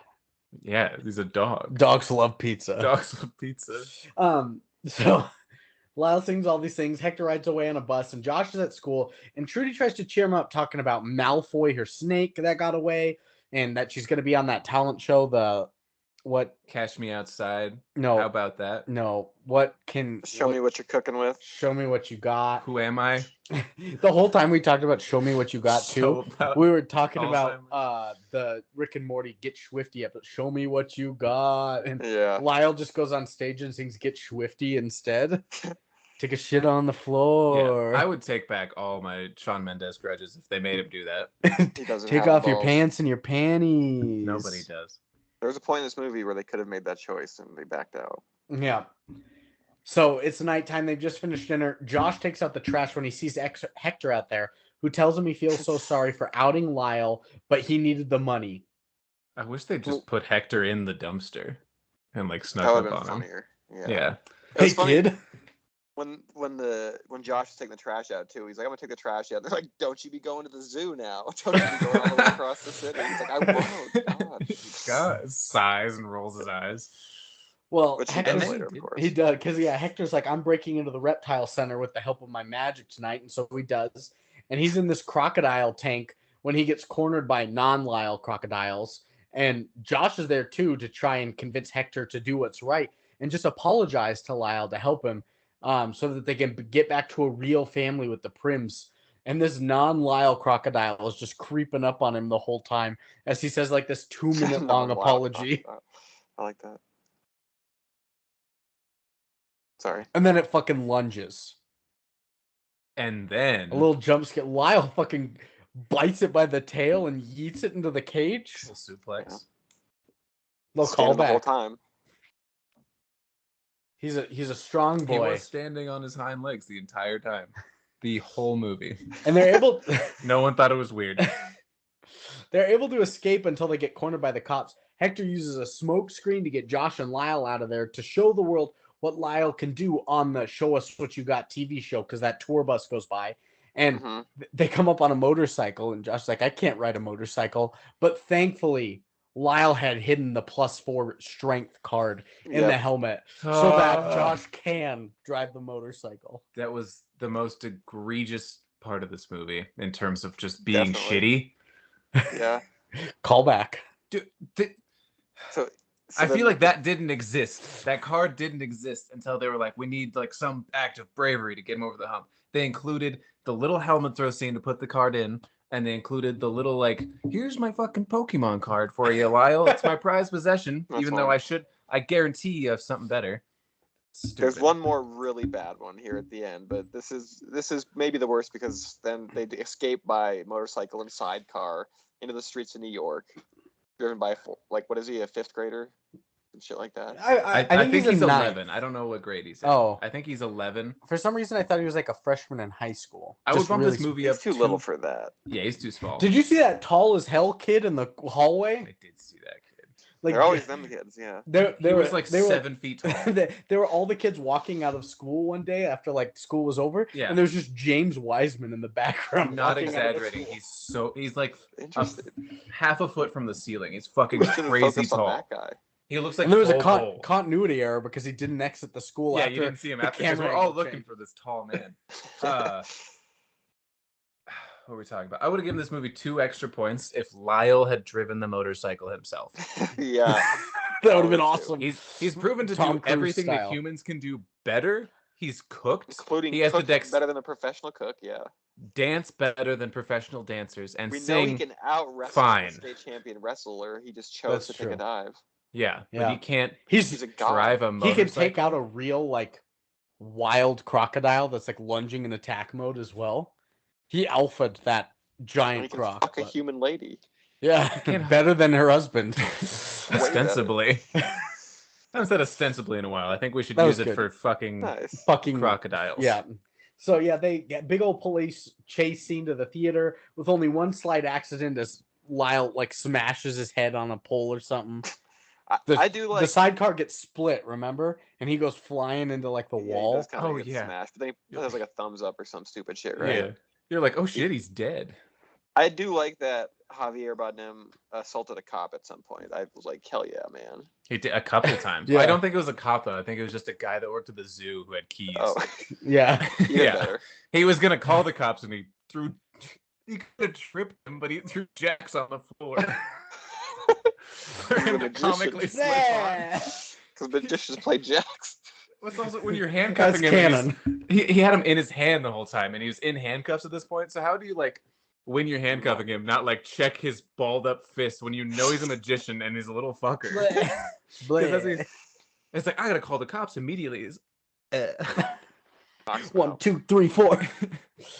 Yeah, he's a dog. Dogs love pizza. Dogs love pizza. So Lyle sings all these things. Hector rides away on a bus, and Josh is at school. And Trudy tries to cheer him up, talking about Malfoy, her snake that got away, and that she's going to be on that talent show. Cash Me Outside. No, How about that? no. Show me what you're cooking with. Show me what you got. Who am I? The whole time we talked about show me what you got too. So about- We were talking Alzheimer's. about the Rick and Morty Get Swifty episode. Show me what you got. And Yeah. Lyle just goes on stage and sings Get Swifty instead. Take a shit on the floor. Yeah, I would take back all my Shawn Mendes grudges if they made him do that. He doesn't Take have off your balls. pants and your panties. Nobody does. There was a point in this movie where they could have made that choice and they backed out. Yeah. So it's nighttime. They've just finished dinner. Josh takes out the trash when he sees Hector out there, who tells him he feels so sorry for outing Lyle, but he needed the money. I wish they'd just put Hector in the dumpster and like That snuck would up have been on him. funnier. Yeah. Yeah. It was Hey, funny kid. when Josh is taking the trash out too. He's like, "I'm gonna take the trash out." They're like, "Don't you be going to the zoo now? Don't you be going all the way across the city?" He's like, "I won't." God. God, sighs and rolls his eyes. Well, Which he Hector's- does later, of course. He does, because Hector's like, I'm breaking into the reptile center with the help of my magic tonight, and so he does. And he's in this crocodile tank when he gets cornered by non-Lyle crocodiles. And Josh is there too to try and convince Hector to do what's right and just apologize to Lyle to help him, so that they can get back to a real family with the Prims. And this non-Lyle crocodile is just creeping up on him the whole time as he says like this 2-minute long No, wow. apology. I like that. Sorry. And then it fucking lunges. And then a little jump scare. Lyle fucking bites it by the tail and yeets it into the cage. little suplex. Little Standing the whole callback. time. He's a strong boy. He was standing on his hind legs the entire time. The whole movie. And they're able No one thought it was weird. They're able to escape until they get cornered by the cops. Hector uses a smoke screen to get Josh and Lyle out of there to show the world what Lyle can do on the Show Us What You Got TV show, because that tour bus goes by. And they come up on a motorcycle, and Josh's like, I can't ride a motorcycle. But thankfully, Lyle had hidden the +4 strength card in the helmet so that Josh can drive the motorcycle. That was the most egregious part of this movie in terms of just being shitty. Yeah. Callback. Dude, So I feel like that didn't exist. That card didn't exist until they were like, we need like some act of bravery to get him over the hump. They included the little helmet throw scene to put the card in, and they included the little like, here's my fucking Pokemon card for you, Lyle. It's my prized possession. Even though I guarantee you have something better. Stupid. There's one more really bad one here at the end, but this is maybe the worst, because then they escape by motorcycle and sidecar into the streets of New York, driven by what is he, a 5th grader? And shit like that. I think he's 11. I don't know what grade he's in. Oh. I think he's 11. For some reason, I thought he was like a freshman in high school. I would bump this movie up. He's too little for that. Yeah, he's too small. Did you see that tall as hell kid in the hallway? I did see that kid. They're always them kids, yeah. He was like 7 feet tall. There were all the kids walking out of school one day after like school was over, and there was just James Wiseman in the background. Not exaggerating. He's like half a foot from the ceiling. He's fucking crazy tall. That guy. He looks like. And there was a continuity error because he didn't exit the school. Yeah, after you didn't see him after. Because we're all looking for this tall man. What were we talking about? I would have given this movie 2 extra points if Lyle had driven the motorcycle himself. Yeah, that would have been awesome. He's proven to do everything that humans can do better. He's cooked, including he has the better than a professional cook. Yeah, dance better than professional dancers, and we sing. know he can out wrestle a state champion wrestler. He just chose to take a dive. Yeah, but he can't. He's a god. Drive a motorcycle. He can take out a real like wild crocodile that's like lunging in attack mode as well. He alphaed that giant croc. Fuck a human lady. Yeah, better than her husband. Ostensibly. I haven't said ostensibly in a while. I think we should use it for fucking crocodiles. Yeah. So yeah, they get big old police chase scene to the theater with only one slight accident as Lyle like smashes his head on a pole or something. I do like the sidecar gets split, remember? And he goes flying into like the wall. Smashed. But then he has like a thumbs up or some stupid shit, right? Yeah. You're like, oh shit, he's dead. I do like that Javier Bardem assaulted a cop at some point. I was like, hell yeah, man. He did a couple of times. I don't think it was a cop though. I think it was just a guy that worked at the zoo who had keys. Oh, yeah. Better. He was gonna call the cops and he could have tripped him, but he threw jacks on the floor. For him to comically slip on. Because magicians play jacks. What's also when you're handcuffing him? He had him in his hand the whole time, and he was in handcuffs at this point. So how do you like when you're handcuffing him, not like check his balled up fist when you know he's a magician and he's a little fucker? It's like I gotta call the cops immediately. 1, 2, 3, 4.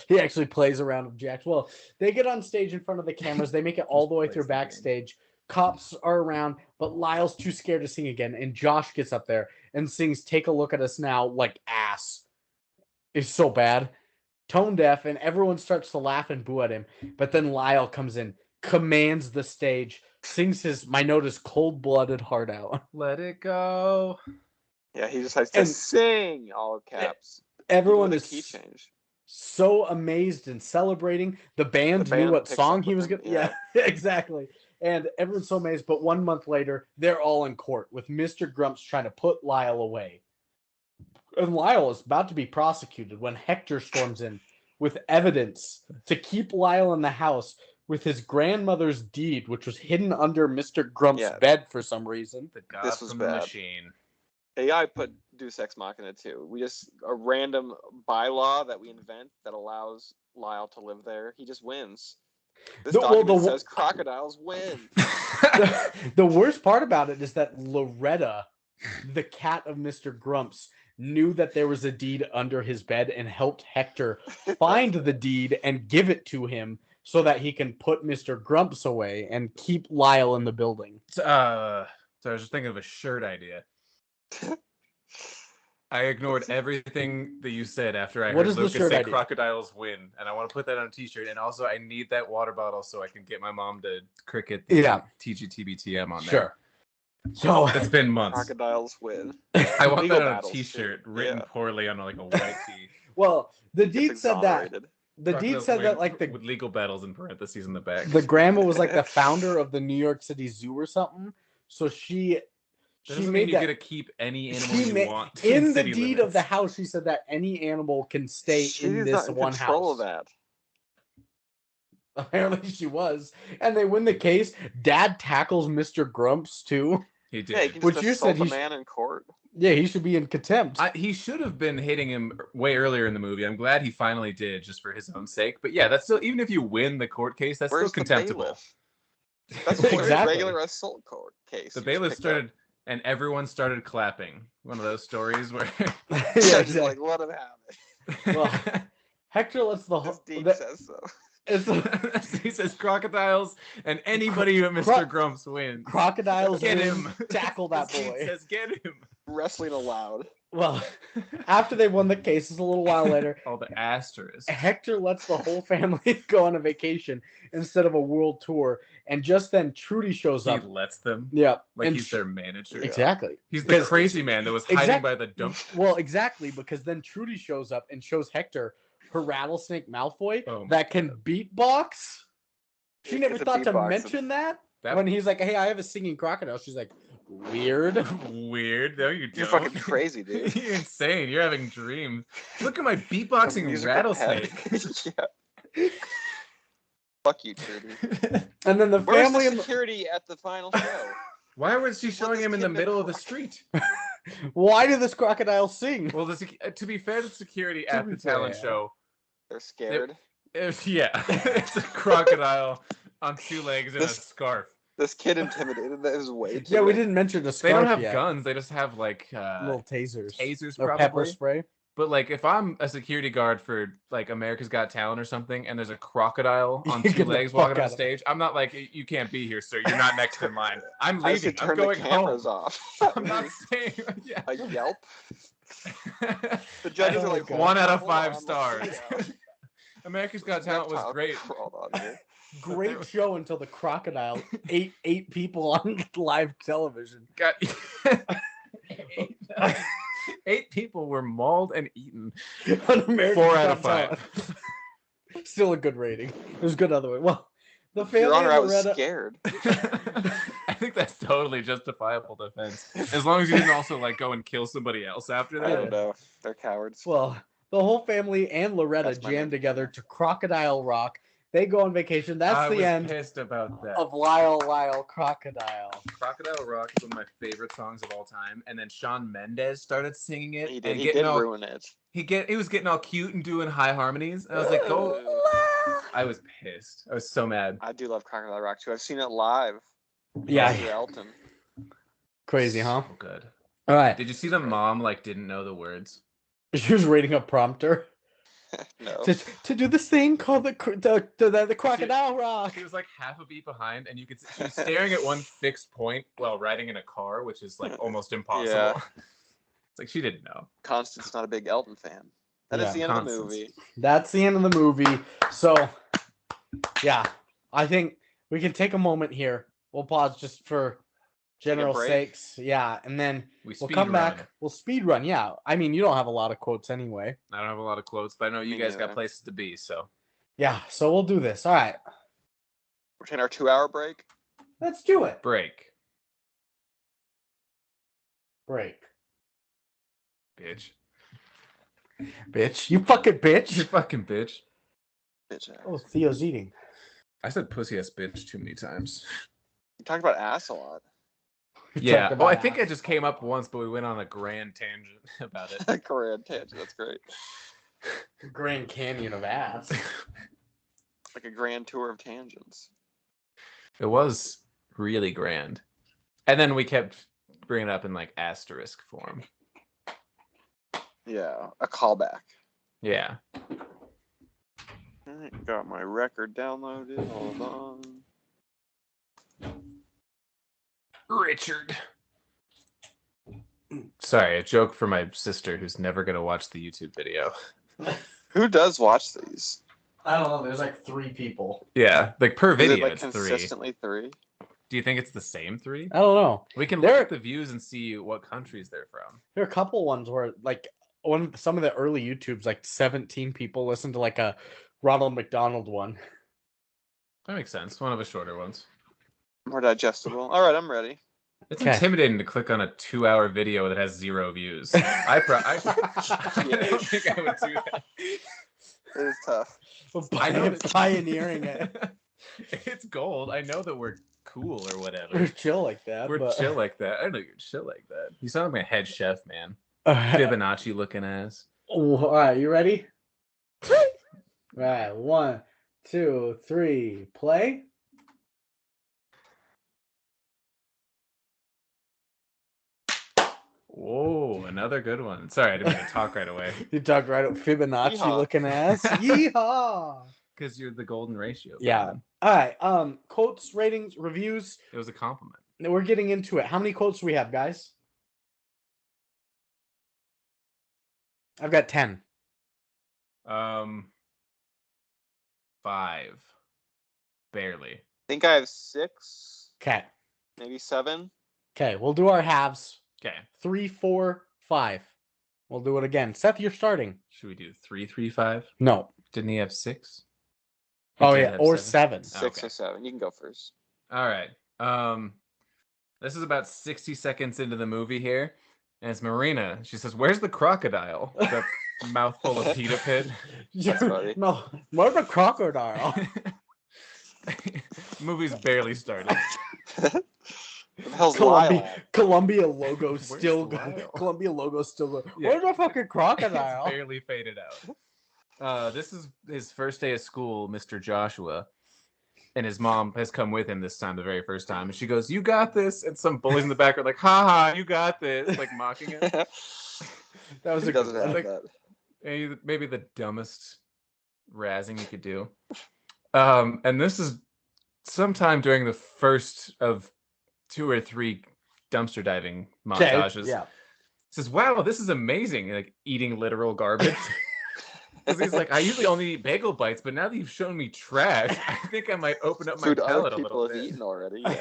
He actually plays around with jacks. Well, they get on stage in front of the cameras. They make it all the way through backstage. Cops are around, but Lyle's too scared to sing again. And Josh gets up there and sings "Take a Look at Us Now" like ass. It's so bad. Tone deaf, and everyone starts to laugh and boo at him. But then Lyle comes in, commands the stage, sings his, my note is cold-blooded heart out. Let it go. Yeah, he decides to sing, all caps. Everyone is key change. So amazed and celebrating. The band knew what song he was going to... Yeah, exactly. And everyone's so amazed. But 1 month later, they're all in court with Mr. Grumps trying to put Lyle away. And Lyle is about to be prosecuted when Hector storms in with evidence to keep Lyle in the house with his grandmother's deed, which was hidden under Mr. Grump's bed for some reason. This was bad. Machine. AI put Deus Ex Machina too. We just a random bylaw that we invent that allows Lyle to live there. He just wins. This document says crocodiles win. The worst part about it is that Loretta, the cat of Mr. Grumps, knew that there was a deed under his bed and helped Hector find the deed and give it to him so that he can put Mr. Grumps away and keep Lyle in the building. So I was just thinking of a shirt idea. I ignored everything that you said after I heard Lucas say idea? Crocodiles win, and I want to put that on a t-shirt, and also I need that water bottle so I can get my mom to cricket the TGTBTM on there. So it's been months. Crocodiles win. I want that on a t-shirt written poorly on like a white tee. Well, the deed said that. The deed said that like with legal battles in parentheses in the back. The grandma was like the founder of the New York City Zoo or something, so she made you get to keep any animal you want. In the deed of the house, she said that any animal can stay in this one house. Control of that. Apparently she was. And they win the case. Dad tackles Mr. Grumps too. He did. Yeah, he can just assault a man in court. Yeah, he should be in contempt. He should have been hitting him way earlier in the movie. I'm glad he finally did, just for his own sake. But yeah, that's still, even if you win the court case, that's still contemptible. That's a regular assault court case. The bailiff started... And everyone started clapping. One of those stories where yeah, exactly. Like, let him have it. Well, Hector lets the whole says so. He says crocodiles and anybody who Mr. Grumps wins. Crocodiles get him. Tackle that boy. He says get him. Wrestling allowed. Well, after they won the cases a little while later, all the asterisks. Hector lets the whole family go on a vacation instead of a world tour, and just then Trudy shows up. He lets them. Yeah, like he's their manager. Exactly. He's the crazy man that was hiding by the dump. Well, exactly, because then Trudy shows up and shows Hector her rattlesnake Malfoy that can beatbox. She never thought to mention that when he's like, "Hey, I have a singing crocodile." She's like, "Weird." Weird. No, you don't. You're fucking crazy, dude. You're insane. You're having dreams. Look at my beatboxing rattlesnake. Yeah. Fuck you, Trudy. And then the family and security at the final show. Why was she showing him in the middle of the street? Why did this crocodile sing? Well, to be fair to security at the talent show, they're scared. It's a crocodile on two legs and a scarf. This kid intimidated his way. Yeah, we didn't mention the scarf. They don't have guns. They just have like little tasers. Tasers, or probably. Pepper spray. But like, if I'm a security guard for like America's Got Talent or something, and there's a crocodile on two legs walking on stage, I'm not like, you can't be here, sir. You're not next in line. I'm leaving. I'm going home. Off. I'm not saying. Yeah. A Yelp. The judges are like 1 out of 5 stars. America's Got Talent was great. Great show until the crocodile ate 8 people on live television. Got 8 people were mauled and eaten. 4 out of 5. Still a good rating. It was good other way. Well, the family. Your Honor, I was scared. I think that's totally justifiable defense. As long as you didn't also like go and kill somebody else after that. I don't know. They're cowards. Well, the whole family and Loretta jam together to Crocodile Rock. They go on vacation. That's the end. Pissed about that. Of Lyle Crocodile. Crocodile Rock is one of my favorite songs of all time. And then Shawn Mendes started singing it. He did ruin it. He was getting all cute and doing high harmonies. And I was like, go. I was pissed. I was so mad. I do love Crocodile Rock too. I've seen it live. Yeah. Elton. Crazy, huh? So good. All right. Did you see the mom like didn't know the words? She was reading a prompter. No. To do this thing called the Crocodile Rock. She was like half a beat behind, and you could see she was staring at one fixed point while riding in a car, which is like almost impossible. Yeah. It's like she didn't know. Constance's not a big Elton fan. That is the end of the movie. That's the end of the movie. So, yeah, I think we can take a moment here. We'll pause just for general sakes. Yeah, and then we'll come back. We'll speed run. Yeah, I mean, you don't have a lot of quotes anyway. I don't have a lot of quotes, but I know you guys got places to be, so. Yeah, so we'll do this. All right. We're taking our 2-hour break. Let's do it. Break. Bitch. You fucking bitch. You fucking bitch. Bitch ass. Oh, Theo's eating. I said pussy ass bitch too many times. You talked about ass a lot. Yeah. Oh, I think it just came up once, but we went on a grand tangent about it. A grand tangent. That's great. Grand Canyon of ass. Like a grand tour of tangents. It was really grand. And then we kept bringing it up in like asterisk form. Yeah, a callback. Yeah. I got my record downloaded. Hold on. Richard. Sorry, a joke for my sister who's never gonna watch the YouTube video. Who does watch these? I don't know. There's like 3 people. Yeah, like per Is video, it like it's 3. consistently 3? Do you think it's the same 3? I don't know. We can look at the views and see what countries they're from. There are a couple ones where like some of the early YouTubes, like 17 people listen to like a Ronald McDonald one. That makes sense. One of the shorter ones. More digestible. All right, I'm ready. It's Okay. intimidating to click on a 2-hour video that has 0 views. I don't think I would do that. It is tough. I know Pioneering it. It's gold. I know that we're cool or whatever. We're chill like that. We're chill like that. I know you're chill like that. You sound like my head chef, man. All Fibonacci looking ass. right, you ready? All right, 1, 2, 3, play. Whoa, another good one. Sorry, I didn't mean to talk right away. You talk right up Fibonacci Yeehaw. looking ass. Yeehaw! Because you're the golden ratio. Yeah. man. All right. Quotes, ratings, reviews. It was a compliment. We're getting into it. How many quotes do we have, guys? I've got 10. 5. Barely. I think I have 6, Okay. maybe 7. Okay, we'll do our halves. Okay. 3, 4, 5. We'll do it again. Seth, you're starting. Should we do 3, 3, 5? No. Didn't he have 6? Oh yeah, or 7. 6 Okay. or 7. You can go first. All right. This is about 60 seconds into the movie here, and it's Marina. She says, "Where's the crocodile?" With a mouthful of pita pit. That's funny. No, where's the crocodile? Movie's barely started. What the hell's Lyle at? Columbia logo Where's still Lyle? going. Columbia logo still going. Yeah. Where's the fucking crocodile? It's barely faded out. This is his first day of school, Mr. Joshua. And his mom has come with him this time, the very first time. And she goes, "You got this." And some bullies in the back are like, "Ha ha, you got this." Like mocking him. That was He a doesn't good have one. that. Maybe the dumbest razzing you could do. And this is sometime during the first of 2 or 3 dumpster diving montages. Yeah. It says, "Wow, this is amazing." Like eating literal garbage. Because he's like, "I usually only eat bagel bites, but now that you've shown me trash, I think I might open up my Food other palate a people little have bit." eaten already. Yeah.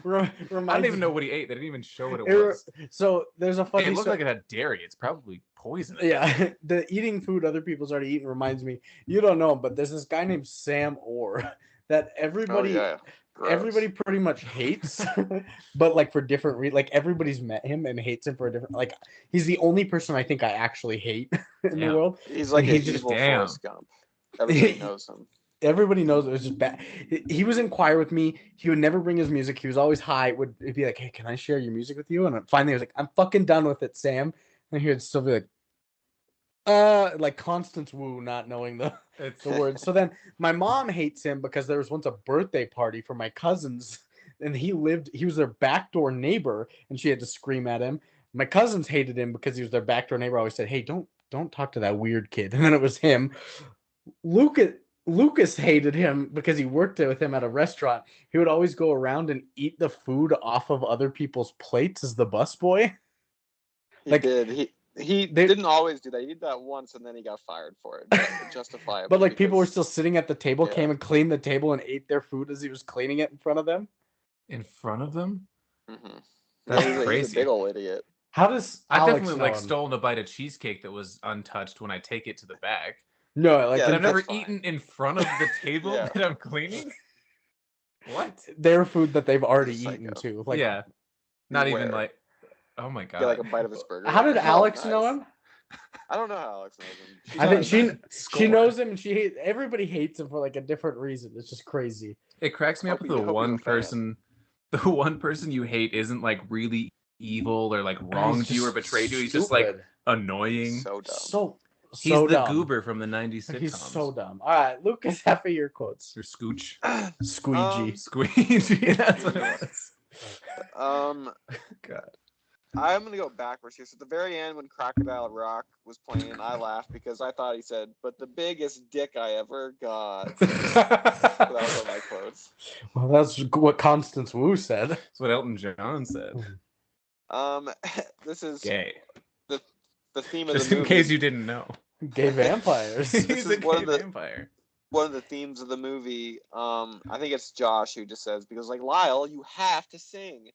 Reminds I don't even me- know what he ate. They didn't even show what it it re- was. So there's a funny. It looked sto- like it had dairy. It's probably poison. Yeah, the eating food other people's already eaten reminds me. You don't know him, but there's this guy named Sam Orr that everybody Oh, yeah. Gross. everybody pretty much hates, but like for different reasons. Like everybody's met him and hates him for a different. Like he's the only person I think I actually hate in Yeah. the world. He's like He's an just evil damn. Forrest Gump. Everybody knows him. Everybody knows it was just bad. He was in choir with me. He would never bring his music. He was always high. Would be like, "Hey, can I share your music with you?" And finally, I was like, "I'm fucking done with it, Sam." And he would still be like Constance Wu, not knowing the words. So then my mom hates him because there was once a birthday party for my cousins, and he was their backdoor neighbor, and she had to scream at him. My cousins hated him because he was their backdoor neighbor. I always said, "Hey, don't talk to that weird kid." And then it was him. Lucas hated him because he worked with him at a restaurant. He would always go around and eat the food off of other people's plates as the busboy. He Like- did. He didn't always do that. He did that once, and then he got fired for it. Justifiably. But like people were because- still sitting at the table, Yeah. came and cleaned the table and ate their food as he was cleaning it in front of them. In front of them? Mhm. That's He's a crazy. big old idiot. How does I've Alex definitely know like him? stolen a bite of cheesecake that was untouched when I take it to the bag. No, like Yeah, But I've that's never fine. eaten in front of the table Yeah. that I'm cleaning. What? their food that they've already Psycho. eaten too. Like, Yeah. Not even Beware. like. Oh my god. Get like a bite of his burger. how did Like, oh, Alex nice. know him? I don't know how Alex knows him. She's I think not- she knows him, and everybody hates him for like a different reason. It's just crazy. It cracks me up Hope that you- hope you're a the one person you hate isn't like really evil or like wronged you or betrayed you. He's just like stupid. annoying. So dumb. He's so the dumb. goober from the 90s sitcoms. He's so dumb. All right, Lucas, half of your quotes. Or Scooch. Squeegee. Squeegee. That's what it was. Um, God. I'm gonna go backwards here. So at the very end, when Crocodile Rock was playing, I laughed because I thought he said, "But the biggest dick I ever got." So that was one of my quotes. Well, that's what Constance Wu said. That's what Elton John said. This is Gay. the theme of Just the in movie. case you didn't know. Gay vampires. This He's is a one gay of the vampire. one of the themes of the movie. I think it's Josh who just says, because like, Lyle, you have to sing.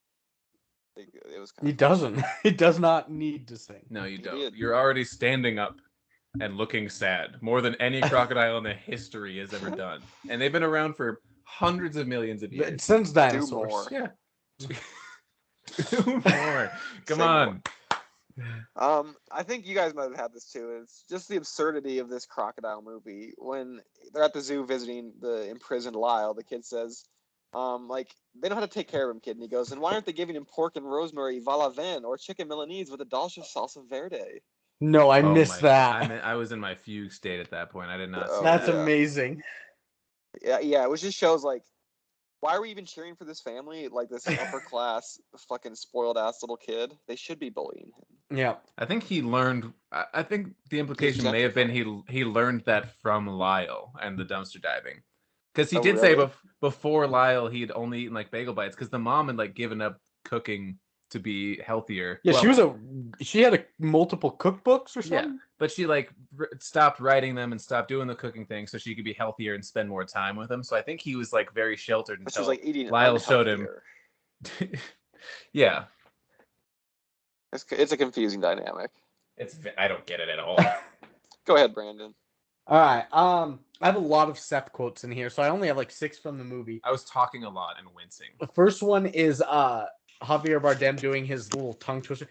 It was kind He of doesn't. He does not need to sing. No, you He don't. did. You're already standing up and looking sad more than any crocodile in the history has ever done. And they've been around for hundreds of millions of years. Since Do dinosaurs. more. Yeah. Do more. Come Say on. I think you guys might have had this too. It's just the absurdity of this crocodile movie. When they're at the zoo visiting the imprisoned Lyle, the kid says, like, they know how to take care of him, kid. And he goes, and why aren't they giving him pork and rosemary Valaven or chicken Milanese with a dolce salsa verde? No, I missed that. I was in my fugue state at that point. I did not see That's that. amazing. Yeah, it was just shows like, why are we even cheering for this family? Like this upper class, fucking spoiled ass little kid. They should be bullying him. Yeah. I think he learned. I think the implication may have been he learned that from Lyle and the dumpster diving, because he did say before Lyle he'd only eaten like bagel bites because the mom had like given up cooking to be healthier. Yeah, she had multiple cookbooks or something. Yeah, but she like stopped writing them and stopped doing the cooking thing so she could be healthier and spend more time with him. So I think he was like very sheltered until she was, like, eating Lyle showed him. Yeah. It's a confusing dynamic. I don't get it at all. Go ahead, Brandon. All right. I have a lot of Seth quotes in here, so I only have like 6 from the movie. I was talking a lot and wincing. The first one is Javier Bardem doing his little tongue twister.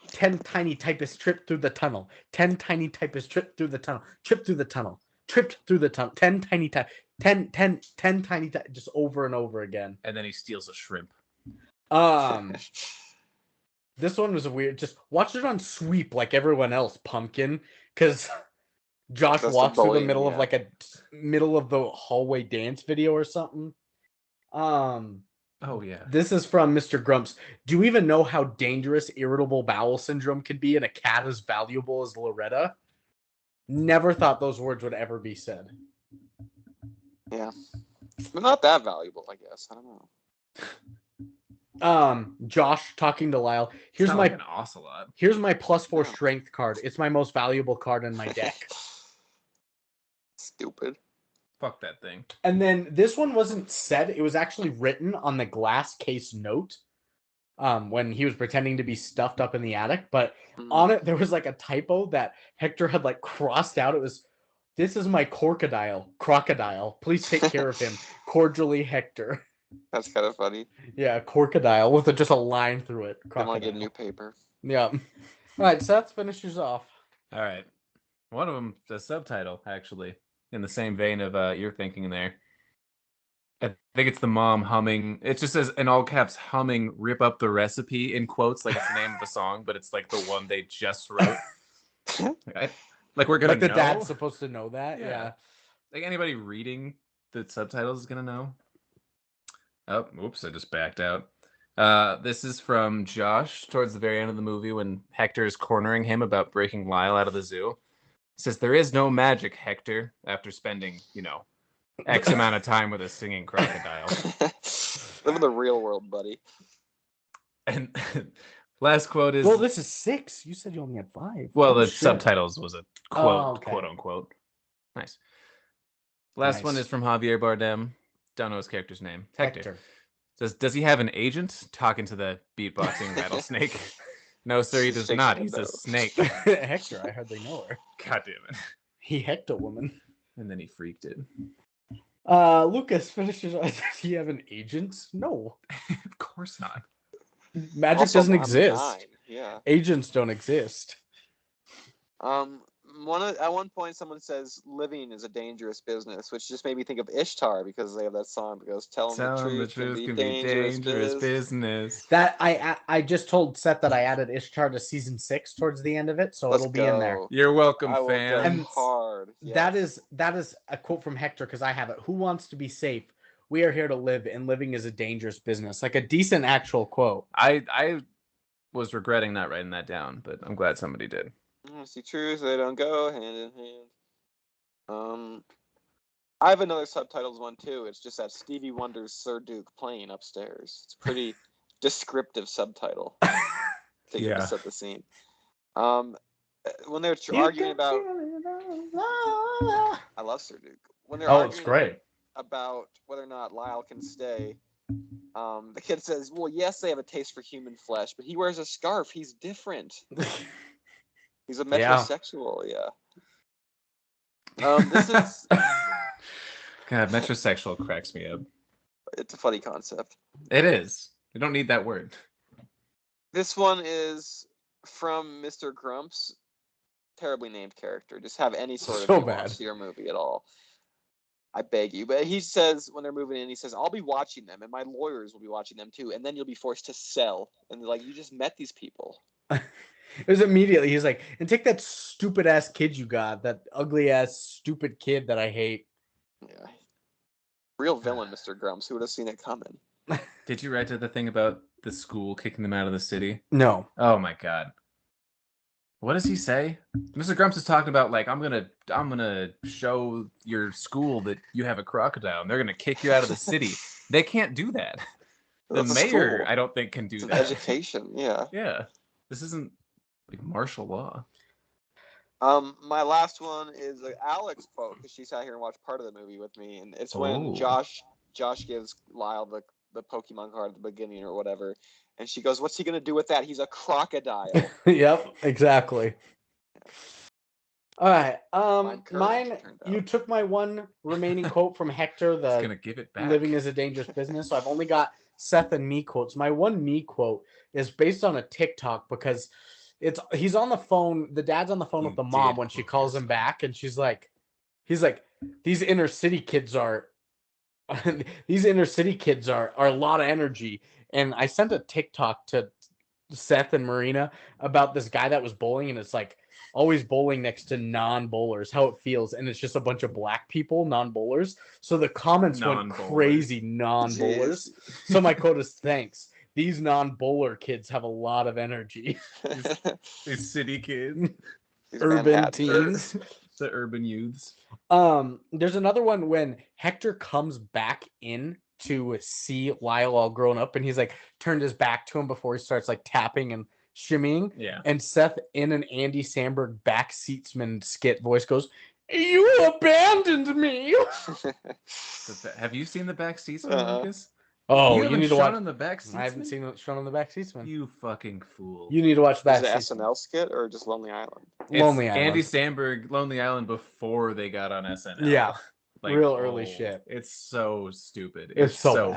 10 tiny typists tripped through the tunnel. 10 tiny typists tripped through the tunnel. Tripped through the tunnel. Tripped through the tunnel. 10 tiny 10 tiny just over and over again. And then he steals a shrimp. This one was weird. Just watch it on sweep like everyone else, pumpkin, because Josh walks through the middle of like a middle of the hallway dance video or something. Oh yeah. This is from Mr. Grumps. Do you even know how dangerous irritable bowel syndrome can be in a cat as valuable as Loretta? Never thought those words would ever be said. Yeah. But not that valuable, I guess. I don't know. Josh talking to Lyle. Here's my like an ocelot. Here's my +4 strength card. It's my most valuable card in my deck. Stupid. Fuck that thing. And then this one wasn't said. It was actually written on the glass case note when he was pretending to be stuffed up in the attic. But on it, there was like a typo that Hector had like crossed out. It was, "This is my crocodile. Please take care of him. Cordially, Hector." That's kind of funny. Yeah, crocodile with just a line through it. I want to get new paper. Yeah. All right, Seth, finish yours off. All right. One of them, the subtitle, actually, in the same vein of your thinking there. I think it's the mom humming. It just says in all caps, humming, "Rip Up the Recipe" in quotes, like it's the name of the song, but it's like the one they just wrote. Like we're gonna like the know? dad's supposed to know that. Yeah. Like anybody reading the subtitles is gonna know. Oh, oops! I just backed out. This is from Josh towards the very end of the movie when Hector is cornering him about breaking Lyle out of the zoo. He says, "There is no magic, Hector," after spending, X amount of time with a singing crocodile. Live in the real world, buddy. And last quote is... Well, this is 6. You said you only had 5. Well, the subtitles was a quote, okay. quote unquote. Nice. Last one is from Javier Bardem. Don't know his character's name. Hector. Says, "Does he have an agent?" Talking to the beatboxing rattlesnake. "No, sir, he does not. He's a snake." Hector, I hardly know her. God damn it. He hecked a woman. And then he freaked it. Lucas finishes. Does he have an agent? No. Of course not. Magic Also, doesn't I'm exist. 9. Yeah. Agents don't exist. At one point, someone says living is a dangerous business, which just made me think of Ishtar because they have that song that goes, "Tell them the truth can be dangerous business." That I just told Seth that I added Ishtar to season 6 towards the end of it, so it'll be in there. You're welcome, I will fam. go hard. Yes. That is a quote from Hector because I have it. "Who wants to be safe? We are here to live, and living is a dangerous business." Like a decent actual quote. I was regretting not writing that down, but I'm glad somebody did. See, true, so they don't go hand in hand. I have another subtitles one too. It's just that Stevie Wonder's Sir Duke playing upstairs. It's a pretty descriptive subtitle to set the scene. When they're arguing about, I love Sir Duke. When they're arguing it's great. about whether or not Lyle can stay, the kid says, "Well, yes, they have a taste for human flesh, but he wears a scarf. He's different. He's a metrosexual." Yeah. This is. God, metrosexual cracks me up. It's a funny concept. It is. You don't need that word. This one is from Mr. Grump's terribly named character. Just have any sort of nuance to your movie at all. I beg you. But he says when they're moving in, he says, "I'll be watching them, and my lawyers will be watching them too, and then you'll be forced to sell." And they're like, "You just met these people." It was immediately, he's like, "And take that stupid ass kid you got, that ugly ass stupid kid that I hate." Yeah. Real villain, Mr. Grumps. Who would have seen it coming? Did you write to the thing about the school kicking them out of the city? No. Oh my God. What does he say? Mr. Grumps is talking about like, I'm gonna show your school that you have a crocodile, and they're gonna kick you out of the city. They can't do that. The mayor, I don't think, can do that. Education, yeah. Yeah. This isn't like martial law. My last one is an Alex quote, because she sat here and watched part of the movie with me, and it's when Josh gives Lyle the Pokemon card at the beginning or whatever, and she goes, "What's he gonna do with that? He's a crocodile." Yep, exactly. All right. Mine. You took my one remaining quote from Hector. The gonna give it back. Living is a dangerous business. So I've only got Seth and me quotes. My one me quote is based on a TikTok because he's on the phone. The dad's on the phone with the mom when she calls him back, and he's like, "These inner city kids are a lot of energy." And I sent a TikTok to Seth and Marina about this guy that was bowling, and it's like always bowling next to non-bowlers, how it feels, and it's just a bunch of black people, non-bowlers. So the comments went crazy, non-bowlers. So my quote is, "Thanks. These non-bowler kids have a lot of energy." These city kids. Urban teens. The urban youths. There's another one when Hector comes back in to see Lyle all grown up, and he's like turned his back to him before he starts like tapping and shimmying. Yeah. And Seth, in an Andy Samberg backseatsman skit voice, goes, "You abandoned me." Have you seen the Backseatsman, Lucas? Oh, you need to watch on the Backseatsman? I haven't seen Shawn on the Backseatsman. You fucking fool. You need to watch that. Is it SNL skit or just Lonely Island? Lonely Island. Andy Samberg, Lonely Island before they got on SNL. Yeah. Like, real early shit. It's so stupid. It's so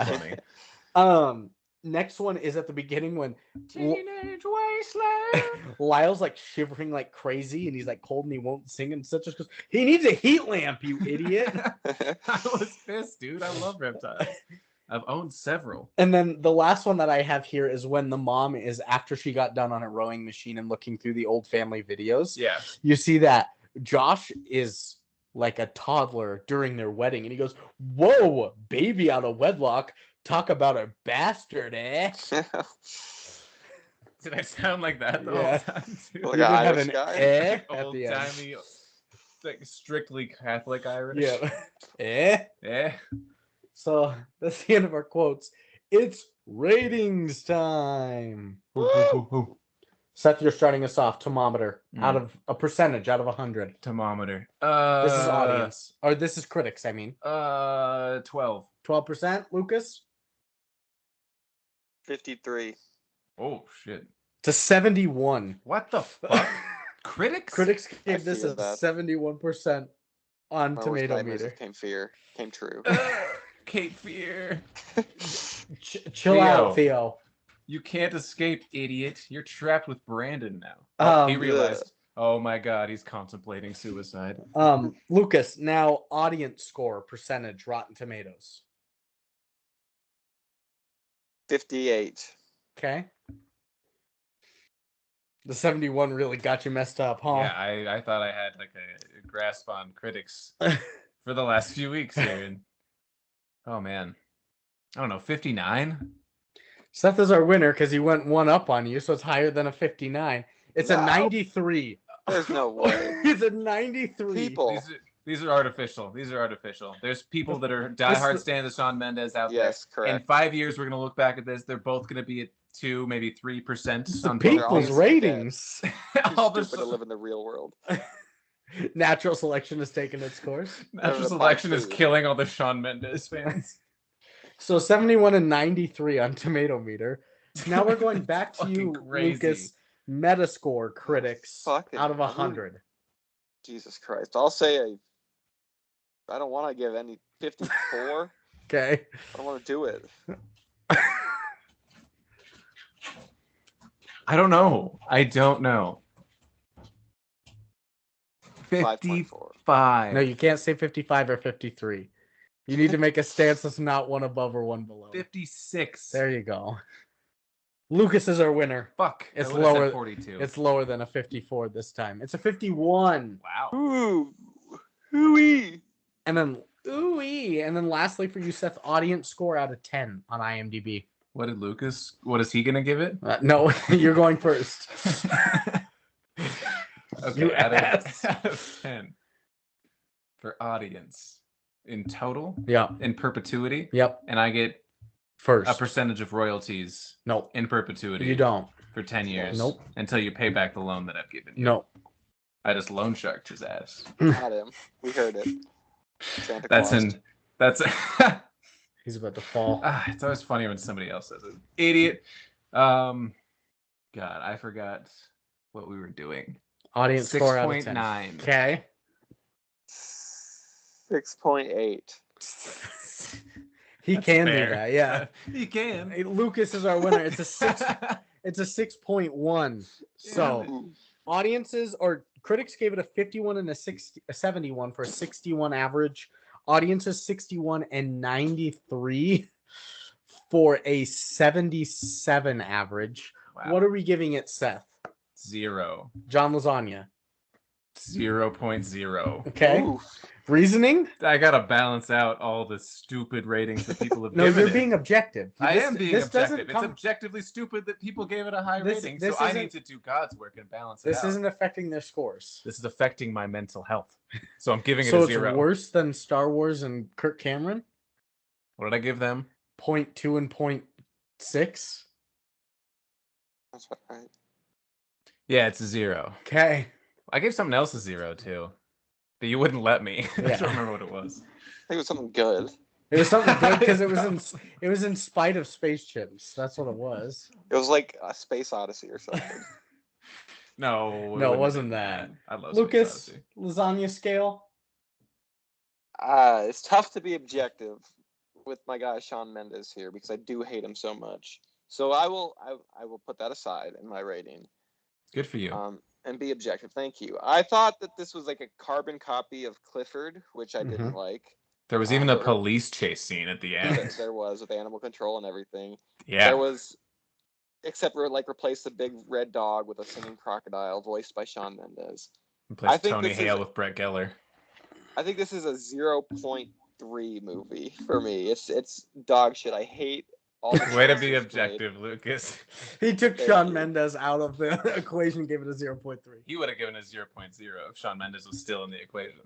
funny. Next one is at the beginning when Teenage Wasteland. Lyle's like shivering like crazy, and he's like cold and he won't sing, and such just goes, "He needs a heat lamp, you idiot." I was pissed, dude. I love Reptiles. I've owned several. And then the last one that I have here is when the mom is, after she got done on a rowing machine and looking through the old family videos. Yeah. You see that Josh is like a toddler during their wedding, and he goes, "Whoa, baby out of wedlock. Talk about a bastard, eh?" Did I sound like that the whole time too? Like an Irish guy? Eh old timey, like strictly Catholic Irish. Yeah. Eh? Eh? So that's the end of our quotes. It's ratings time. Seth, you're starting us off. Thermometer out of a percentage out of 100. Thermometer. This is audience, or this is critics. I mean, 12. 12%. Lucas. 53. Oh shit. To 71. What the fuck? Critics? Critics gave this a 71% on tomato meter. Came true. Cape Fear. Chill out, Theo. You can't escape, idiot. You're trapped with Brandon now. He realized, oh my God, he's contemplating suicide. Lucas, now audience score percentage, Rotten Tomatoes. 58. Okay. The 71 really got you messed up, huh? Yeah, I thought I had like a grasp on critics for the last few weeks here. And, oh man. I don't know, 59? Seth is our winner because he went one up on you, so it's higher than a 59. It's a 93. There's no way. It's a 93. People. These are artificial. These are artificical. There's people that are diehard stands of Shawn Mendes out there. Yes, correct. In 5 years, we're going to look back at this. They're both going to be at 2, maybe 3% on People's ratings. Too stupid to live in the real world. Natural selection has taken its course. Natural selection is killing all the Shawn Mendes fans. So 71 and 93 on Tomato Meter. Now we're going back to you, Lucas. Metascore critics out of 100. Jesus Christ. I'll say I don't want to give any 54. Okay. I don't want to do it. I don't know. 55. No, you can't say 55 or 53. You need to make a stance that's not one above or one below. 56. There you go. Lucas is our winner. Fuck. It's lower. 42. It's lower than a 54 this time. It's a 51. Wow. Ooh. Ooh-wee. And then lastly for you, Seth, audience score out of 10 on IMDb. What is he gonna give it? No, you're going first. Okay, out of 10 for audience in total. Yeah. In perpetuity. Yep. And I get first a percentage of royalties. Nope. In perpetuity. You don't. For 10 years. Nope. Until you pay back the loan that I've given you. Nope. I just loan sharked his ass. Not him. We heard it. Santa That's Claus. He's about to fall. It's always funny when somebody else says it. Idiot. God, I forgot what we were doing. Audience score out of 10. 6.9. Okay. 6.8. He can do that, yeah. He can. Hey, Lucas is our winner. It's a 6. It's a 6.1. So audiences or critics gave it a 51 and a 71 for a 61 average. Audiences 61 and 93 for a 77 average. Wow. What are we giving it, Seth? 0. John Lasagna. 0.0. Okay. Ooh. Reasoning? I gotta balance out all the stupid ratings that people have given. No, you're being objective. I am being objective. It's objectively stupid that people gave it a high rating. So I need to do God's work and balance it out. This isn't affecting their scores. This is affecting my mental health. So I'm giving it a 0. So it's worse than Star Wars and Kirk Cameron? What did I give them? 0.2 and 0.6. That's right. Yeah, it's a 0. Okay. I gave something else a 0 too. But you wouldn't let me. Yeah. I don't remember what it was. I think it was something good. It was something good because it was in spite of Space Chimps. That's what it was. It was like a Space Odyssey or something. No, it wasn't that. I love Lucas, lasagna scale. It's tough to be objective with my guy Shawn Mendes here because I do hate him so much. So I will put that aside in my rating. Good for you. And be objective. Thank you. I thought that this was like a carbon copy of Clifford, which I didn't like. There was even a police chase scene at the end. There was with animal control and everything. Yeah. There was, except for replace the big red dog with a singing crocodile voiced by Shawn Mendes. Replace Tony Hale with Brett Geller. I think this is a 0.3 movie for me. It's dog shit. I hate all the way to be objective, Lucas. He took Shawn Mendes out of the equation, gave it a 0.3. He would have given a 0.0 if Shawn Mendes was still in the equation.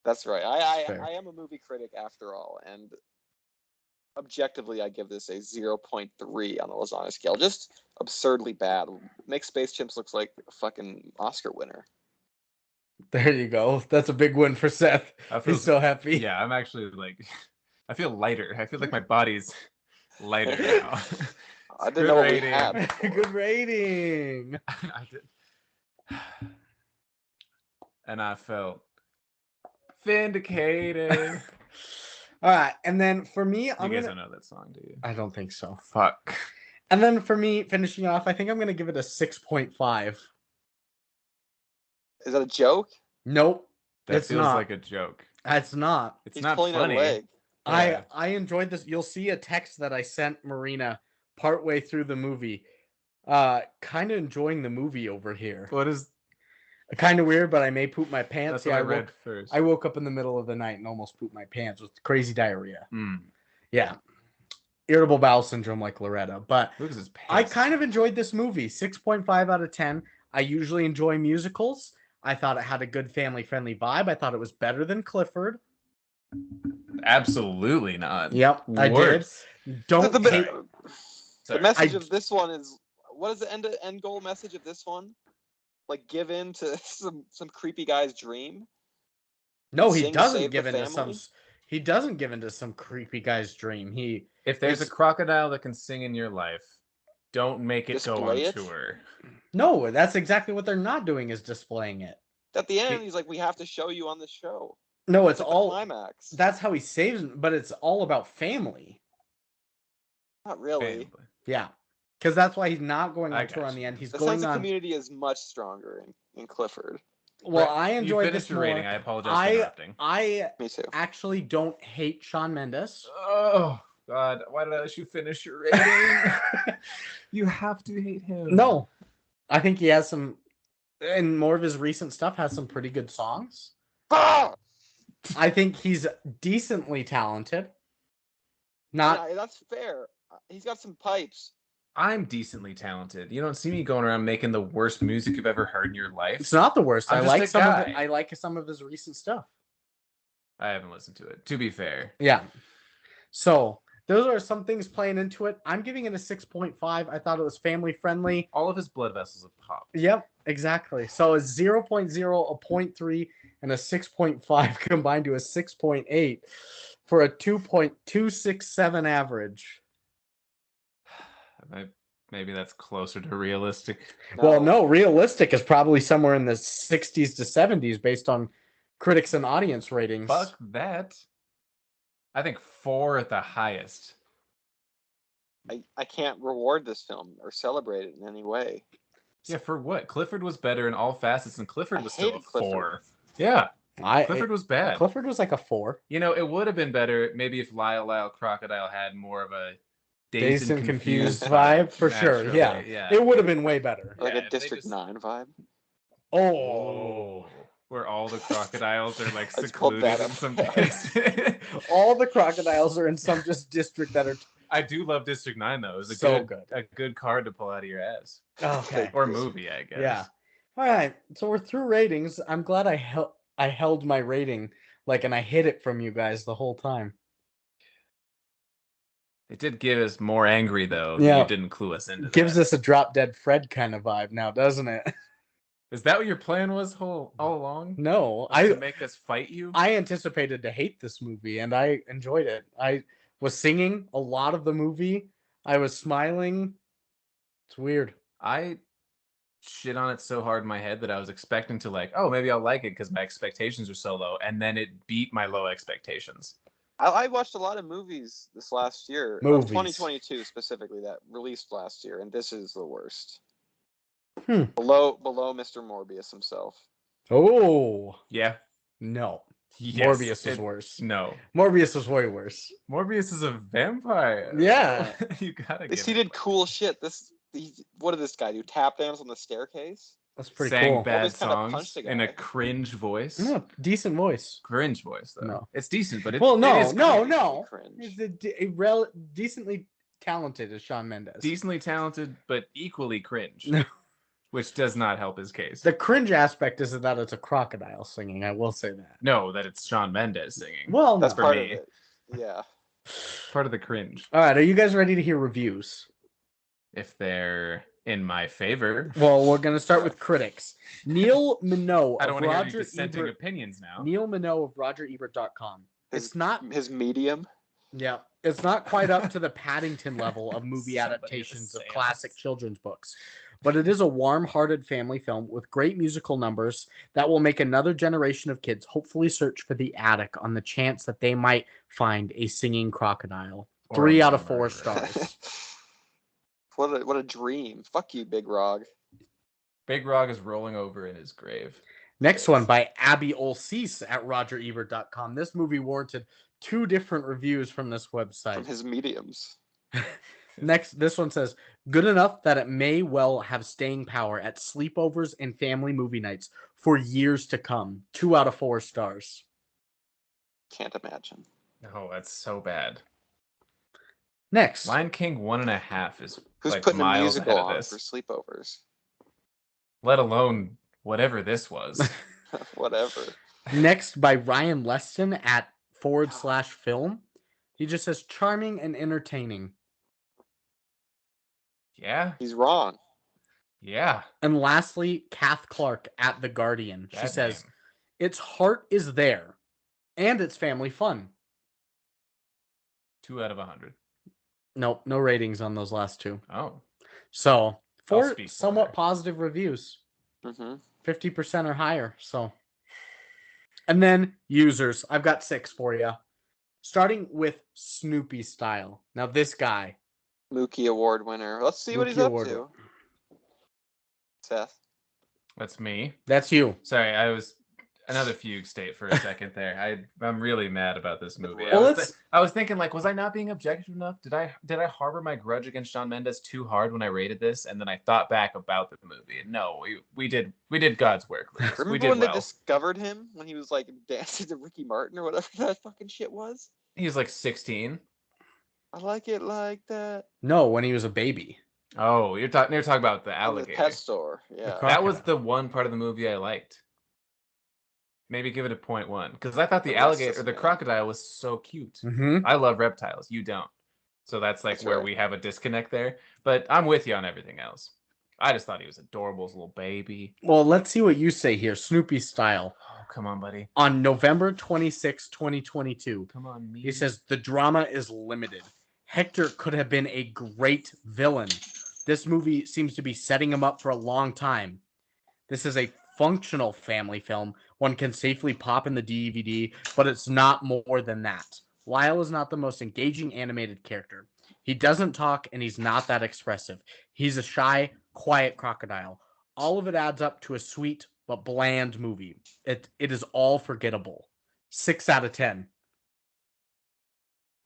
That's right. I am a movie critic after all, and objectively, I give this a 0.3 on the lasagna scale. Just absurdly bad. Makes Space Chimps looks like a fucking Oscar winner. There you go. That's a big win for Seth. He's so happy. Yeah, I'm actually I feel lighter. I feel like my body's lighter now. I didn't know what we had. Good rating. I did. And I felt vindicated. All right, and then for me, you guys don't know that song, do you? I don't think so. Fuck. And then for me, finishing off, I think I'm gonna give it a 6.5. Is that a joke? Nope. That feels like a joke. It's not. It's not funny. I enjoyed this. You'll see a text that I sent Marina partway through the movie. Kind of enjoying the movie over here. What is? Kind of weird, but I may poop my pants. That's what I read first. I woke up in the middle of the night and almost pooped my pants with crazy diarrhea. Mm. Yeah. irritable bowel syndrome like Loretta. But Lucas is pissed. I kind of enjoyed this movie. 6.5 out of 10. I usually enjoy musicals. I thought it had a good family-friendly vibe. I thought it was better than Clifford. Absolutely not. Yep, I did. Don't hate... The message of this one is, what is the end goal message of this one? Like, give in to some creepy guy's dream? No, he doesn't give in to some... He doesn't give in to some creepy guy's dream. If there's a crocodile that can sing in your life, don't make it go on tour. No, that's exactly what they're not doing, is displaying it. At the end, he's like, we have to show you on the show. No, it's all... the climax. That's how he saves him, but it's all about family. Not really. Family. Yeah. Because that's why he's not going on tour on the end. He's the going sense on... of community is much stronger in Clifford. Well, I enjoyed this more. Rating. I apologize for interrupting. Me too. Actually don't hate Shawn Mendes. Oh, God. Why did I let you finish your rating? You have to hate him. No. I think he has some... And more of his recent stuff has some pretty good songs. Ah! I think he's decently talented. Not... Yeah, that's fair. He's got some pipes. I'm decently talented. You don't see me going around making the worst music you've ever heard in your life. It's not the worst. I like some of his recent stuff. I haven't listened to it, to be fair. Yeah. So those are some things playing into it. I'm giving it a 6.5. I thought it was family friendly. All of his blood vessels have popped. Yep, exactly. So a 0.0, a 0.3, and a 6.5 combined to a 6.8 for a 2.267 average. Maybe that's closer to realistic. Well, no, realistic is probably somewhere in the 60s to 70s based on critics and audience ratings. Fuck that. I think 4 at the highest. I can't reward this film or celebrate it in any way. Yeah, for what? Clifford was better in all facets, and Clifford was still a 4. Clifford. Yeah. Clifford was bad. Clifford was like a 4. You know, it would have been better maybe if Lyle Crocodile had more of a Dazed and Confused vibe, for sure. Yeah. It would have been way better. Like a District 9 vibe. Oh. Where all the crocodiles are like secluded in some place. All the crocodiles are in some just district that are... I do love District 9, though. It's a good card to pull out of your ass. Okay. Or movie, I guess. Yeah. All right. So we're through ratings. I'm glad I held my rating, and I hid it from you guys the whole time. It did give us more angry, though. Yeah. You didn't clue us into Gives us a Drop Dead Fred kind of vibe now, doesn't it? Is that what your plan was all along? No. To make us fight you? I anticipated to hate this movie, and I enjoyed it. I was singing a lot of the movie. I was smiling. It's weird. I shit on it so hard in my head that I was expecting to maybe I'll like it because my expectations are so low, and then it beat my low expectations. I watched a lot of movies this last year. 2022 specifically, that released last year, and this is the worst. Below Mr. Morbius himself. Oh. Yeah. No. Yes, Morbius was worse. No. Morbius was way worse. Morbius is a vampire. Yeah. You gotta he did cool shit. What did this guy do? Tap dance on the staircase? That's pretty Sang cool. Bad songs in a cringe voice. No, decent voice. Cringe voice, though. No. It's decent, but it is cringe. He's decently talented as Shawn Mendes. Decently talented, but equally cringe. Which does not help his case. The cringe aspect is that it's a crocodile singing. I will say that. No, that it's Shawn Mendes singing. Well, that's for me. Of it. Yeah. Part of the cringe. All right, are you guys ready to hear reviews? If they're in my favor. Well, we're going to start with critics. Neil Minogue of I don't want to hear any dissenting opinions now. Neil Minogue of RogerEbert.com. It's not his medium. Yeah, it's not quite up to the Paddington level of movie adaptations of classic children's books, but it is a warm-hearted family film with great musical numbers that will make another generation of kids hopefully search for the attic on the chance that they might find a singing crocodile. 3 out of 4 stars. What a dream. Fuck you, Big Rog. Big Rog is rolling over in his grave. Next one by Abby Olsees at RogerEbert.com. This movie warranted 2 different reviews from this website. From his mediums. Next, this one says, good enough that it may well have staying power at sleepovers and family movie nights for years to come. 2 out of 4 stars. Can't imagine. No, that's so bad. Next. Lion King 1.5 is Who's like putting a miles musical ahead of on this. for sleepovers? Let alone whatever this was. Whatever. Next by Ryan Leston at /film. He just says charming and entertaining. Yeah. He's wrong. Yeah. And lastly, Kath Clark at The Guardian. She says, its heart is there and it's family fun. 2 out of 100. Nope, no ratings on those last two. Oh. So, I'll 4 speak for somewhat her. positive reviews. Mm-hmm. 50% or higher. So, and then users. I've got 6 for you. Starting with Snoopy Style. Now, this guy. Mookie Award winner. Let's see what he's Mookie up Award to. Seth. That's me. That's you. Sorry, I was another fugue state for a second there. I'm really mad about this movie. Well, I was thinking, like, was I not being objective enough? Did I harbor my grudge against Shawn Mendes too hard when I rated this? And then I thought back about the movie. No, we did God's work. Lucas. Remember we did when well. they discovered him when he was like dancing to Ricky Martin or whatever that fucking shit was? He was like 16. I like it like that. No, when he was a baby. Oh, you're talking about the In alligator. the pet store. Yeah. That was the one part of the movie I liked. Maybe give it a 0.1 because I thought the alligator or the crocodile was so cute. Mm-hmm. I love reptiles. You don't. So that's where we have a disconnect there. But I'm with you on everything else. I just thought he was adorable as a little baby. Well, let's see what you say here. Snoopy Style. Oh, come on, buddy. On November 26, 2022. Come on, me. He says, the drama is limited. Hector could have been a great villain. This movie seems to be setting him up for a long time. This is a functional family film. One can safely pop in the DVD, but it's not more than that. Lyle is not the most engaging animated character. He doesn't talk, and he's not that expressive. He's a shy, quiet crocodile. All of it adds up to a sweet but bland movie. It is all forgettable. 6 out of 10.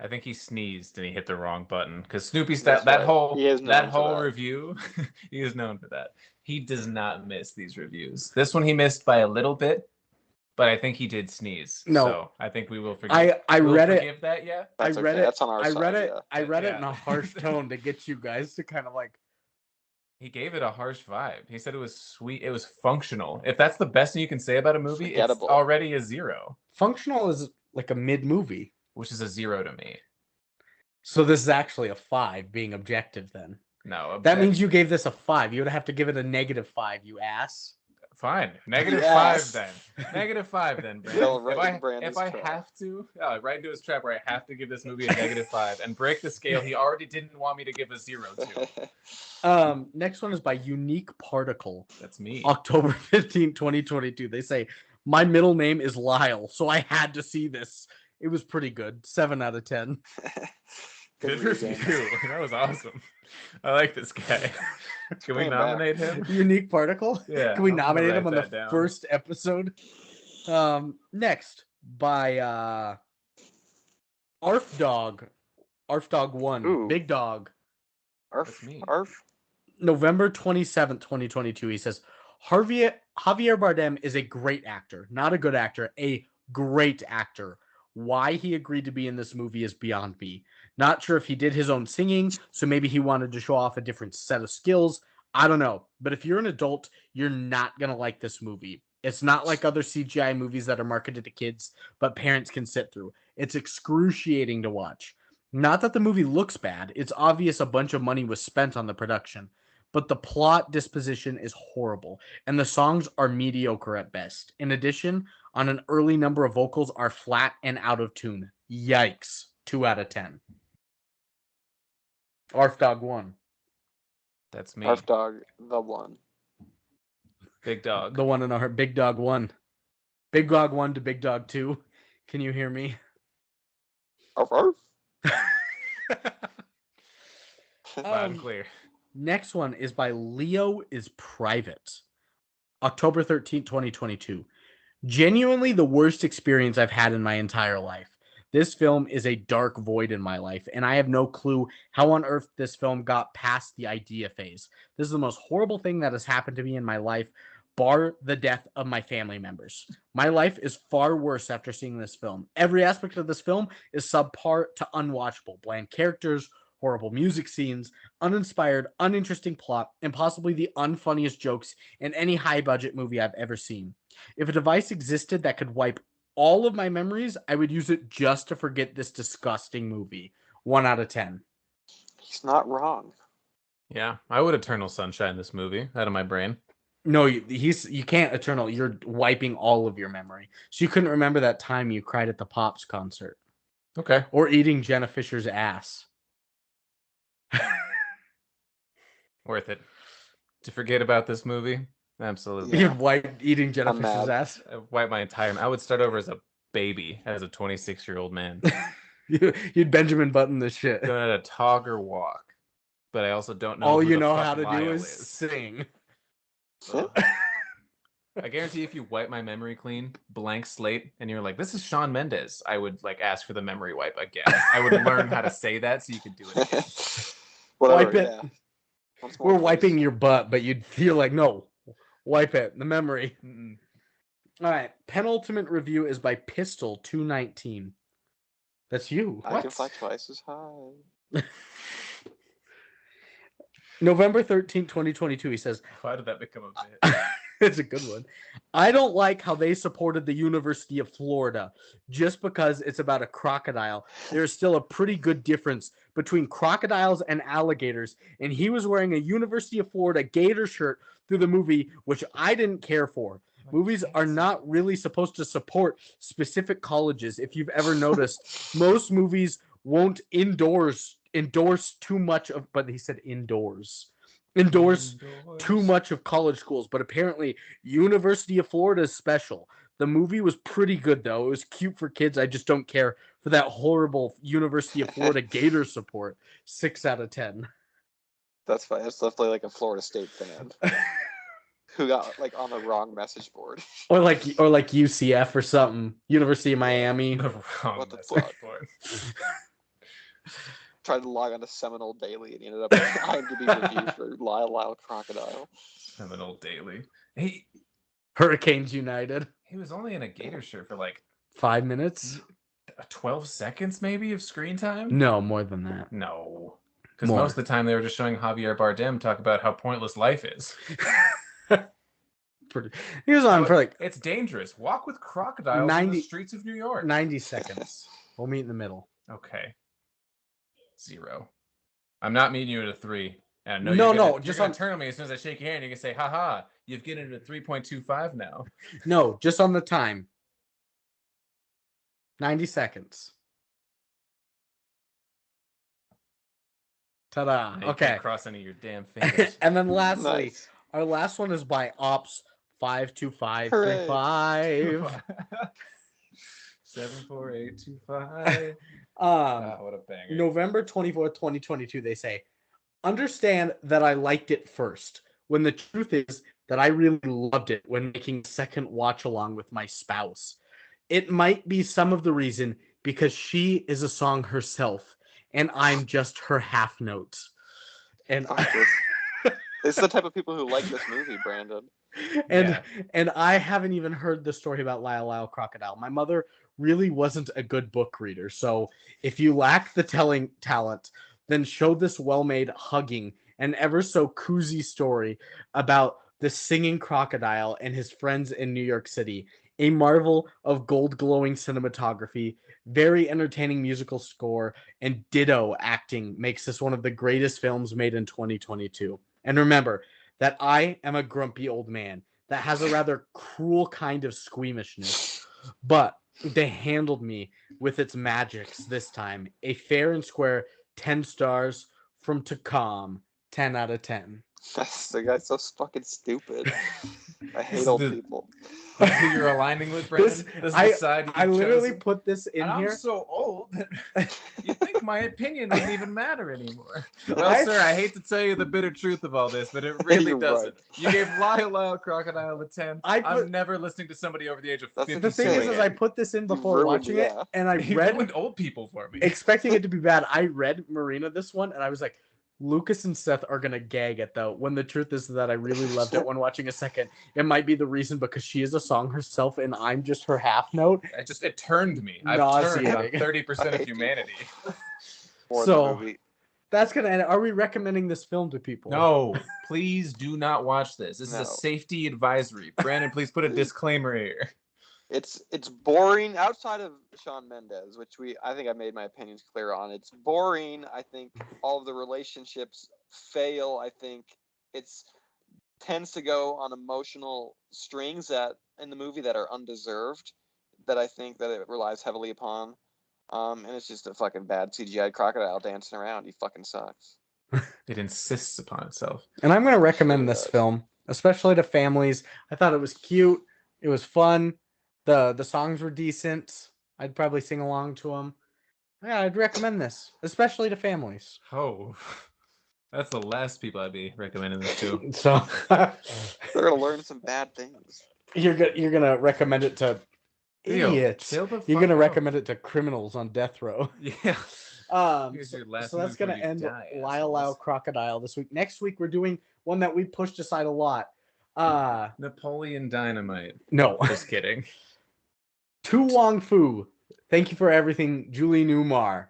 I think he sneezed and he hit the wrong button because Snoopy's that whole review. He is known for that. He does not miss these reviews. This one he missed by a little bit, but I think he did sneeze. No, so I think we will forgive. I read it. Forgive that, yeah. I read it. That's on our side. I read it in a harsh tone to get you guys to kind of like. He gave it a harsh vibe. He said it was sweet. It was functional. If that's the best thing you can say about a movie, it's already a 0. Functional is like a mid movie. Which is a 0 to me. So this is actually a 5, being objective then. No. That means you gave this a 5. You would have to give it a -5, you ass. Fine. -5 then. -5 then, Brandon. If I have to, right into his trap where I have to give this movie a -5 and break the scale he already didn't want me to give a 0 to. Next one is by Unique Particle. That's me. October 15, 2022. They say, my middle name is Lyle, so I had to see this. It was pretty good. 7 out of 10. Good review. That was awesome. I like this guy. Can we nominate him? Unique Particle? Yeah. Can we nominate him on the first episode? Next, by Arf Dog 1. Ooh. Big Dog. Arf. November 27th, 2022. He says, Javier Bardem is a great actor. Not a good actor. A great actor. Why he agreed to be in this movie is beyond me. Not sure if he did his own singing, so maybe he wanted to show off a different set of skills. I don't know. But if you're an adult, you're not going to like this movie. It's not like other CGI movies that are marketed to kids, but parents can sit through. It's excruciating to watch. Not that the movie looks bad. It's obvious a bunch of money was spent on the production. But the plot disposition is horrible, and the songs are mediocre at best. In addition, on an early number of vocals are flat and out of tune. Yikes. 2 out of 10. Arf Dog 1. That's me. Arf Dog, the one. Big Dog. The one in our Big Dog 1. Big Dog 1 to Big Dog 2. Can you hear me? Arf, arf. Loud and clear. Next one is by Leo is Private. October 13th, 2022. Genuinely the worst experience I've had in my entire life. This film is a dark void in my life, and I have no clue how on earth this film got past the idea phase. This is the most horrible thing that has happened to me in my life, bar the death of my family members. My life is far worse after seeing this film. Every aspect of this film is subpar to unwatchable. Bland characters, horrible music scenes, uninspired, uninteresting plot, and possibly the unfunniest jokes in any high-budget movie I've ever seen. If a device existed that could wipe all of my memories, I would use it just to forget this disgusting movie. 1 out of 10. He's not wrong. Yeah, I would Eternal Sunshine this movie out of my brain. No, you can't Eternal. You're wiping all of your memory. So you couldn't remember that time you cried at the Pops concert. Okay. Or eating Jenna Fisher's ass. Worth it. To forget about this movie? Absolutely. You'd wipe eating Jenna Fisher's ass? I wipe my entire... I would start over as a baby, as a 26-year-old man. You'd Benjamin Button this shit. Don't know how to talk or walk. But I also don't know all who you the know fuck how to Lyle do is sing. I guarantee if you wipe my memory clean, blank slate, and you're like, this is Shawn Mendes, I would like ask for the memory wipe again. I would learn how to say that so you could do it again. Whatever, wipe it. Yeah. We're wiping your butt, but you'd feel like, no, wipe it. The memory. Mm-mm. All right. Penultimate review is by Pistol 219. That's you. I can fly twice as high. November 13th, 2022, he says, why did that become a bit? It's a good one. I don't like how they supported the University of Florida. Just because it's about a crocodile, there's still a pretty good difference between crocodiles and alligators, and he was wearing a University of Florida gator shirt through the movie, which I didn't care for. Movies are not really supposed to support specific colleges. If you've ever noticed, most movies won't endorse too much of, but he said endorse too much of college schools, but apparently University of Florida is special. The movie was pretty good though. It was cute for kids. I just don't care for that horrible University of Florida gator support. 6 out of 10. That's fine. That's definitely like a Florida State fan who got like on the wrong message board. Or like UCF or something. University of Miami. What the fuck? Tried to log on to Seminole Daily and he ended up with IMDb review for Lyle Crocodile. Seminole Daily. Hey, Hurricanes United. He was only in a gator shirt for like 5 minutes. 12 seconds maybe of screen time? No, more than that. No. Because most of the time they were just showing Javier Bardem talk about how pointless life is. He was on for like... It's dangerous. Walk with crocodiles in the streets of New York. 90 seconds. We'll meet in the middle. Okay. 0. I'm not meeting you at a 3. And I know you're just gonna turn on me as soon as I shake your hand. You can say, haha, you've getting it a 3.25 now. No, just on the time. 90 seconds. Ta-da. You Okay. can't cross any of your damn fingers. And then lastly, Nice. Our last one is by Ops 52535. 74825. What a banger. November 24th, 2022, they say, understand that I liked it first, when the truth is that I really loved it when making a second watch along with my spouse. It might be some of the reason because she is a song herself, and I'm just her half notes. And this is the type of people who like this movie, Brandon. And I haven't even heard the story about Lyle Crocodile. My mother really wasn't a good book reader, so if you lack the telling talent, then show this well-made, hugging, and ever so koozie story about the singing crocodile and his friends in New York City. A marvel of gold-glowing cinematography, very entertaining musical score, and ditto acting makes this one of the greatest films made in 2022. And remember that I am a grumpy old man that has a rather cruel kind of squeamishness, but they handled me with its magics this time. A fair and square 10 stars from Tacom, 10 out of 10. The guy's so fucking stupid. I hate old people. Who you're aligning with, Brandon? This is the side I literally put this in here. I'm so old that you think my opinion doesn't even matter anymore. Well, sir, I hate to tell you the bitter truth of all this, but it really doesn't. Right. You gave Lyle Crocodile a 10. I'm never listening to somebody over the age of 50. The thing is I put this in before watching it, and I read old people for me, expecting it to be bad. I read Marina this one, and I was like, Lucas and Seth are going to gag it, though, when the truth is that I really loved it when watching a second. It might be the reason because she is a song herself and I'm just her half note. It turned me. I've turned 30% of humanity. So, That's gonna end. Are we recommending this film to people? No, please do not watch this. This is No. a safety advisory. Brandon, please put a disclaimer here. It's boring outside of Shawn Mendes, which I think I made my opinions clear on. It's boring. I think all of the relationships fail. I think it's tends to go on emotional strings that in the movie that are undeserved, that I think that it relies heavily upon. And it's just a fucking bad CGI crocodile dancing around. He fucking sucks. It insists upon itself. And I'm going to recommend this film, especially to families. I thought it was cute. It was fun. The songs were decent. I'd probably sing along to them. Yeah, I'd recommend this, especially to families. Oh, that's the last people I'd be recommending this to. So they're gonna learn some bad things. You're gonna recommend it to idiots. You're gonna recommend it to criminals on death row. Yeah. So that's gonna end Lyle Crocodile this week. Next week we're doing one that we pushed aside a lot. Napoleon Dynamite. No, just kidding. Tu Wong Fu. Thank you for everything, Julie Newmar.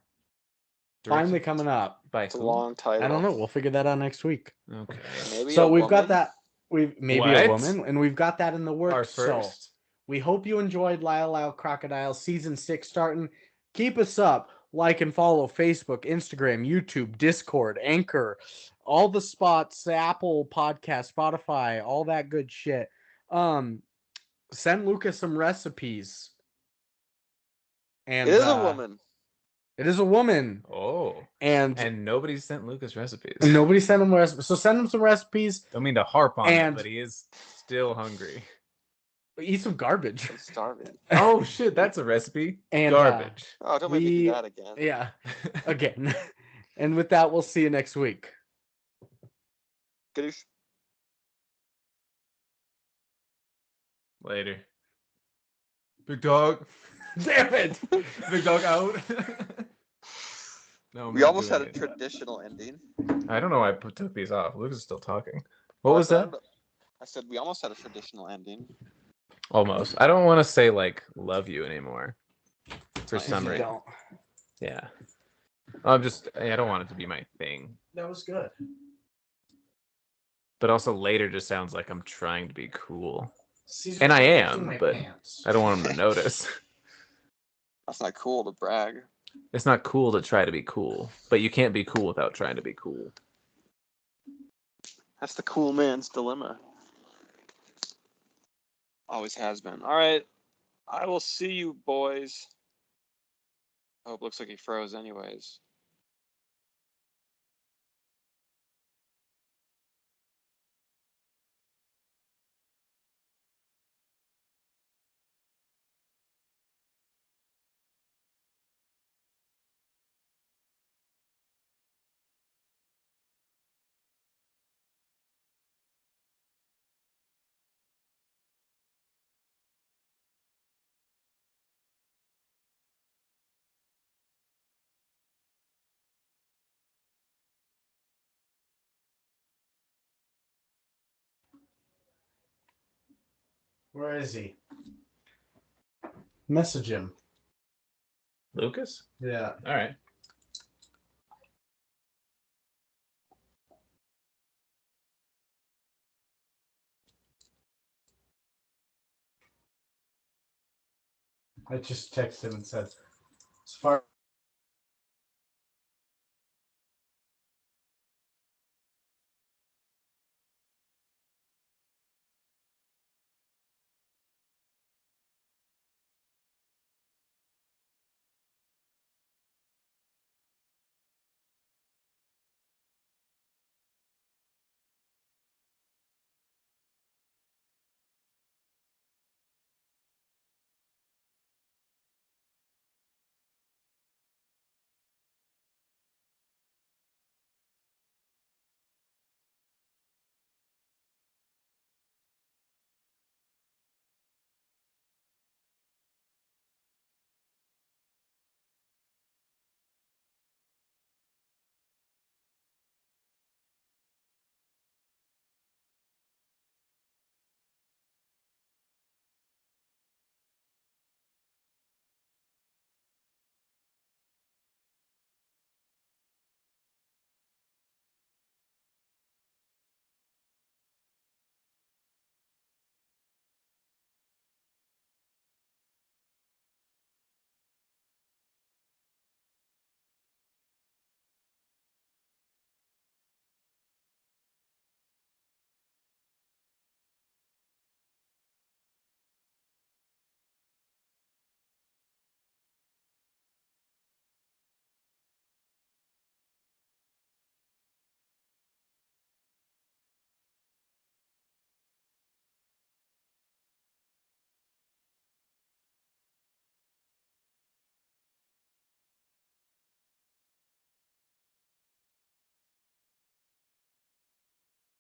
Finally coming up. It's a long title. I don't know. We'll figure that out next week. Okay. Maybe so we've got that. A woman, and we've got that in the works. Our first. So we hope you enjoyed Lyle Crocodile season 6 starting. Keep us up. Like and follow Facebook, Instagram, YouTube, Discord, Anchor, all the spots, Apple Podcast, Spotify, all that good shit. Send Lucas some recipes. And it is a woman. It is a woman. Oh. And nobody sent Lucas recipes. Nobody sent him recipes. So send him some recipes. Don't mean to harp on it, but he is still hungry. Eat some garbage. I'm starving. Oh shit, that's a recipe. And garbage. Don't make me do that again. Yeah. Again. And with that, we'll see you next week. Gadoosh. Later. Big dog. Damn it. Big dog out. No, we almost had a traditional ending. I don't know why I took these off. Lucas is still talking. What was that? I said we almost had a traditional ending. Almost. I don't want to say like love you anymore. For some reason. Yeah. I don't want it to be my thing. That was good. But also later just sounds like I'm trying to be cool. And I am, but I don't want them to notice. That's not cool to brag. It's not cool to try to be cool, but you can't be cool without trying to be cool. That's the cool man's dilemma. Always has been. All right. I will see you, boys. Oh, it looks like he froze anyways. Where is he? Message him. Lucas? Yeah. All right. I just texted him and said, as far